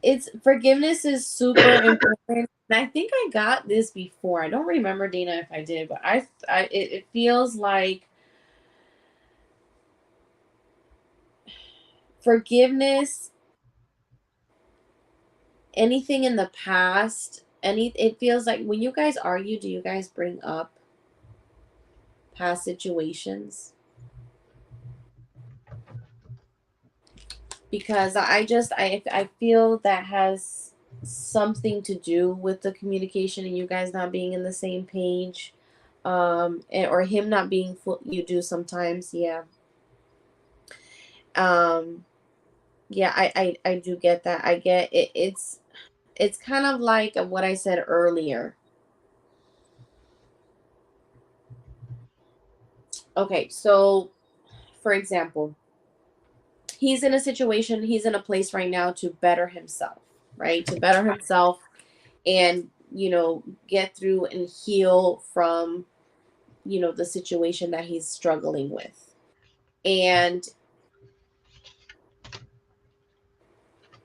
It's forgiveness is super important. And I think I got this before. I don't remember, Dana, if I did, but it feels like forgiveness, anything in the past, it feels like when you guys argue, do you guys bring up past situations? Because I feel that has something to do with the communication and you guys not being in the same page, or him not being full. You do sometimes, yeah. um yeah, I do get that. I get it. It's kind of like what I said earlier. Okay, so for example, he's in a situation, he's in a place right now to better himself, right? To better himself and, you know, get through and heal from, you know, the situation that he's struggling with. And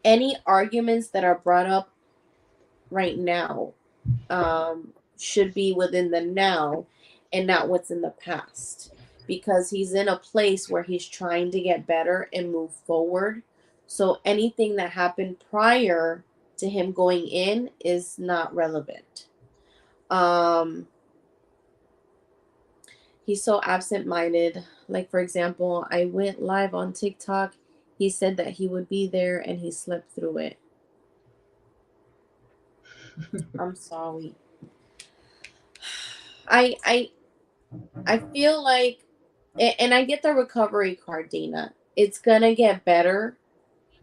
any arguments that are brought up right now should be within the now and not what's in the past, because he's in a place where he's trying to get better and move forward. So anything that happened prior to him going in is not relevant. um he's so absent-minded. Like, for example, I went live on TikTok. He said that he would be there and he slept through it. I'm sorry. I I feel like And I get the recovery card, Dana. It's gonna get better,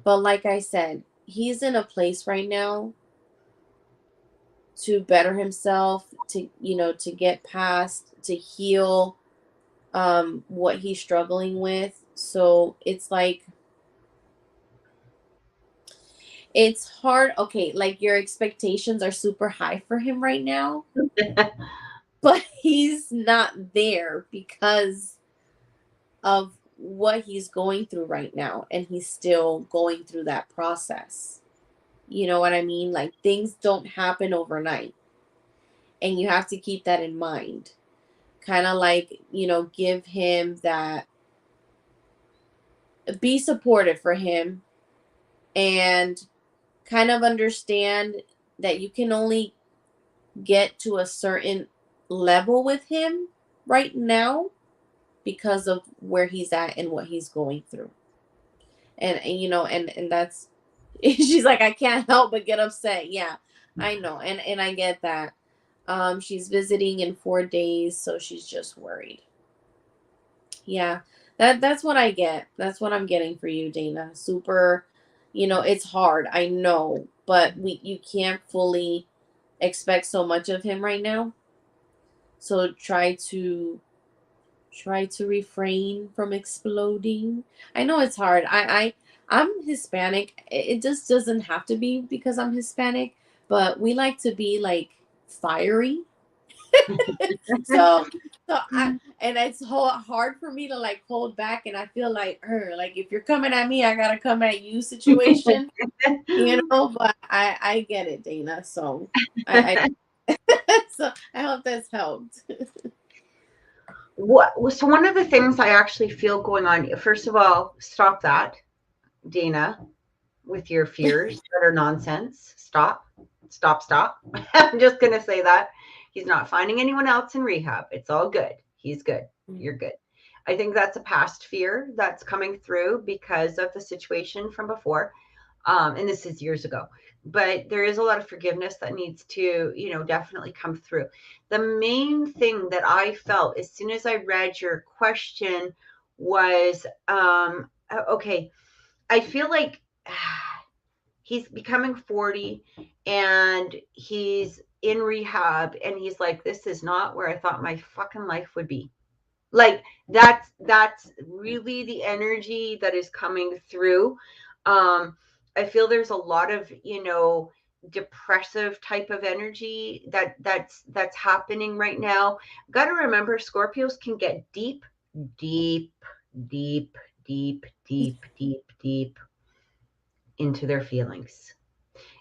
but like I said, he's in a place right now to better himself, to to get past, to heal what he's struggling with. So it's like it's hard. Okay, like your expectations are super high for him right now, but he's not there because of what he's going through right now, and he's still going through that process. You know what I mean? Like things don't happen overnight, and you have to keep that in mind. Kind of like, give him that, be supportive for him, and kind of understand that you can only get to a certain level with him right now because of where he's at and what he's going through. And that's she's like, I can't help but get upset. Yeah, I know. And I get that. She's visiting in 4 days, so she's just worried. Yeah. That's what I get. That's what I'm getting for you, Dana. Super, it's hard. I know, but you can't fully expect so much of him right now. So try to refrain from exploding. I know it's hard. I'm Hispanic. It just doesn't have to be because I'm Hispanic, but we like to be like fiery. so and it's hard for me to like hold back, and I feel like like if you're coming at me, I gotta come at you situation, but I get it, Dana. So I so I hope that's helped. So one of the things I actually feel going on, first of all, stop that, Dana, with your fears that are nonsense. Stop. I'm just going to say that. He's not finding anyone else in rehab. It's all good. He's good. You're good. I think that's a past fear that's coming through because of the situation from before. And this is years ago. But there is a lot of forgiveness that needs to, definitely come through. The main thing that I felt as soon as I read your question was, okay, I feel like he's becoming 40 and he's in rehab and he's like, this is not where I thought my fucking life would be. Like that's really the energy that is coming through. I feel there's a lot of, depressive type of energy that's happening right now. Got to remember, Scorpios can get deep, deep, deep, deep, deep, deep, deep into their feelings.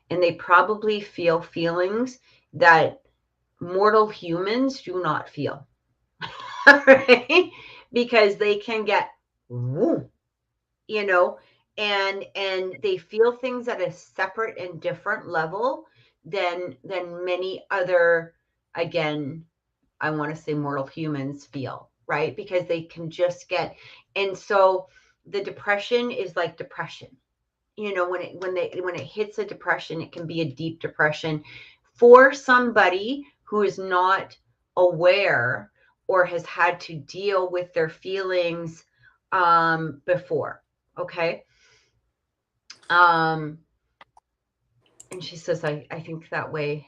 And they probably feel feelings that mortal humans do not feel. Right? Because they can get woo, and they feel things at a separate and different level than many other, again, I want to say mortal humans feel, right? Because they can just get, and so the depression is like depression. When it hits a depression, it can be a deep depression for somebody who is not aware or has had to deal with their feelings before. Okay. And she says, I think that way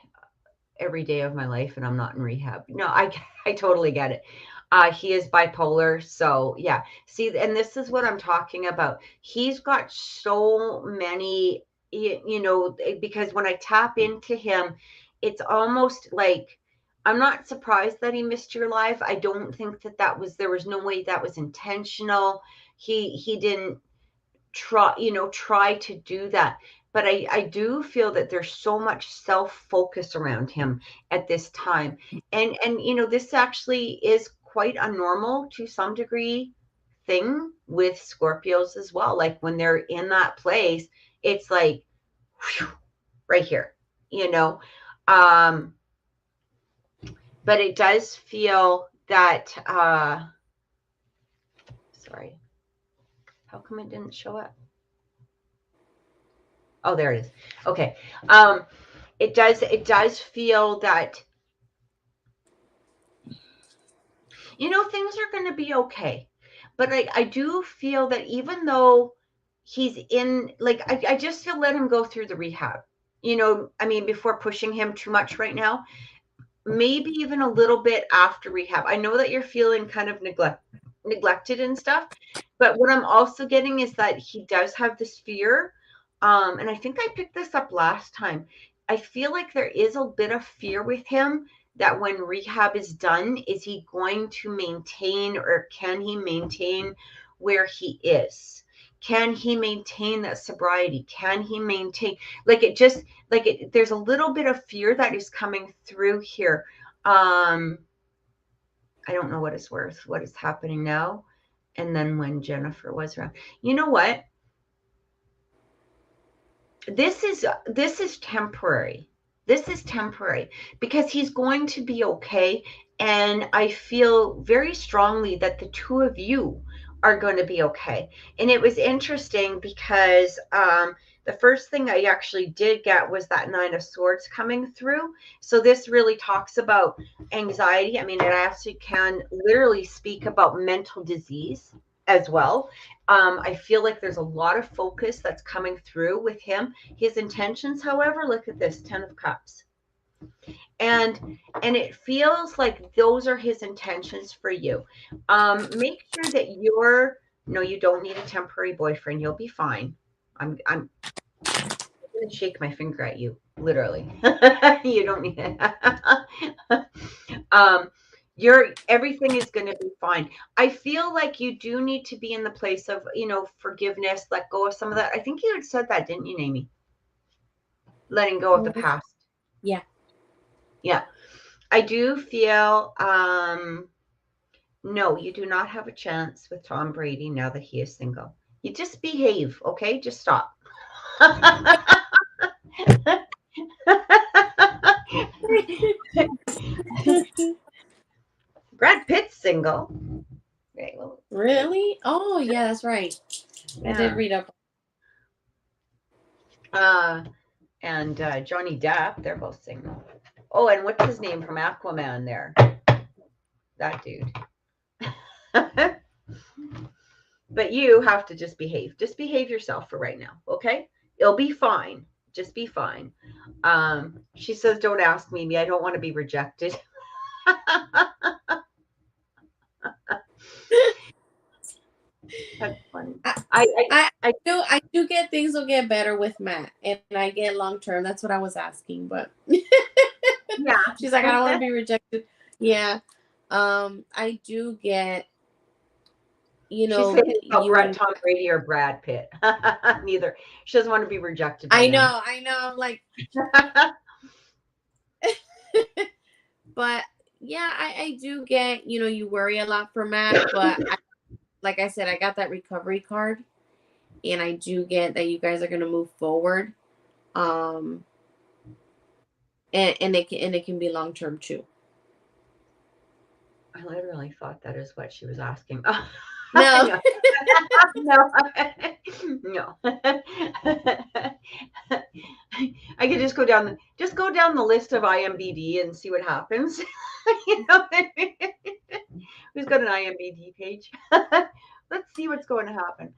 every day of my life and I'm not in rehab. No, I totally get it. He is bipolar. So yeah, see, and this is what I'm talking about. He's got so many, because when I tap into him, it's almost like, I'm not surprised that he missed your life. I don't think there was no way that was intentional. He didn't try to do that, but I do feel that there's so much self-focus around him at this time, and this actually is quite a normal to some degree thing with Scorpios as well. Like when they're in that place, it's like whew, right here, um but it does feel that sorry, how come it didn't show up? Oh, there it is. Okay. It does feel that Things are going to be okay. But I do feel that even though he's in, like, I just feel let him go through the rehab. Before pushing him too much right now, maybe even a little bit after rehab. I know that you're feeling kind of neglected and stuff, but what I'm also getting is that he does have this fear. And I think I picked this up last time. I feel like there is a bit of fear with him that when rehab is done, is he going to maintain, or can he maintain where he is? Can he maintain that sobriety? Can he maintain, like, it just, like, there's a little bit of fear that is coming through here. I don't know what it's worth, what is happening now. And then when Jennifer was around, you know what? This is temporary. This is temporary because he's going to be okay. And I feel very strongly that the two of you are going to be okay. And it was interesting because the first thing I actually did get was that Nine of Swords coming through. So this really talks about anxiety. I mean, it actually can literally speak about mental disease as well. I feel like there's a lot of focus that's coming through with him. His intentions, however, look at this, 10 of Cups. And it feels like those are his intentions for you. Make sure that no, you don't need a temporary boyfriend. You'll be fine. I'm going to shake my finger at you, literally. You don't need it. Everything is going to be fine. I feel like you do need to be in the place of, forgiveness, let go of some of that. I think you had said that, didn't you, Amy? Letting go of the past. Yeah. Yeah. I do feel, no, you do not have a chance with Tom Brady now that he is single. You just behave, okay? Just stop. Brad Pitt's single. Okay, well, Really? Oh, yeah, that's right. Yeah. I did read up. And Johnny Depp, they're both single. Oh, and what's his name from Aquaman there? That dude. But you have to just behave. Just behave yourself for right now, okay? It'll be fine. Just be fine. She says, don't ask me. I don't want to be rejected. That's funny. I do get things will get better with Matt, and I get long term. That's what I was asking, but yeah, she's like, I don't want to be rejected. Yeah, I do get, She's saying about Tom Brady or Brad Pitt. Neither. She doesn't want to be rejected. I know. Like, but yeah, I do get, you worry a lot for Matt, but like I said, I got that recovery card, and I do get that you guys are going to move forward. And it can be long term too. I literally thought that is what she was asking. No. No. I could just go down the list of IMDb and see what happens. Who's got an IMDb page? Let's see what's going to happen.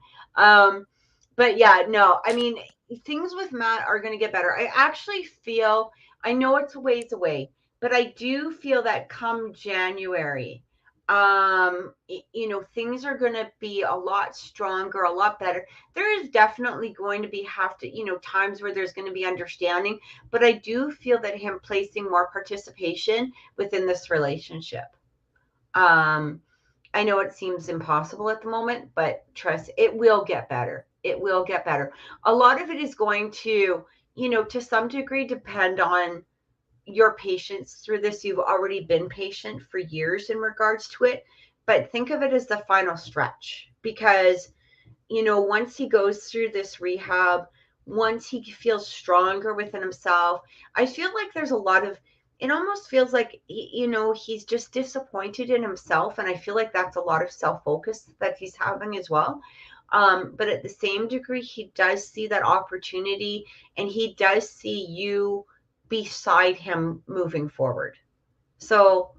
But yeah, no, I mean, things with Matt are going to get better. I actually feel, I know it's a ways away, but I do feel that come January, things are going to be a lot stronger, a lot better. There is definitely going to be times where there's going to be understanding, but I do feel that him placing more participation within this relationship. I know it seems impossible at the moment, but trust, it will get better. It will get better. A lot of it is going to, to some degree depend on your patience through this. You've already been patient for years in regards to it, but think of it as the final stretch, because once he goes through this rehab, once he feels stronger within himself, I feel like there's a lot of, it almost feels like he's just disappointed in himself, and I feel like that's a lot of self-focus that he's having as well. But at the same degree, he does see that opportunity, and he does see you beside him moving forward. So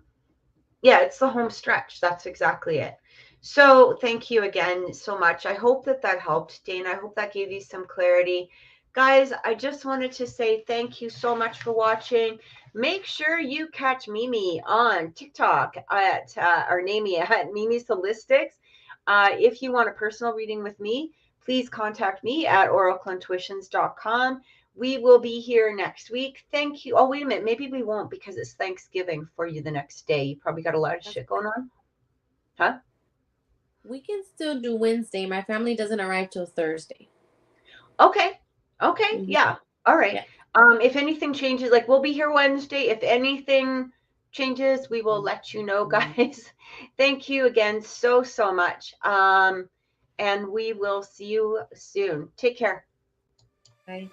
Yeah, it's the home stretch. That's exactly it. So thank you again so much. I hope that that helped, Dana. I hope that gave you some clarity. Guys, I just wanted to say thank you so much for watching. Make sure you catch Mimi on TikTok at, or Nami at Mimi's Holistics. If you want a personal reading with me, please contact me at oracleintuitions.com. We will be here next week. Thank you. Oh, wait a minute. Maybe we won't because it's Thanksgiving for you the next day. You probably got a lot of That's shit going on. Huh? We can still do Wednesday. My family doesn't arrive till Thursday. Okay. Okay. Mhm. Yeah. All right. Yeah. If anything changes, like we'll be here Wednesday. If anything changes, we will let you know, guys. Thank you again so, so much. And we will see you soon. Take care. Bye.